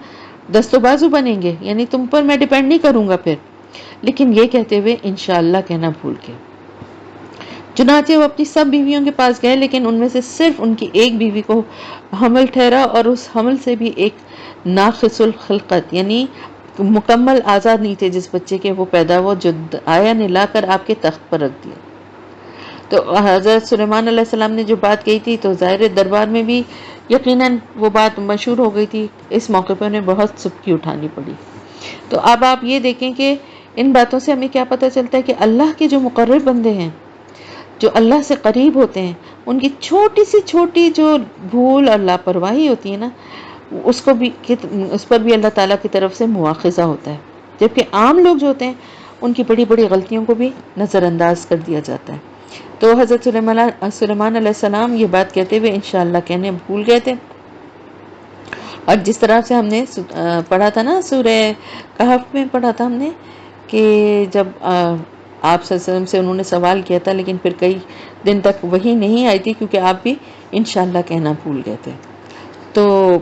دست و بازو بنیں گے، یعنی تم پر میں ڈیپینڈ نہیں کروں گا پھر. لیکن یہ کہتے ہوئے انشاءاللہ کہنا بھول کے چنانچہ وہ اپنی سب بیویوں کے پاس گئے، لیکن ان میں سے صرف ان کی ایک بیوی کو حمل ٹھہرا، اور اس حمل سے بھی ایک ناقص الخلقت یعنی مکمل آزاد نہیں تھے جس بچے کے وہ پیدا ہوا جو آیا نے لا کر آپ کے تخت پر رکھ دیا. تو حضرت سلیمان علیہ السلام نے جو بات کہی تھی تو ظاہر دربار میں بھی یقیناً وہ بات مشہور ہو گئی تھی. اس موقع پہ انہیں بہت سبکی اٹھانی پڑی. تو اب آپ یہ دیکھیں کہ ان باتوں سے ہمیں کیا پتہ چلتا ہے کہ اللہ کے جو مقرب بندے ہیں، جو اللہ سے قریب ہوتے ہیں، ان کی چھوٹی سی چھوٹی جو بھول اور لاپرواہی ہوتی ہے نا، اس پر بھی اللہ تعالیٰ کی طرف سے مواخذہ ہوتا ہے. جبکہ عام لوگ جو ہوتے ہیں ان کی بڑی بڑی غلطیوں کو بھی نظر انداز کر دیا جاتا ہے. تو حضرت سلیمان علیہ السلام یہ بات کہتے ہوئے انشاءاللہ کہنے بھول گئے تھے. اور جس طرح سے ہم نے پڑھا تھا نا سورہ کہف میں پڑھا تھا ہم نے کہ جب آپ صلی اللہ علیہ وسلم سے انہوں نے سوال کیا تھا، لیکن پھر کئی دن تک وہی نہیں آئی تھی کیونکہ آپ بھی انشاءاللہ کہنا بھول گئے تھے. تو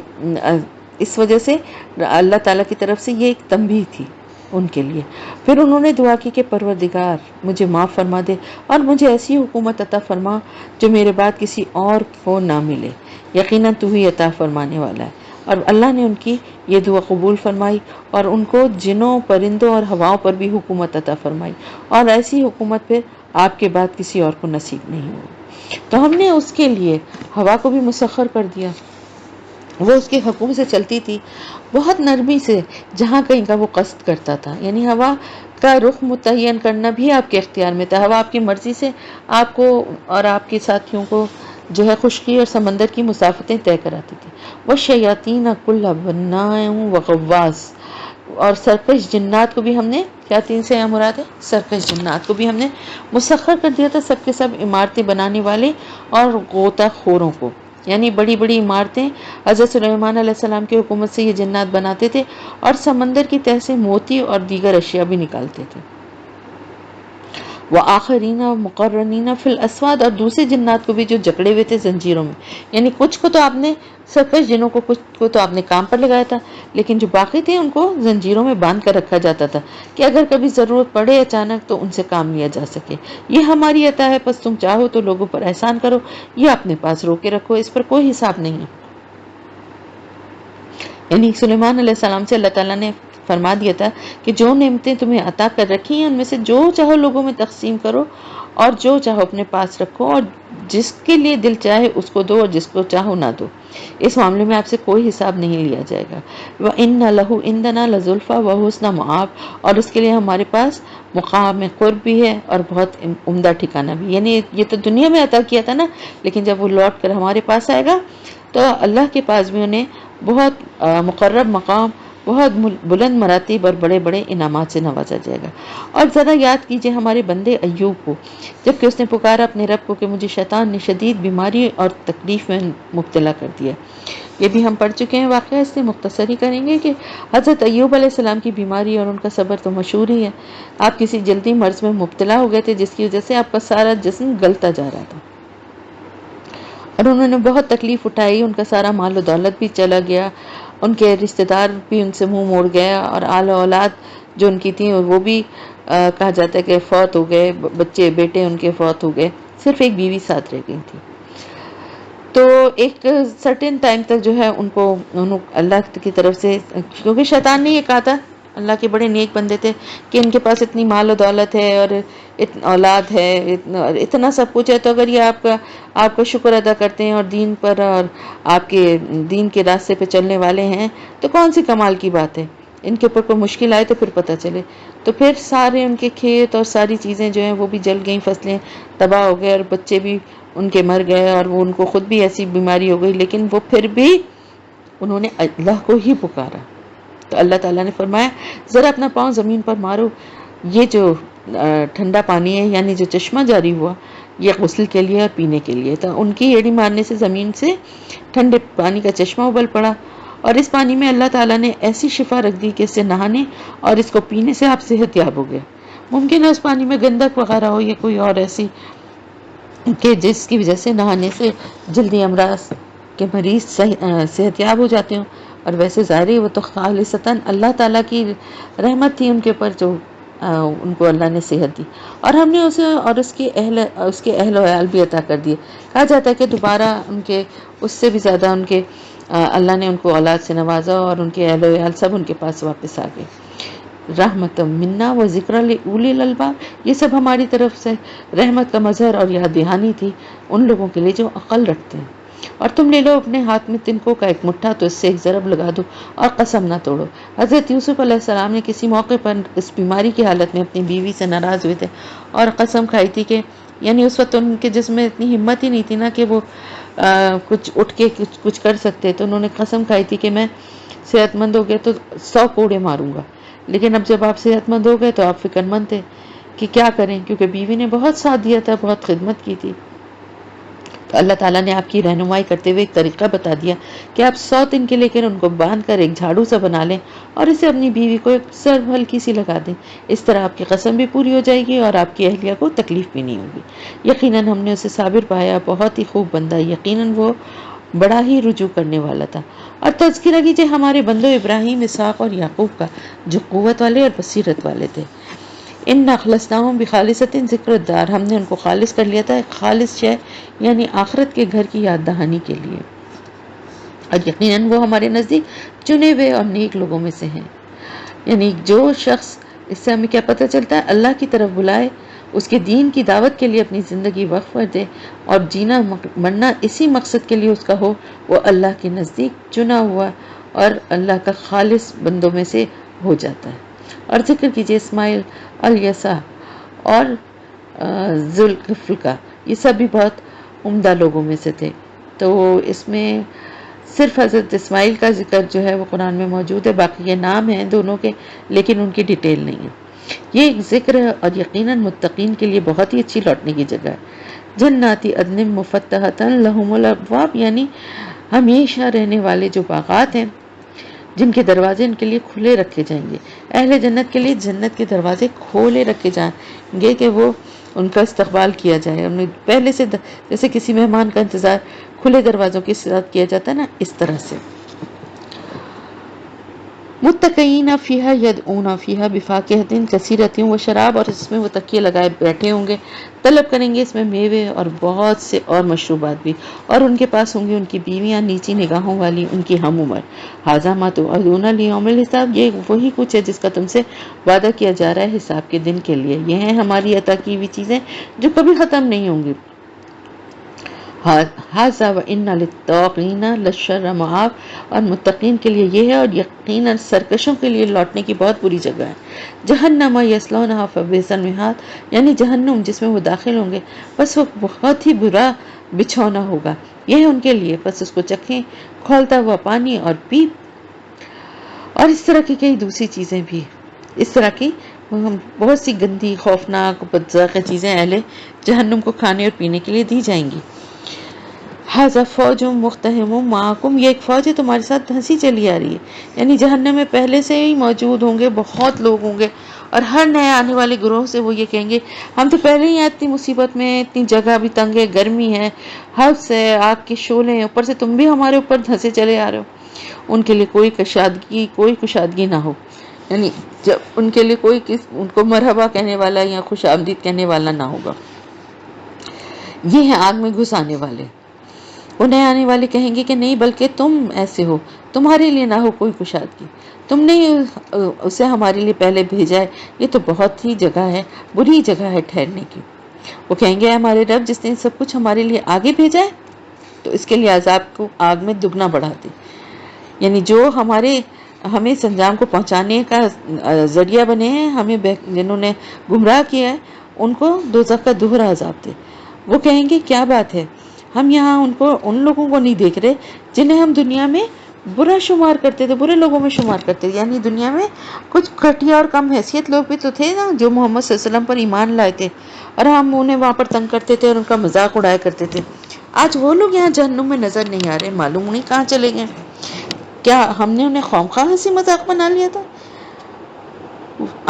اس وجہ سے اللہ تعالیٰ کی طرف سے یہ ایک تنبیہ تھی ان کے لیے. پھر انہوں نے دعا کی کہ پروردگار مجھے معاف فرما دے اور مجھے ایسی حکومت عطا فرما جو میرے بعد کسی اور کو نہ ملے، یقیناً تو ہی عطا فرمانے والا ہے. اور اللہ نے ان کی یہ دعا قبول فرمائی اور ان کو جنوں، پرندوں اور ہواؤں پر بھی حکومت عطا فرمائی، اور ایسی حکومت پھر آپ کے بعد کسی اور کو نصیب نہیں ہوئی. تو ہم نے اس کے لیے ہوا کو بھی مسخر کر دیا. وہ اس کے حکم سے چلتی تھی بہت نرمی سے جہاں کہیں کا وہ قصد کرتا تھا. یعنی ہوا کا رخ متعین کرنا بھی آپ کے اختیار میں تھا. ہوا آپ کی مرضی سے آپ کو اور آپ کے ساتھیوں کو جو ہے خشکی اور سمندر کی مسافتیں طے کراتی تھی. وَالشَّيَاطِينَ كُلَّ بَنَّاءٍ وَغَوَّاصٍ، اور سرکش جنات کو بھی ہم نے، شیاطین سے مراد ہے سرکش جنات کو بھی ہم نے مسخر کر دیا تھا، سب کے سب عمارتیں بنانے والے اور غوطہ خوروں کو. یعنی بڑی بڑی عمارتیں حضرت سلیمان علیہ السلام کی حکومت سے یہ جنات بناتے تھے، اور سمندر کی تہہ سے موتی اور دیگر اشیاء بھی نکالتے تھے. وآخرین مقرنین فی الاسواد، اور دوسرے جنات کو بھی جو جکڑے ہوئے تھے زنجیروں میں. یعنی کچھ کو تو آپ نے سرکش جنوں کو کچھ کو تو آپ نے کام پر لگایا تھا، لیکن جو باقی تھے ان کو زنجیروں میں باندھ کر رکھا جاتا تھا کہ اگر کبھی ضرورت پڑے اچانک تو ان سے کام لیا جا سکے. یہ ہماری عطا ہے، پس تم چاہو تو لوگوں پر احسان کرو یا اپنے پاس روکے رکھو، اس پر کوئی حساب نہیں ہے. یعنی سلیمان علیہ السلام سے اللہ تعالیٰ نے فرما دیا تھا کہ جو نعمتیں تمہیں عطا کر رکھی ہیں ان میں سے جو چاہو لوگوں میں تقسیم کرو، اور جو چاہو اپنے پاس رکھو، اور جس کے لیے دل چاہے اس کو دو اور جس کو چاہو نہ دو. اس معاملے میں آپ سے کوئی حساب نہیں لیا جائے گا. وَإِنَّ لَهُ عِندَنَا لَزُلْفَىٰ وَحُسْنَ مَآبٍ، اور اس کے لیے ہمارے پاس مقام قرب بھی ہے اور بہت عمدہ ٹھکانہ بھی. یعنی یہ تو دنیا میں عطا کیا تھا نا، لیکن جب وہ لوٹ کر ہمارے پاس آئے گا تو اللہ کے پاس بھی انہیں بہت مقرب مقام، بہت بلند مراتب اور بڑے بڑے انعامات سے نوازا جائے گا. اور ذرا یاد کیجئے ہمارے بندے ایوب کو، جبکہ اس نے پکارا اپنے رب کو کہ مجھے شیطان نے شدید بیماری اور تکلیف میں مبتلا کر دیا. یہ بھی ہم پڑھ چکے ہیں واقعہ، اس لیے مختصر ہی کریں گے کہ حضرت ایوب علیہ السلام کی بیماری اور ان کا صبر تو مشہور ہی ہے. آپ کسی جلدی مرض میں مبتلا ہو گئے تھے جس کی وجہ سے آپ کا سارا جسم گلتا جا رہا تھا، اور انہوں نے بہت تکلیف اٹھائی. ان کا سارا مال و دولت بھی چلا گیا، ان کے رشتہ دار بھی ان سے منہ موڑ گیا، اور آل و اولاد جو ان کی تھیں وہ بھی کہا جاتا ہے کہ فوت ہو گئے. بچے بیٹے ان کے فوت ہو گئے، صرف ایک بیوی ساتھ رہ گئی تھی. تو ایک سرٹن ٹائم تک جو ہے ان کو اللہ کی طرف سے، کیونکہ شیطان نے یہ کہا تھا، اللہ کے بڑے نیک بندے تھے کہ ان کے پاس اتنی مال و دولت ہے اور اولاد ہے، اتنا سب کچھ ہے، تو اگر یہ آپ کا شکر ادا کرتے ہیں اور دین پر اور آپ کے دین کے راستے پہ چلنے والے ہیں تو کون سی کمال کی بات ہے، ان کے اوپر کوئی مشکل آئے تو پھر پتہ چلے۔ تو پھر سارے ان کے کھیت اور ساری چیزیں جو ہیں وہ بھی جل گئیں، فصلیں تباہ ہو گئے اور بچے بھی ان کے مر گئے اور وہ ان کو خود بھی ایسی بیماری ہو گئی، لیکن وہ پھر بھی انہوں نے اللہ کو ہی پکارا۔ تو اللہ تعالیٰ نے فرمایا ذرا اپنا پاؤں زمین پر مارو، یہ جو ٹھنڈا پانی ہے یعنی جو چشمہ جاری ہوا یہ غسل کے لیے اور پینے کے لیے تھا۔ ان کی ایڑی مارنے سے زمین سے ٹھنڈے پانی کا چشمہ ابل پڑا، اور اس پانی میں اللہ تعالیٰ نے ایسی شفا رکھ دی کہ اس سے نہانے اور اس کو پینے سے آپ صحت یاب ہو گئے۔ ممکن ہے اس پانی میں گندک وغیرہ ہو یا کوئی اور ایسی کہ جس کی وجہ سے نہانے سے جلدی امراض کے مریض صحت یاب ہو جاتے ہوں، اور ویسے ظاہر ہے وہ تو خالصتاً اللہ تعالیٰ کی رحمت تھی ان کے اوپر، جو ان کو اللہ نے صحت دی، اور ہم نے اسے اور اس کے اہل و عیال بھی عطا کر دیے۔ کہا جاتا ہے کہ دوبارہ ان کے اس سے بھی زیادہ ان کے اللہ نے ان کو اولاد سے نوازا اور ان کے اہل و عیال سب ان کے پاس واپس آ گئے۔ رحمت منا و ذکر لأولی الالباب، یہ سب ہماری طرف سے رحمت کا مظہر اور یاد دہانی تھی ان لوگوں کے لیے جو عقل رکھتے ہیں۔ اور تم لے لو اپنے ہاتھ میں تنکوں کا ایک مٹھا تو اس سے ایک ضرب لگا دو اور قسم نہ توڑو۔ حضرت یوسف علیہ السلام نے کسی موقع پر اس بیماری کی حالت میں اپنی بیوی سے ناراض ہوئے تھے اور قسم کھائی تھی کہ یعنی اس وقت ان کے جسم میں اتنی ہمت ہی نہیں تھی نا کہ وہ کچھ اٹھ کے کچھ کر سکتے، تو انہوں نے قسم کھائی تھی کہ میں صحت مند ہو گیا تو 100 کوڑے ماروں گا۔ لیکن اب جب آپ صحت مند ہو گئے تو آپ فکر مند تھے کہ کیا کریں، کیونکہ بیوی نے بہت ساتھ دیا تھا، بہت خدمت کی تھی۔ تو اللہ تعالیٰ نے آپ کی رہنمائی کرتے ہوئے ایک طریقہ بتا دیا کہ آپ 100 تنکے لے کر ان کو باندھ کر ایک جھاڑو سا بنا لیں اور اسے اپنی بیوی کو ایک سر ہلکی سی لگا دیں۔ اس طرح آپ کی قسم بھی پوری ہو جائے گی اور آپ کی اہلیہ کو تکلیف بھی نہیں ہوگی۔ یقیناً ہم نے اسے صابر پایا، بہت ہی خوب بندہ، یقیناً وہ بڑا ہی رجوع کرنے والا تھا۔ اور تذکرہ کیجئے ہمارے بندوں ابراہیم، اسحاق اور یعقوب کا، جو قوت والے اور بصیرت والے تھے۔ ان اخلصناہم بخالصۃ ذکر الدار، ہم نے ان کو خالص کر لیا تھا ایک خالص شے یعنی آخرت کے گھر کی یاد دہانی کے لیے، اور یقیناً وہ ہمارے نزدیک چنے ہوئے اور نیک لوگوں میں سے ہیں۔ یعنی جو شخص، اس سے ہمیں کیا پتہ چلتا ہے، اللہ کی طرف بلائے، اس کے دین کی دعوت کے لیے اپنی زندگی وقف کر دے اور جینا مرنا اسی مقصد کے لیے اس کا ہو، وہ اللہ کے نزدیک چنا ہوا اور اللہ کا خالص بندوں میں سے ہو جاتا ہے۔ اور ذکر کیجئے اسماعیل، الیسع اور ذوالکفل کا، یہ سب بھی بہت عمدہ لوگوں میں سے تھے۔ تو اس میں صرف حضرت اسماعیل کا ذکر جو ہے وہ قرآن میں موجود ہے، باقی یہ نام ہیں دونوں کے لیکن ان کی ڈیٹیل نہیں ہے۔ یہ ایک ذکر ہے اور یقیناً متقین کے لیے بہت ہی اچھی لوٹنے کی جگہ ہے۔ جنات عدن مفتحۃ لہم الابواب، یعنی ہمیشہ رہنے والے جو باغات ہیں جن کے دروازے ان کے لیے کھلے رکھے جائیں گے۔ اہل جنت کے لیے جنت کے دروازے کھولے رکھے جائیں گے کہ وہ ان کا استقبال کیا جائے، انہیں پہلے سے جیسے کسی مہمان کا انتظار کھلے دروازوں کے ساتھ کیا جاتا ہے نا، اس طرح سے۔ متقین فیہا یدعون فیہا بفاکہۃ کثیرۃ و شراب، اور اس میں وہ تکیے لگائے بیٹھے ہوں گے، طلب کریں گے اس میں میوے اور بہت سے اور مشروبات بھی، اور ان کے پاس ہوں گی ان کی بیویاں نیچی نگاہوں والی ان کی ہم عمر۔ ھذا ما توعدون لیوم الحساب، یہ وہی کچھ ہے جس کا تم سے وعدہ کیا جا رہا ہے حساب کے دن کے لیے، یہ ہیں ہماری عطا کی ہوئی چیزیں جو کبھی ختم نہیں ہوں گی۔ ھذا وان للطاغین لشر مآب، اور متقین کے لیے یہ ہے اور یقیناً سرکشوں کے لیے لوٹنے کی بہت بری جگہ ہے۔ جہنم یصلونھا فبئس المہاد، یعنی جہنم جس میں وہ داخل ہوں گے بس وہ بہت ہی برا بچھونا ہوگا، یہ ہے ان کے لیے، بس اس کو چکھیں کھولتا ہوا پانی اور پیپ، اور اس طرح کی کئی دوسری چیزیں بھی، اس طرح کی بہت سی گندی خوفناک بدذائقہ چیزیں اہل جہنم کو کھانے اور پینے کے لیے دی جائیں گی۔ ھذا فوج مقتحم معکم، یہ ایک فوج ہے تمہارے ساتھ ہنسی چلی آ رہی ہے، یعنی جہنم میں پہلے سے ہی موجود ہوں گے، بہت لوگ ہوں گے، اور ہر نئے آنے والے گروہ سے وہ یہ کہیں گے ہم تو پہلے ہی اتنی مصیبت میں، اتنی جگہ بھی تنگ ہے، گرمی ہے، حبس ہے، آگ کے شعلے ہیں، اوپر سے تم بھی ہمارے اوپر دھنسے چلے آ رہے ہو۔ ان کے لیے کوئی کشادگی نہ ہو، یعنی جب ان کے لیے کوئی ان کو مرحبا کہنے والا یا خوش آمدید کہنے والا نہ ہوگا۔ یہ ہیں آگ میں گھس آنے والے۔ انہیں آنے والے کہیں گے کہ نہیں بلکہ تم ایسے ہو، تمہارے لیے نہ ہو کوئی کشادگی، تم نے اسے ہمارے لیے پہلے بھیجا ہے، یہ تو بہت ہی جگہ ہے، بری جگہ ہے ٹھہرنے کی۔ وہ کہیں گے ہمارے رب جس نے سب کچھ ہمارے لیے آگے بھیجا ہے تو اس کے لیے عذاب کو آگ میں دگنا بڑھا دے، یعنی جو ہمیں اس انجام کو پہنچانے کا ذریعہ بنے ہیں، جنہوں نے گمراہ کیا ہے، ان کو دوزخ کا دوہرا عذاب دے۔ وہ کہیں گے کیا بات ہے، ہم یہاں ان لوگوں کو نہیں دیکھ رہے جنہیں ہم دنیا میں برا شمار کرتے تھے، برے لوگوں میں شمار کرتے تھے، یعنی دنیا میں کچھ گھٹیا اور کم حیثیت لوگ بھی تو تھے نا جو محمد صلی اللہ علیہ وسلم پر ایمان لائے تھے، اور ہم انہیں وہاں پر تنگ کرتے تھے اور ان کا مذاق اڑایا کرتے تھے۔ آج وہ لوگ یہاں جہنم میں نظر نہیں آ رہے، معلوم نہیں کہاں چلے گئے۔ کیا ہم نے انہیں خواہ ہنسی مذاق بنا لیا تھا؟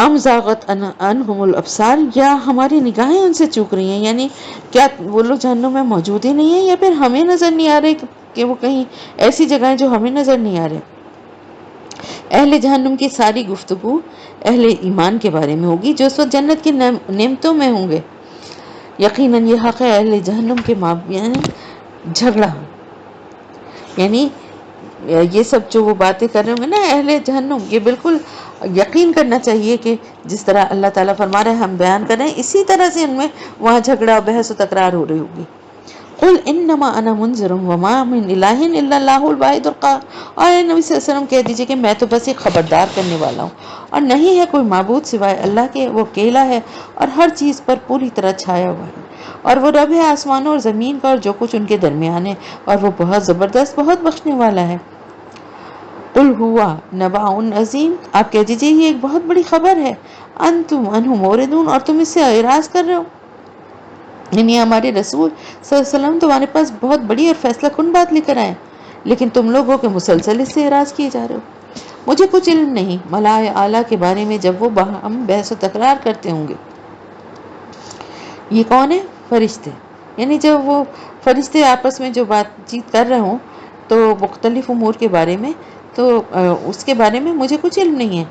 ام زاغت عنہم الابصار، یا ہماری نگاہیں ان سے چوک رہی ہیں، یعنی کیا وہ لوگ جہنم میں موجود ہی نہیں ہیں، یا پھر ہمیں نظر نہیں آ رہے کہ وہ کہیں ایسی جگہ ہیں جو ہمیں نظر نہیں آ رہے۔ اہل جہنم کی ساری گفتگو اہل ایمان کے بارے میں ہوگی جو اس وقت جنت کی نعمتوں میں ہوں گے۔ یقیناً یہ حق ہے اہل جہنم کے مابین جھگڑا، یعنی یہ سب جو وہ باتیں کر رہے ہوں گے نا اہل جہنم، یہ بالکل یقین کرنا چاہیے کہ جس طرح اللہ تعالیٰ فرما رہے ہیں ہم بیان کر رہے ہیں، اسی طرح سے ان میں وہاں جھگڑا بحث و تکرار ہو رہی ہوگی۔ قل انما انا منذر وما من الہ الا اللہ الواحد القہار، اور اے نبی صلی اللہ علیہ وسلم کہہ دیجئے کہ میں تو بس ایک خبردار کرنے والا ہوں، اور نہیں ہے کوئی معبود سوائے اللہ کے، وہ اکیلا ہے اور ہر چیز پر پوری طرح چھایا ہوا ہے، اور وہ رب ہے آسمانوں اور زمین کا اور جو کچھ ان کے درمیان ہے، اور وہ بہت زبردست، بہت بخشنے والا ہے۔ قل ہوا نبأ عظیم، آپ کہہ دیجئے یہ ایک بہت بڑی خبر ہے، انتم عنہ موردون، اور تم اس سے اعراض کر رہے ہو، یعنی ہمارے رسول صلی اللہ علیہ وسلم تمہارے پاس بہت بڑی اور فیصلہ کن بات لے کر آئے، لیکن تم لوگ ہو کہ مسلسل اس سے اعراض کیے جا رہے ہو۔ مجھے کچھ علم نہیں ملائے اعلیٰ کے بارے میں جب وہ ہم بحث و تکرار کرتے ہوں گے۔ یہ کون ہے؟ فرشتے، یعنی جب وہ فرشتے آپس میں جو بات چیت کر رہے ہوں تو مختلف امور کے بارے میں، تو اس کے بارے میں مجھے کچھ علم نہیں ہے،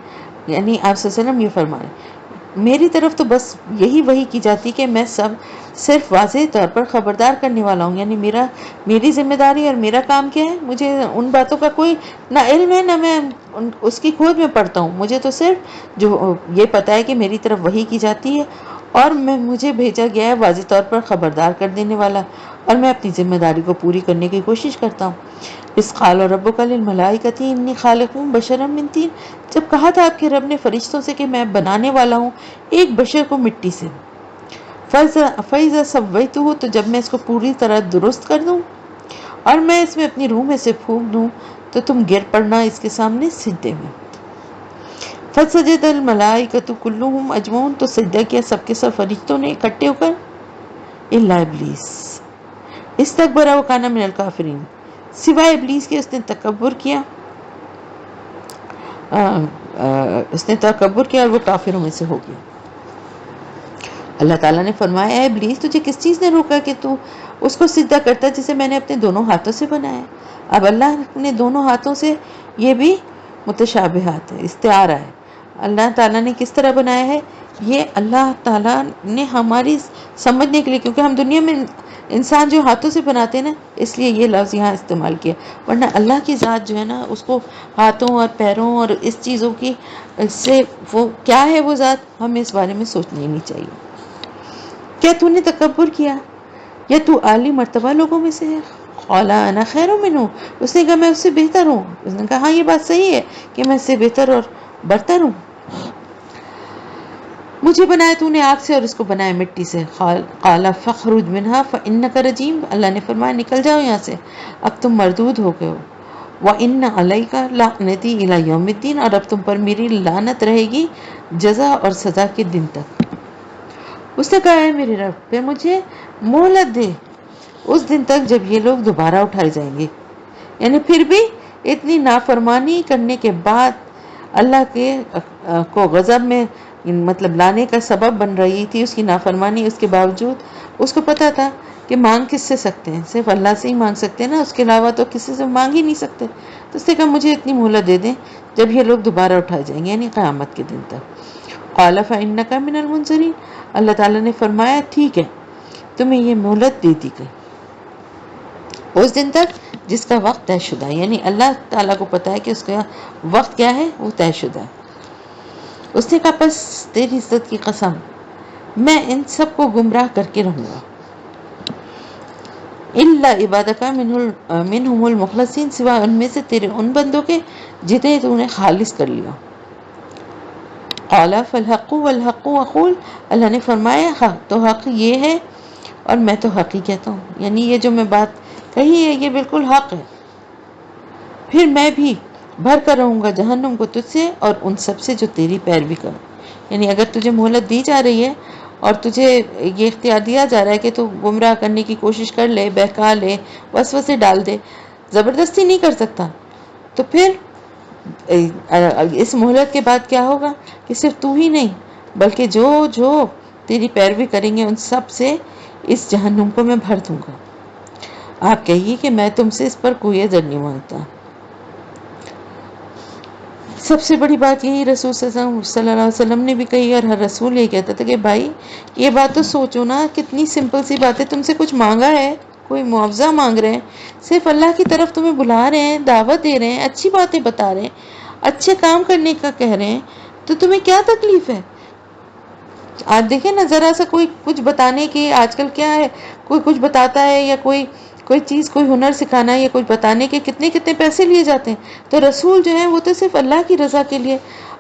یعنی آپ صلی اللہ علیہ وسلم یہ فرما رہے ہیں میری طرف تو بس یہی وحی کی جاتی کہ میں صرف واضح طور پر خبردار کرنے والا ہوں، یعنی میری ذمہ داری اور میرا کام کیا ہے، مجھے ان باتوں کا کوئی نہ علم ہے نہ میں اس کی کھوج میں پڑتا ہوں، مجھے تو صرف جو یہ پتا ہے کہ میری طرف وحی کی جاتی ہے اور مجھے بھیجا گیا ہے واضح طور پر خبردار کر دینے والا، اور میں اپنی ذمہ داری کو پوری کرنے کی کوشش کرتا ہوں۔ اس قال ربک للملائکۃ انی خالق بشرا من طین، جب کہا تھا آپ کے رب نے فرشتوں سے کہ میں بنانے والا ہوں ایک بشر کو مٹی سے، فَإِذَا سَوَّيْتُهُ، تو جب میں اس کو پوری طرح درست کر دوں اور میں اس میں اپنی روح میں سے پھونک دوں تو تم گر پڑنا اس کے سامنے سجدے میں۔ فَسَجَدَ الْمَلَائِكَةُ كُلُّهُمْ أَجْمَعُونَ، تو سجدہ کیا سب کے سب فرشتوں نے اکٹھے ہو کر، الا ابلیس استکبر وکان من الکافرین، سوائے ابلیس کے اس نے تکبر کیا اور وہ کافروں میں سے ہو گیا۔ اللہ تعالیٰ نے فرمایا اے ابلیس تجھے کس چیز نے روکا کہ تو اس کو سجدہ کرتا جسے میں نے اپنے دونوں ہاتھوں سے بنایا؟ اب اللہ نے دونوں ہاتھوں سے، یہ بھی متشابہات ہے، استعارہ ہے، اللہ تعالیٰ نے کس طرح بنایا ہے یہ اللہ تعالیٰ نے ہماری سمجھنے کے لیے، کیونکہ ہم دنیا میں انسان جو ہاتھوں سے بناتے ہیں نا، اس لیے یہ لفظ یہاں استعمال کیا، ورنہ اللہ کی ذات جو ہے نا اس کو ہاتھوں اور پیروں اور اس چیزوں کی سے وہ کیا ہے وہ ذات، ہمیں اس بارے میں سوچنا ہی نہیں چاہیے۔ کیا تو نے تکبر کیا یا تو عالی مرتبہ لوگوں میں سے ہے؟ قال انا خیر منہ، اس نے کہا میں اس سے بہتر ہوں، اس نے کہا ہاں یہ بات صحیح ہے کہ میں اس سے بہتر اور برتر ہوں، مجھے بنایا تو نے آگ سے اور اس کو بنایا مٹی سے۔ قال فاخرج منها فانک رجیم، اللہ نے فرمایا نکل جاؤ یہاں سے، اب تم مردود ہو گئے ہو، وان علیک لعنتی الی یوم الدین، اور اب تم پر میری لعنت رہے گی جزا اور سزا کے دن تک۔ اس نے کہا ہے میرے رب پہ مجھے مہلت دے اس دن تک جب یہ لوگ دوبارہ اٹھائے جائیں گے، یعنی پھر بھی اتنی نافرمانی کرنے کے بعد اللہ کے کو غضب میں مطلب لانے کا سبب بن رہی تھی اس کی نافرمانی، اس کے باوجود اس کو پتا تھا کہ مانگ کس سے سکتے ہیں، صرف اللہ سے ہی مانگ سکتے ہیں نا، اس کے علاوہ تو کسی سے مانگ ہی نہیں سکتے، تو اس نے کہا مجھے اتنی مہلت دے دیں جب یہ لوگ دوبارہ اٹھائے جائیں گے، یعنی قیامت کے دن تک۔ قال فإنک من المنظرین، اللہ تعالیٰ نے فرمایا ٹھیک ہے تمہیں یہ مہلت دے دی گئی۔ اس دن تک جس کا وقت طے شدہ ہے، یعنی اللہ تعالیٰ کو پتا ہے کہ اس کا وقت کیا ہے، وہ طے شدہ ہے۔ اس نے کہا پس تیری عزت کی قسم میں ان سب کو گمراہ کر کے رہوں گا، الا عبادک منہم المخلصین، سوائے ان میں سے تیرے ان بندوں کے جنہیں تو نے خالص کر لیا۔ قال فالحق والحق اقول، اللہ نے فرمایا حق تو حق یہ ہے اور میں تو حق ہی کہتا ہوں، یعنی یہ جو میں بات کہی ہے یہ بالکل حق ہے۔ پھر میں بھی بھر کر رہوں گا جہنم کو تجھ سے اور ان سب سے جو تیری پیروی کرو، یعنی اگر تجھے مہلت دی جا رہی ہے اور تجھے یہ اختیار دیا جا رہا ہے کہ تو گمراہ کرنے کی کوشش کر لے، بہکا لے، وسوسے ڈال دے، زبردستی نہیں کر سکتا، تو پھر اس مہلت کے بعد کیا ہوگا کہ صرف تو ہی نہیں بلکہ جو تیری پیروی کریں گے ان سب سے اس جہنم کو میں بھر دوں گا۔ آپ کہیے کہ میں تم سے اس پر کوئی اجر نہیں مانگتا۔ سب سے بڑی بات یہی رسول صلی اللہ علیہ وسلم نے بھی کہی، اور ہر رسول یہ کہتا تھا کہ بھائی یہ بات تو سوچو نا، کتنی سمپل سی بات ہے، تم سے کچھ مانگا ہے، کوئی معاوضہ مانگ رہے ہیں، صرف اللہ کی طرف تمہیں بلا رہے ہیں، دعوت دے رہے ہیں، اچھی باتیں بتا رہے ہیں، اچھے کام کرنے کا کہہ رہے ہیں، تو تمہیں کیا تکلیف ہے؟ آج دیکھیں نا ذرا سا کوئی کچھ بتانے کی، آج کل کیا ہے، کوئی کچھ بتاتا ہے یا کوئی چیز، کوئی ہنر سکھانا ہے یا کچھ بتانے کے کتنے پیسے لیے جاتے ہیں۔ تو رسول جو ہیں وہ تو صرف اللہ کی رضا کے لیے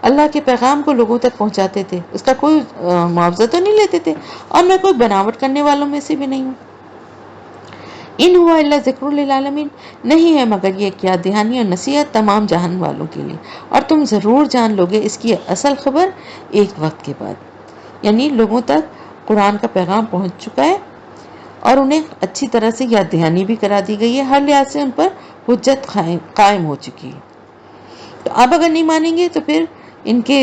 اللہ کے پیغام کو لوگوں تک پہنچاتے تھے، اس کا کوئی معاوضہ تو نہیں لیتے تھے، اور میں کوئی بناوٹ کرنے والوں میں سے بھی نہیں ہوں۔ ان ہوا الا ذکر للعالمین، نہیں ہے مگر یہ کیا دہانی اور نصیحت تمام جہان والوں کے لیے، اور تم ضرور جان لوگے اس کی اصل خبر ایک وقت کے بعد، یعنی لوگوں تک قرآن کا پیغام پہنچ چکا ہے اور انہیں اچھی طرح سے یاد دہانی بھی کرا دی گئی ہے، ہر لحاظ سے ان پر حجت قائم ہو چکی ہے۔ تو اب اگر نہیں مانیں گے تو پھر ان کے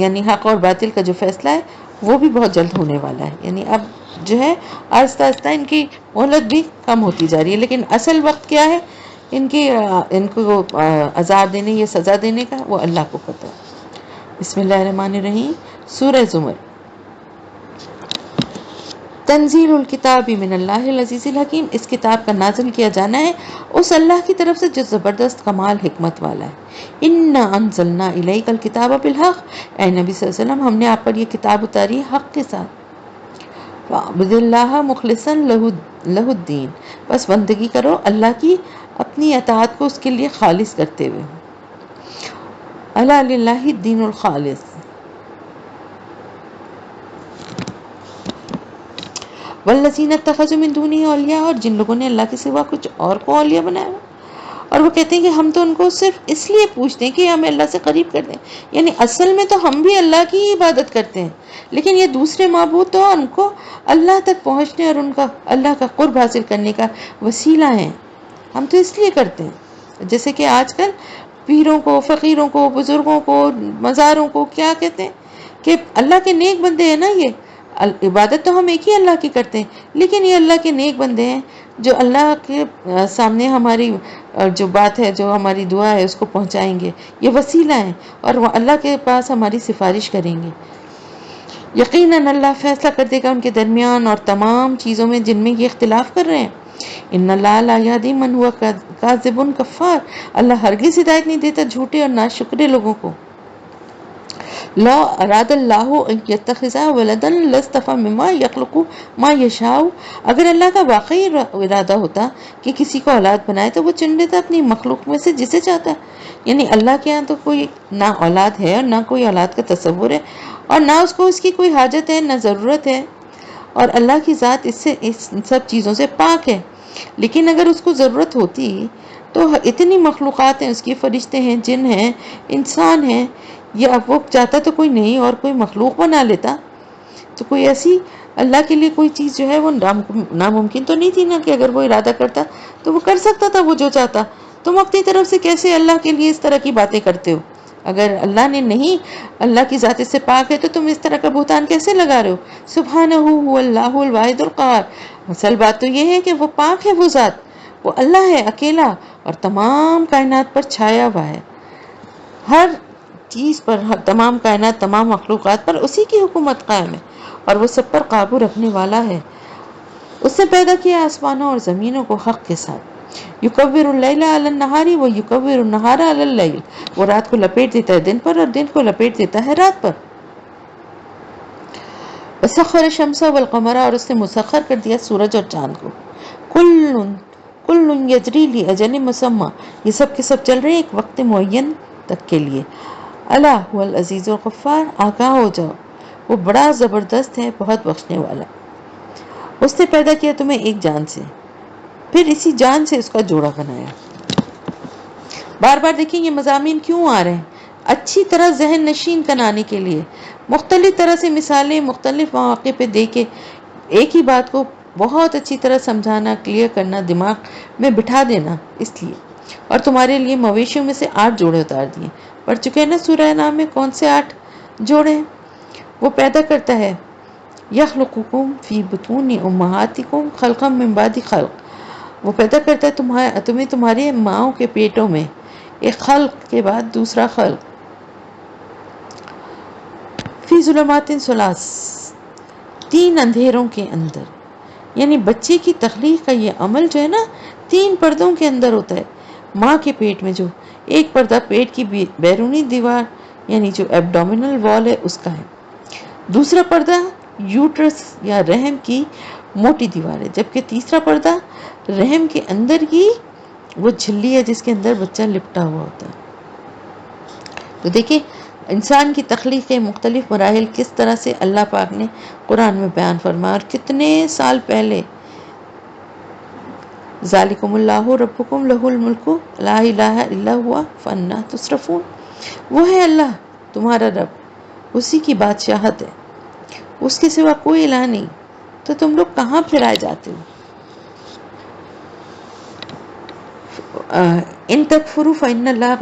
یعنی حق اور باطل کا جو فیصلہ ہے وہ بھی بہت جلد ہونے والا ہے، یعنی اب جو ہے آہستہ آہستہ ان کی مہلت بھی کم ہوتی جا رہی ہے، لیکن اصل وقت کیا ہے ان کو عذاب دینے یا سزا دینے کا وہ اللہ کو پتہ ہے۔ بسم اللہ الرحمن الرحیم، سورہ زمر۔ تنزیل الکتاب من اللہ العزیز الحکیم، اس کتاب کا نازل کیا جانا ہے اس اللہ کی طرف سے جو زبردست کمال حکمت والا ہے۔ انا انزلنا الیک الکتاب بالحق، اے نبی صلی اللہ علیہ وسلم ہم نے آپ پر یہ کتاب اتاری حق کے ساتھ۔ فاعبد اللہ مخلصا لہ الدین، بس بندگی کرو اللہ کی اپنی اطاعت کو اس کے لیے خالص کرتے ہوئے۔ الا للہ الدین الخالص، والذین اتخذوا من دونہ اولیاء، اور جن لوگوں نے اللہ کے سوا کچھ اور کو اولیاء بنایا ہوا، اور وہ کہتے ہیں کہ ہم تو ان کو صرف اس لیے پوچھتے ہیں کہ ہمیں اللہ سے قریب کر دیں، یعنی اصل میں تو ہم بھی اللہ کی ہی عبادت کرتے ہیں، لیکن یہ دوسرے معبود تو ان کو اللہ تک پہنچنے اور ان کا اللہ کا قرب حاصل کرنے کا وسیلہ ہیں، ہم تو اس لیے کرتے ہیں۔ جیسے کہ آج کل پیروں کو، فقیروں کو، بزرگوں کو، مزاروں کو کیا کہتے ہیں کہ اللہ کے نیک بندے ہیں نا، یہ عبادت تو ہم ایک ہی اللہ کی کرتے ہیں، لیکن یہ اللہ کے نیک بندے ہیں جو اللہ کے سامنے ہماری جو بات ہے، جو ہماری دعا ہے اس کو پہنچائیں گے، یہ وسیلہ ہیں اور وہ اللہ کے پاس ہماری سفارش کریں گے۔ یقیناً اللہ فیصلہ کر دے گا ان کے درمیان اور تمام چیزوں میں جن میں یہ اختلاف کر رہے ہیں۔ ان اللہ لا یہدی من ہوا کاذب کفار، اللہ ہرگز ہدایت نہیں دیتا جھوٹے اور ناشکرے لوگوں کو۔ لو اراد اللہ ان یتخذ ولدا لاصطفى مما یخلق ما یشاء، اگر اللہ کا واقعی ارادہ ہوتا کہ کسی کو اولاد بنائے تو وہ چن لیتا اپنی مخلوق میں سے جسے چاہتا، یعنی اللہ کے ہاں تو کوئی نہ اولاد ہے اور نہ کوئی اولاد کا تصور ہے اور نہ اس کو اس کی کوئی حاجت ہے، نہ ضرورت ہے، اور اللہ کی ذات اس سب چیزوں سے پاک ہے۔ لیکن اگر اس کو ضرورت ہوتی تو اتنی مخلوقات ہیں، اس کی فرشتے ہیں، جن ہیں، انسان ہیں، یا وہ چاہتا تو کوئی نہیں اور کوئی مخلوق بنا لیتا، تو کوئی ایسی اللہ کے لیے کوئی چیز جو ہے وہ ناممکن تو نہیں تھی نا، کہ اگر وہ ارادہ کرتا تو وہ کر سکتا تھا وہ جو چاہتا۔ تم اپنی طرف سے کیسے اللہ کے لیے اس طرح کی باتیں کرتے ہو؟ اگر اللہ نے نہیں، اللہ کی ذات اس سے پاک ہے تو تم اس طرح کا بہتان کیسے لگا رہے ہو؟ سبحانہ هو اللہ الواحد القہار، اصل بات تو یہ ہے کہ وہ پاک ہے، وہ ذات، وہ اللہ ہے اکیلا اور تمام کائنات پر چھایا ہوا ہے، ہر چیز پر، ہر تمام کائنات، تمام مخلوقات پر اسی کی حکومت قائم ہے اور وہ سب پر قابو رکھنے والا ہے۔ اس نے پیدا کیا آسمانوں اور زمینوں کو حق کے ساتھ، یکور اللیل علی النہاری و یکور النہار علی اللیل، وہ رات کو لپیٹ دیتا ہے دن پر اور دن کو لپیٹ دیتا ہے رات پر. وسخر الشمس والقمر، اور اس نے مسخر کر دیا سورج اور چاند کو، کل یجری لاجل مسمى، یہ سب کے سب چل رہے ہیں ایک وقت معین تک کے لیے. الا هو العزیز الغفار، آگاہ ہو جاؤ وہ بڑا زبردست ہے بہت بخشنے والا. اس نے پیدا کیا تمہیں ایک جان سے، پھر اسی جان سے اس کا جوڑا بنایا. بار بار دیکھیں یہ مضامین کیوں آ رہے ہیں، اچھی طرح ذہن نشین بنانے کے لیے، مختلف طرح سے مثالیں مختلف مواقع پہ دے کے ایک ہی بات کو بہت اچھی طرح سمجھانا، کلیئر کرنا، دماغ میں بٹھا دینا اس لیے. اور تمہارے لیے مویشیوں میں سے 8 جوڑے اتار دیے. پڑھ چکے ہیں نا سورہ نام میں کون سے 8 جوڑے ہیں. وہ پیدا کرتا ہے، یخلقکم فی بطون امہاتکم خلقا من بعد خلق، وہ پیدا کرتا ہے تمہیں تمہاری ماؤں کے پیٹوں میں ایک خلق کے بعد دوسرا خلق. فی ظلمات ثلاث، 3 اندھیروں کے اندر، یعنی بچے کی تخلیق کا یہ عمل جو ہے نا 3 پردوں کے اندر ہوتا ہے. ماں کے پیٹ میں جو ایک پردہ پیٹ کی بیرونی دیوار یعنی جو ایبڈومینل وال ہے اس کا ہے، دوسرا پردہ یوٹرس یا رحم کی موٹی دیوار ہے، جبکہ تیسرا پردہ رحم کے اندر کی وہ جھلی ہے جس کے اندر بچہ لپٹا ہوا ہوتا ہے. تو دیکھیں انسان کی تخلیق کے مختلف مراحل کس طرح سے اللہ پاک نے قرآن میں بیان فرمایا، اور کتنے سال پہلے. ذالکم اللہ ربکم لہ الملک لا الہ الا ہوا فانا تصرفون، وہ ہے اللہ تمہارا رب، اسی کی بادشاہت ہے، اس کے سوا کوئی الہ نہیں، تو تم لوگ کہاں پھرائے جاتے ہو. ان تکفروا فإن اللہ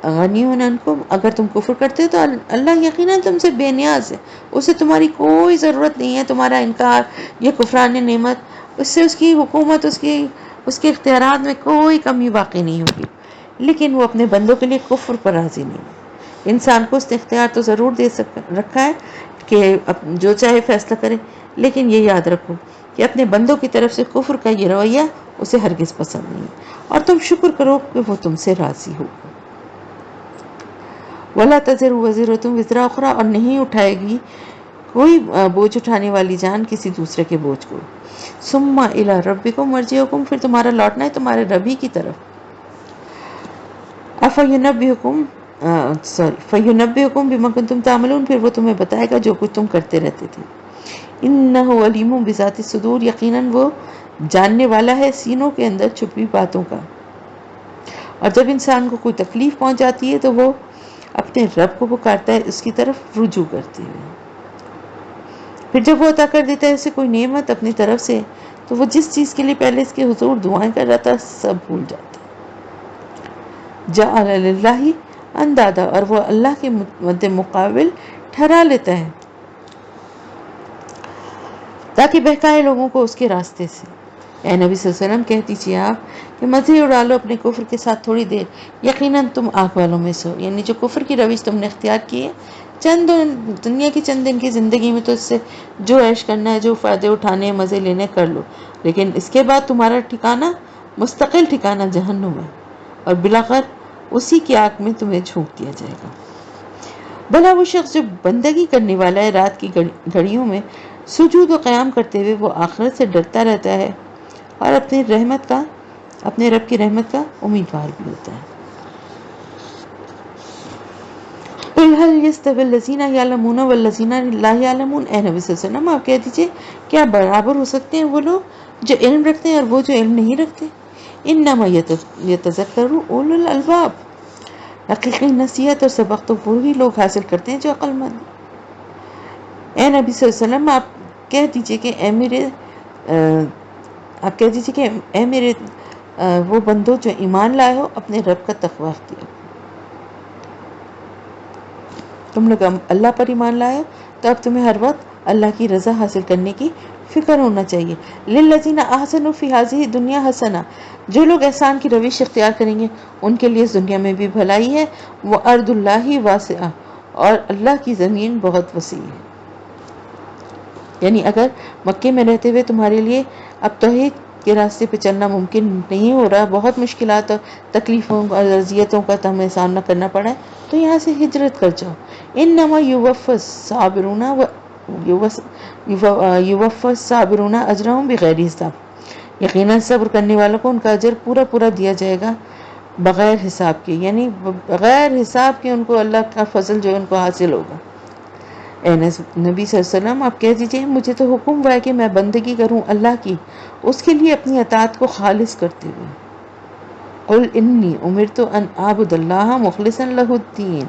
غنی عنکم، اگر تم کفر کرتے ہو تو اللہ یقیناً تم سے بے نیاز ہے، اسے تمہاری کوئی ضرورت نہیں ہے. تمہارا انکار، یہ کفران نعمت، اس سے اس کی حکومت، اس کے اختیارات میں کوئی کمی واقع نہیں ہوگی. لیکن وہ اپنے بندوں کے لیے کفر پر راضی نہیں. انسان کو اس نے اختیار تو ضرور دے رکھا ہے کہ جو چاہے فیصلہ کرے، لیکن یہ یاد رکھو کہ اپنے بندوں کی طرف سے کفر کا یہ رویہ اسے ہرگز پسند نہیں، اور تم شکر کرو کہ وہ تم سے راضی ہو. وَلَا تَزِرُ وَازِرَةٌ وِزْرَ أُخْرَىٰ، اور نہیں اٹھائے گی کوئی بوجھ اٹھانے والی جان کسی دوسرے کے بوجھ کو. ثُمَّ إِلَىٰ رَبِّكُمْ مَرْجِعُكُمْ، پھر تمہارا لوٹنا ہے تمہارے رب ہی کی طرف. فَيُنَبِّئُكُم بِمَا كُنتُمْ تَعْمَلُونَ، پھر وہ تمہیں بتائے گا جو کچھ تم کرتے رہتے تھے. إِنَّهُ عَلِيمٌ بِذَاتِ الصُّدُورِ، یقیناً وہ جاننے والا ہے سینوں کے اندر چھپی باتوں کا. اور جب انسان کو کوئی تکلیف پہنچ جاتی ہے تو وہ اپنے رب کو پکارتا ہے اس کی طرف رجوع کرتے ہوئے. پھر جب وہ عطا کر دیتا ہے اسے کوئی نعمت اپنی طرف سے تو وہ جس چیز کے لیے پہلے اس کے حضور دعائیں کر رہا تھا سب بھول جاتا ہے. جعل للہ اندادا، اور وہ اللہ کے مد مقابل ٹھہرا لیتا ہے تاکہ بہکائے لوگوں کو اس کے راستے سے. اے نبی صلی اللہ علیہ وسلم کہہ دیجیے آپ کہ مزے اڑا لو اپنے کفر کے ساتھ تھوڑی دیر، یقیناً تم آگ والوں میں سے ہو. یعنی جو کفر کی روش تم نے اختیار کی ہے دنیا کی چند دن کی زندگی میں تو اس سے جو عیش کرنا ہے، جو فائدے اٹھانے ہیں، مزے لینے کر لو، لیکن اس کے بعد تمہارا ٹھکانہ مستقل ٹھکانہ جہنم ہے، اور بلاخر اسی کی آگ میں تمہیں جھونک دیا جائے گا. بھلا وہ شخص جو بندگی کرنے والا ہے رات کی گھڑیوں میں سجود و قیام کرتے ہوئے وہ آخرت سے ڈرتا رہتا ہے اور اپنے رب کی رحمت کا امیدوار بھی ہوتا ہے. قُلْ هَلْ يَسْتَوِي الَّذِينَ يَعْلَمُونَ وَالَّذِينَ لَا يَعْلَمُونَ، اے نبی صلی اللہ علیہ وسلم آپ کہہ دیجئے کیا برابر ہو سکتے ہیں وہ لوگ جو علم رکھتے ہیں اور وہ جو علم نہیں رکھتے؟ انما یتذکر اولو الالباب، حقیقی نصیحت اور سبق تو وہی لوگ حاصل کرتے ہیں جو عقل مند. اے نبی صلی اللہ علیہ وسلم آپ کہہ دیجئے کہ اے میرے وہ بندو جو ایمان لائے ہو اپنے رب کا تقوی اختیار. تم لوگ اللہ پر ایمان لائے ہو تو اب تمہیں ہر وقت اللہ کی رضا حاصل کرنے کی فکر ہونا چاہیے. للذین احسنوا فی ہذہ الدنیا حسنہ، جو لوگ احسان کی روش اختیار کریں گے ان کے لیے اس دنیا میں بھی بھلائی ہے. وارض اللہ واسعہ، اور اللہ کی زمین بہت وسیع ہے. یعنی اگر مکے میں رہتے ہوئے تمہارے لیے اب توحید کے راستے پہ چلنا ممکن نہیں ہو رہا، بہت مشکلات اور تکلیفوں اور اذیتوں کا تمہیں سامنا کرنا پڑا ہے، تو یہاں سے ہجرت کر جاؤ۔ انما یوفی الصابرون یوفی الصابرون اجرهم بغیر حساب، یقیناً صبر کرنے والوں کو ان کا اجر پورا پورا دیا جائے گا بغیر حساب کے، یعنی بغیر حساب کے ان کو اللہ کا فضل جو ان کو حاصل ہوگا۔ اے نبی صلی اللہ علیہ وسلم آپ کہہ دیجئے مجھے تو حکم ہوا ہے کہ میں بندگی کروں اللہ کی، اس کے لیے اپنی اطاعت کو خالص کرتے ہوئے۔ قل انی امرت ان اعبد اللہ مخلصا لہ الدین۔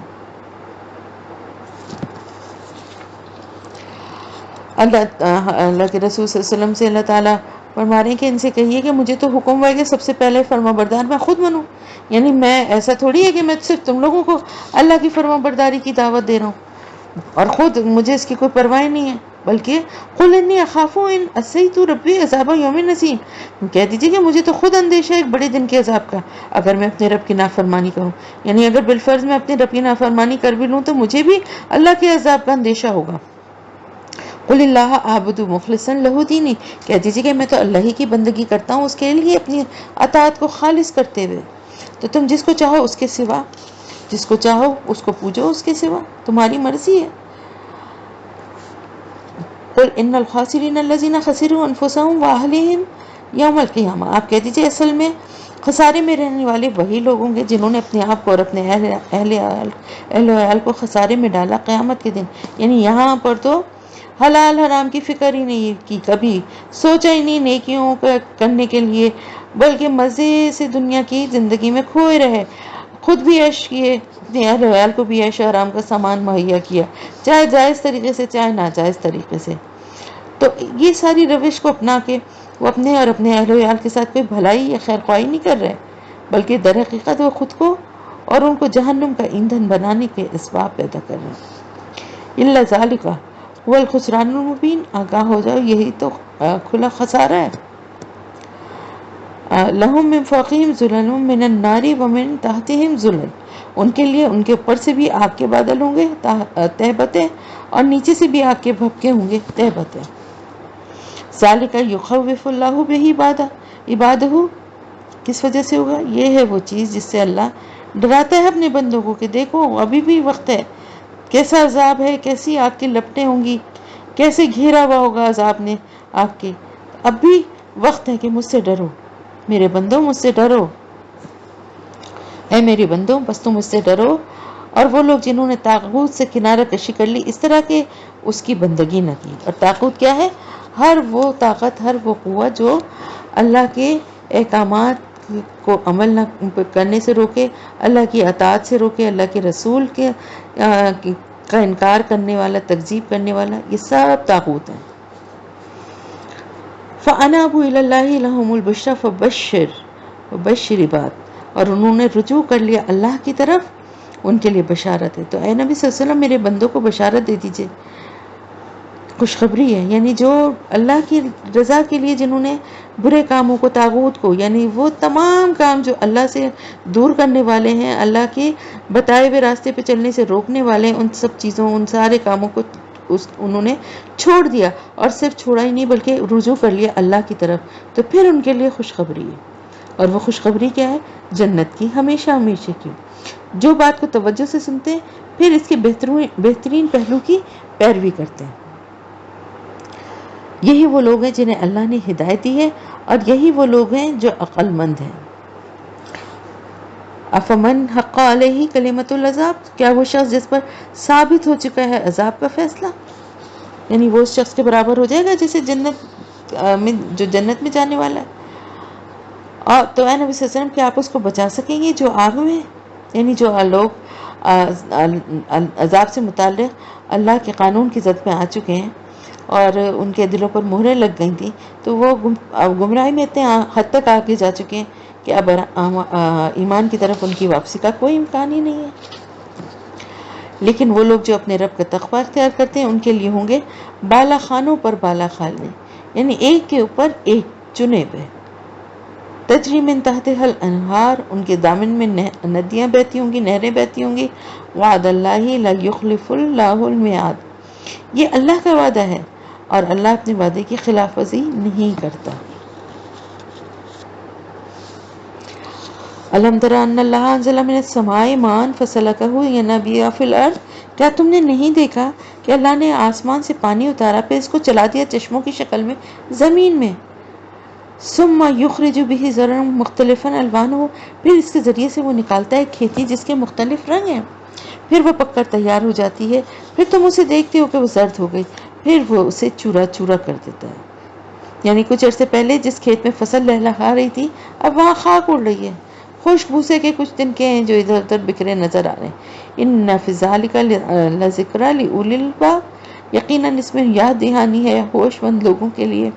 اللہ کے رسول صلی اللہ علیہ وسلم سے اللہ تعالیٰ فرما رہے ہیں کہ ان سے کہیے کہ مجھے تو حکم ہوا ہے کہ سب سے پہلے فرما بردار میں خود بنوں، یعنی میں ایسا تھوڑی ہے کہ میں صرف تم لوگوں کو اللہ کی فرما برداری کی دعوت دے رہا ہوں اور خود مجھے اس کی کوئی پرواہ نہیں ہے، بلکہ قل انی اخاف ان عصیت ربی عذاب یوم نسیم، کہہ دیجیے کہ مجھے تو خود اندیشہ ہے ایک بڑے دن کے عذاب کا اگر میں اپنے رب کی نافرمانی کروں، یعنی اگر بالفرض میں اپنے رب کی نافرمانی کر بھی لوں تو مجھے بھی اللہ کے عذاب کا اندیشہ ہوگا۔ قل اللہ اعبد مخلصا لہ دینی، کہہ دیجیے کہ میں تو اللہ ہی کی بندگی کرتا ہوں اس کے لیے اپنی اطاعت کو خالص کرتے ہوئے، تو تم جس کو چاہو اس کے سوا، جس کو چاہو اس کو پوجو اس کے سوا، تمہاری مرضی ہے۔ قل ان الخاسرین الذین خسروا انفسهم واہلہم یوم القیامہ، آپ کہہ دیجیے اصل میں خسارے میں رہنے والے وہی لوگ ہوں گے جنہوں نے اپنے آپ کو اور اپنے اہل عیال کو خسارے میں ڈالا قیامت کے دن، یعنی یہاں پر تو حلال حرام کی فکر ہی نہیں کی، کبھی سوچا ہی نہیں نیکیوں کرنے کے لیے، بلکہ مزے سے دنیا کی زندگی میں کھوئے رہے، خود بھی عیش کیے، اپنے اہل ویال کو بھی عیش آرام کا سامان مہیا کیا، چاہے جائز طریقے سے چاہے ناجائز طریقے سے۔ تو یہ ساری روش کو اپنا کے وہ اپنے اور اپنے اہل ویال کے ساتھ کوئی بھلائی یا خیر خواہی نہیں کر رہے، بلکہ در حقیقت وہ خود کو اور ان کو جہنم کا ایندھن بنانے کے اسباب پیدا کر رہے ہیں۔ الا ذالک هو الخسران المبین، آگاہ ہو جاؤ یہی تو کھلا خسارہ ہے۔ لہم من فوقہم ظلل من النار ومن تحتہم ظلل، ان کے لیے ان کے اوپر سے بھی آگ کے بادل ہوں گے تہبتیں، اور نیچے سے بھی آگ کے بھپکے ہوں گے تہبتیں۔ ذالک یخوف اللہ بہ عبادہ، کس وجہ سے ہوگا؟ یہ ہے وہ چیز جس سے اللہ ڈراتا ہے اپنے بندوں کو کہ دیکھو ابھی بھی وقت ہے، کیسا عذاب ہے، کیسی آگ کی لپٹیں ہوں گی، کیسے گھیرا ہوا ہوگا عذاب نے آگ کے، اب بھی وقت ہے کہ مجھ سے ڈرو میرے بندوں، مجھ سے ڈرو اے میرے بندوں، بس تم مجھ سے ڈرو۔ اور وہ لوگ جنہوں نے طاغوت سے کنارہ کشی کر لی اس طرح کے اس کی بندگی نہ کی، اور طاغوت کیا ہے؟ ہر وہ طاقت، ہر وہ قوت جو اللہ کے احکامات کو عمل نہ کرنے سے روکے، اللہ کی اطاعت سے روکے، اللہ کے رسول کے کا انکار کرنے والا، تکذیب کرنے والا، یہ سب طاغوت ہیں۔ فَأَنَابُوا إِلَى اللَّهِ لَهُمُ الْبُشْرَى فَبَشِّرْ عِبَادِ، اور انہوں نے رجوع کر لیا اللہ کی طرف، ان کے لیے بشارت ہے۔ تو اے نبی صلی اللہ علیہ وسلم میرے بندوں کو بشارت دے دیجئے، خوشخبری ہے، یعنی جو اللہ کی رضا کے لیے جنہوں نے برے کاموں کو، طاغوت کو، یعنی وہ تمام کام جو اللہ سے دور کرنے والے ہیں، اللہ کے بتائے ہوئے راستے پہ چلنے سے روکنے والے ہیں، ان سب چیزوں، ان سارے کاموں کو انہوں نے چھوڑ دیا، اور صرف چھوڑا ہی نہیں بلکہ رجوع کر لیا اللہ کی طرف، تو پھر ان کے لیے خوشخبری ہے۔ اور وہ خوشخبری کیا ہے؟ جنت کی، ہمیشہ ہمیشہ کی۔ جو بات کو توجہ سے سنتے ہیں پھر اس کے بہترین پہلو کی پیروی کرتے ہیں، یہی وہ لوگ ہیں جنہیں اللہ نے ہدایت دی ہے، اور یہی وہ لوگ ہیں جو عقل مند ہیں۔ افمن حق علیہ کلمۃ العذاب، کیا وہ شخص جس پر ثابت ہو چکا ہے عذاب کا فیصلہ، یعنی وہ اس شخص کے برابر ہو جائے گا جسے جو جنت میں جانے والا ہے؟ اور تو اے نبی صلی اللہ علیہ وسلم کیا آپ اس کو بچا سکیں گے جو آگ میں ہے؟ یعنی جو لوگ عذاب سے متعلق اللہ کے قانون کی زد میں آ چکے ہیں اور ان کے دلوں پر مہریں لگ گئی تھیں، تو وہ گمراہی میں اتنے حد تک آگے جا چکے ہیں کہ اب ایمان کی طرف ان کی واپسی کا کوئی امکان ہی نہیں ہے۔ لیکن وہ لوگ جو اپنے رب کا تقوی اختیار کرتے ہیں ان کے لیے ہوں گے بالا خانوں پر بالا خانے، یعنی ایک کے اوپر ایک چنے ہوئے، تجری من تحتها الانہار، ان کے دامن میں ندیاں بہتی ہوں گی، نہریں بہتی ہوں گی۔ وعد اللہ لا یخلف اللہ المیعاد، یہ اللہ کا وعدہ ہے اور اللہ اپنے وعدے کی خلاف ورزی نہیں کرتا۔ الم تر ان اللہ انزل من السماء ماء فسلکہ ینابیع فی الارض، کیا تم نے نہیں دیکھا کہ اللہ نے آسمان سے پانی اتارا پھر اس کو چلا دیا چشموں کی شکل میں زمین میں، ثم یخرج به زرعا مختلفا الوانہ، پھر اس کے ذریعے سے وہ نکالتا ہے کھیتی جس کے مختلف رنگ ہیں، پھر وہ پک کر تیار ہو جاتی ہے، پھر تم اسے دیکھتے ہو کہ وہ زرد ہو گئی، پھر وہ اسے چورا چورا کر دیتا ہے۔ یعنی کچھ عرصے پہلے جس کھیت میں فصل لہلہا رہی تھی اب وہاں خاک اڑ رہی ہے، خشک بھوسے کے کچھ تنکے ہیں جو ادھر ادھر بکھرے نظر آ رہے ہیں۔ ان فی ذالک لذکری لأولی الالباب، یقیناً اس میں یاد دہانی ہے ہوش مند لوگوں کے لیے۔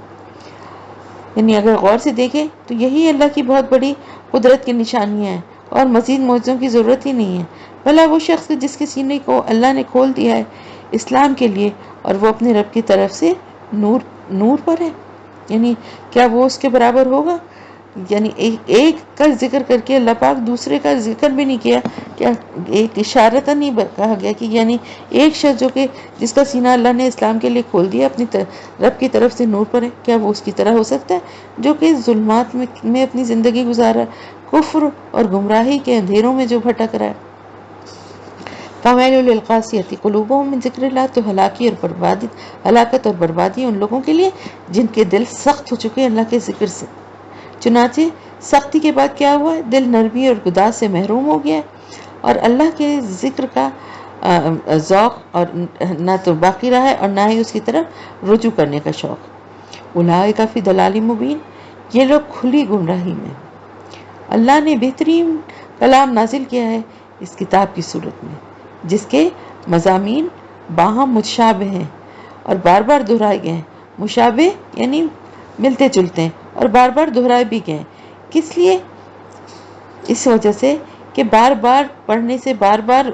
یعنی اگر غور سے دیکھیں تو یہی اللہ کی بہت بڑی قدرت کی نشانیاں ہیں اور مزید معجزوں کی ضرورت ہی نہیں ہے۔ بھلا وہ شخص جس کے سینے کو اللہ نے کھول دیا ہے اسلام کے لیے اور وہ اپنے رب کی طرف سے نور پر ہے، یعنی کیا وہ اس کے برابر ہوگا؟ یعنی ایک کا ذکر کر کے اللہ پاک دوسرے کا ذکر بھی نہیں کیا، کیا ایک اشارتا نہیں کہا گیا کہ یعنی ایک شخص جو کہ جس کا سینہ اللہ نے اسلام کے لیے کھول دیا اپنی رب کی طرف سے نور پر ہے، کیا وہ اس کی طرح ہو سکتا ہے جو کہ ظلمات میں اپنی زندگی گزارا، کفر اور گمراہی کے اندھیروں میں جو بھٹک رہا ہے۔ فَوَيْلٌ لِلْقَاسِيَةِ قُلُوبُهُم مِّن ذِكْرِ اللَّهِ، تو ہلاکت اور بربادی ان لوگوں کے لیے جن کے دل سخت ہو چکے اللہ کے ذکر سے۔ چنانچہ سختی کے بعد کیا ہوا ہے؟ دل نرمی اور گداز سے محروم ہو گیا ہے اور اللہ کے ذکر کا ذوق اور نہ تو باقی رہا ہے اور نہ ہی اس کی طرف رجوع کرنے کا شوق۔ اولئک فی ضلال مبین، یہ لوگ کھلی گمراہی میں۔ اللہ نے بہترین کلام نازل کیا ہے اس کتاب کی صورت میں جس کے مضامین باہم متشابہ ہیں اور بار بار دہرائے گئے ہیں۔ مشابہ یعنی ملتے جلتے ہیں اور بار بار دہرائے بھی گئے۔ کس لیے؟ اس وجہ سے کہ بار بار پڑھنے سے بار بار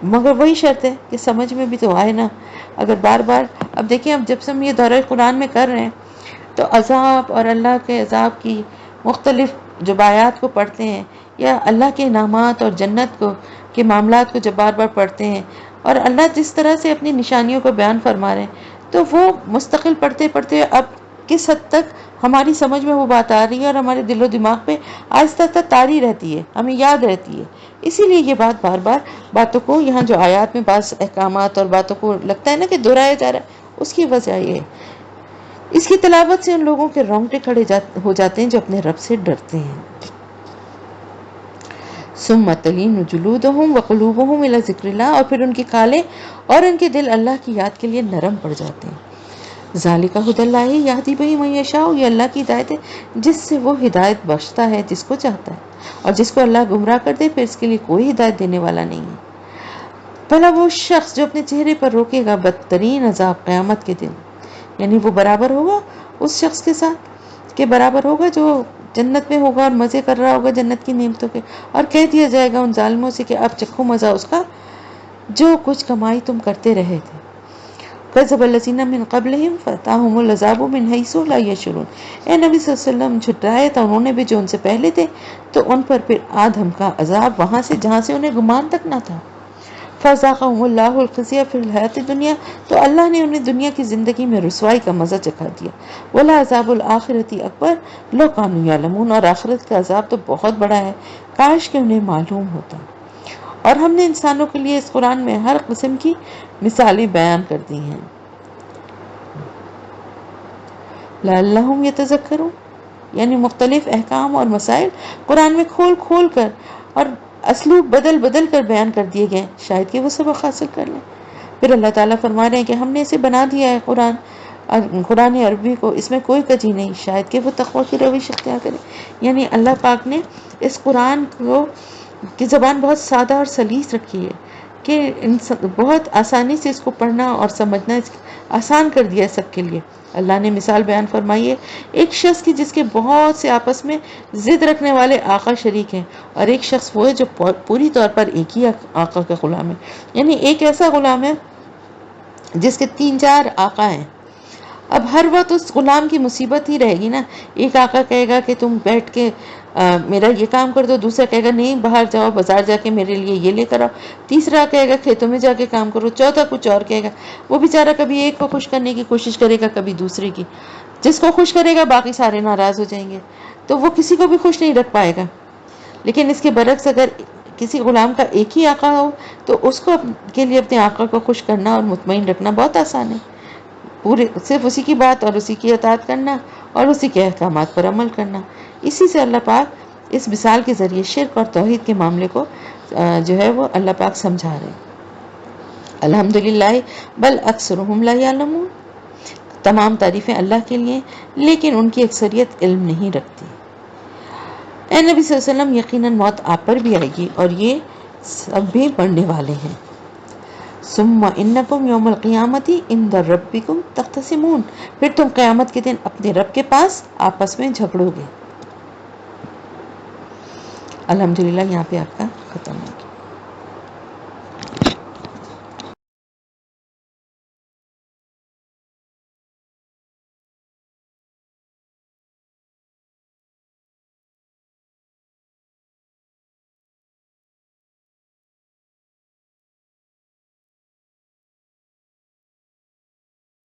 مگر وہی شرط ہے کہ سمجھ میں بھی تو آئے نا۔ اگر بار بار اب دیکھیں، اب جب سے ہم یہ دورہ قرآن میں کر رہے ہیں تو عذاب اور اللہ کے عذاب کی مختلف جب آیات کو پڑھتے ہیں یا اللہ کے انعامات اور جنت کے معاملات کو جب بار بار پڑھتے ہیں اور اللہ جس طرح سے اپنی نشانیوں کو بیان فرما رہے ہیں تو وہ مستقل پڑھتے پڑھتے اب کس حد تک ہماری سمجھ میں وہ بات آ رہی ہے اور ہمارے دل و دماغ پہ آہستہ آہستہ طاری رہتی ہے، ہمیں یاد رہتی ہے۔ اسی لیے یہ بار بار باتوں کو یہاں جو آیات میں بعض احکامات اور باتوں کو لگتا ہے نا کہ دہرایا جا رہا ہے، اس کی وجہ یہ ہے۔ اس کی تلاوت سے ان لوگوں کے رونگٹے کھڑے ہو جاتے ہیں جو اپنے رب سے ڈرتے ہیں۔ ثم تلین جلودہم وقلوبہم الی ذکر اللہ، اور پھر ان کی کھالیں اور ان کے دل اللہ کی یاد کے لیے نرم پڑ جاتے ہیں۔ ذالک ھدی اللہ یہدی بہ من یشاء، یہ اللہ کی ہدایت ہے جس سے وہ ہدایت بخشتا ہے جس کو چاہتا ہے، اور جس کو اللہ گمراہ کر دے پھر اس کے لیے کوئی ہدایت دینے والا نہیں ہے۔ بھلا وہ شخص جو اپنے چہرے پر روکے گا بدترین عذاب قیامت کے دن، یعنی وہ برابر ہوگا اس شخص کے ساتھ کہ برابر ہوگا جو جنت میں ہوگا اور مزے کر رہا ہوگا جنت کی نعمتوں کے، اور کہہ دیا جائے گا ان ظالموں سے کہ اب چکھو مزہ اس کا جو کچھ کمائی تم کرتے رہے تھے۔ کذب الذین من قبلہم فاتاہم العذاب من حیث لا یشعرون، اے نبی صلی اللہ علیہ وسلم جھٹلایا تھا انہوں نے بھی جو ان سے پہلے تھے، تو ان پر پھر آ دھمکا عذاب وہاں سے جہاں سے انہیں گمان تک نہ تھا۔ فذاقہم اللہ الخزی فی الحیاۃ الدنیا، تو اللہ نے انہیں دنیا کی زندگی میں رسوائی کا مزہ چکھا دیا۔ ولعذاب الآخرۃ اکبر لو کانوا یعلمون، اور آخرت کا عذاب تو بہت بڑا ہے کاش کہ انہیں معلوم ہوتا۔ اور ہم نے انسانوں کے لیے اس قرآن میں ہر قسم کی مثالیں بیان کر دی ہیں لعلہم یتذکرون، یعنی مختلف احکام اور مسائل قرآن میں کھول کھول کر اور اسلوب بدل بدل کر بیان کر دیے گئے شاید کہ وہ سبق حاصل کر لیں۔ پھر اللہ تعالیٰ فرما رہے ہیں کہ ہم نے اسے بنا دیا ہے قرآن عربی کو، اس میں کوئی کجی نہیں، شاید کہ وہ تقوی کی روش اختیار کرے۔ یعنی اللہ پاک نے اس قرآن کی زبان بہت سادہ اور سلیس رکھی ہے کہ بہت آسانی سے اس کو پڑھنا اور سمجھنا آسان کر دیا ہے سب کے لیے۔ اللہ نے مثال بیان فرمائی ہے ایک شخص کی جس کے بہت سے آپس میں ضد رکھنے والے آقا شریک ہیں، اور ایک شخص وہ ہے جو پوری طور پر ایک ہی آقا کا غلام ہے، یعنی ایک ایسا غلام ہے جس کے 3-4 آقا ہیں، اب ہر وقت اس غلام کی مصیبت ہی رہے گی نا. ایک آقا کہے گا کہ تم بیٹھ کے میرا یہ کام کر دو، دوسرا کہے گا نہیں باہر جاؤ بازار جا کے میرے لیے یہ لے کر آؤ، تیسرا کہے گا کھیتوں میں جا کے کام کرو، چوتھا کچھ اور کہے گا. وہ بیچارہ کبھی ایک کو خوش کرنے کی کوشش کرے گا، کبھی دوسرے کی. جس کو خوش کرے گا باقی سارے ناراض ہو جائیں گے، تو وہ کسی کو بھی خوش نہیں رکھ پائے گا. لیکن اس کے برعکس اگر کسی غلام کا ایک ہی آقا ہو تو اس کو کے لیے اپنے آقا کو خوش کرنا اور مطمئن رکھنا بہت آسان ہے. پورے صرف اسی کی بات اور اسی کی اطاعت کرنا اور اسی کے احکامات پر عمل کرنا. اسی سے اللہ پاک اس مثال کے ذریعے شرک اور توحید کے معاملے کو جو ہے وہ اللہ پاک سمجھا رہے ہیں. الحمدللہ بل اکثرهم لا یعلمون. تمام تعریفیں اللہ کے لیے لیکن ان کی اکثریت علم نہیں رکھتی. اے نبی صلی اللہ علیہ وسلم یقیناً موت آپ پر بھی آئے گی اور یہ سب بھی مرنے والے ہیں. ثم انکم یوم القیامت عند ربکم تختصمون. پھر تم قیامت کے دن اپنے رب کے پاس آپس میں جھگڑو گے. الحمدللہ یہاں پہ آپ کا ختم ہو گیا.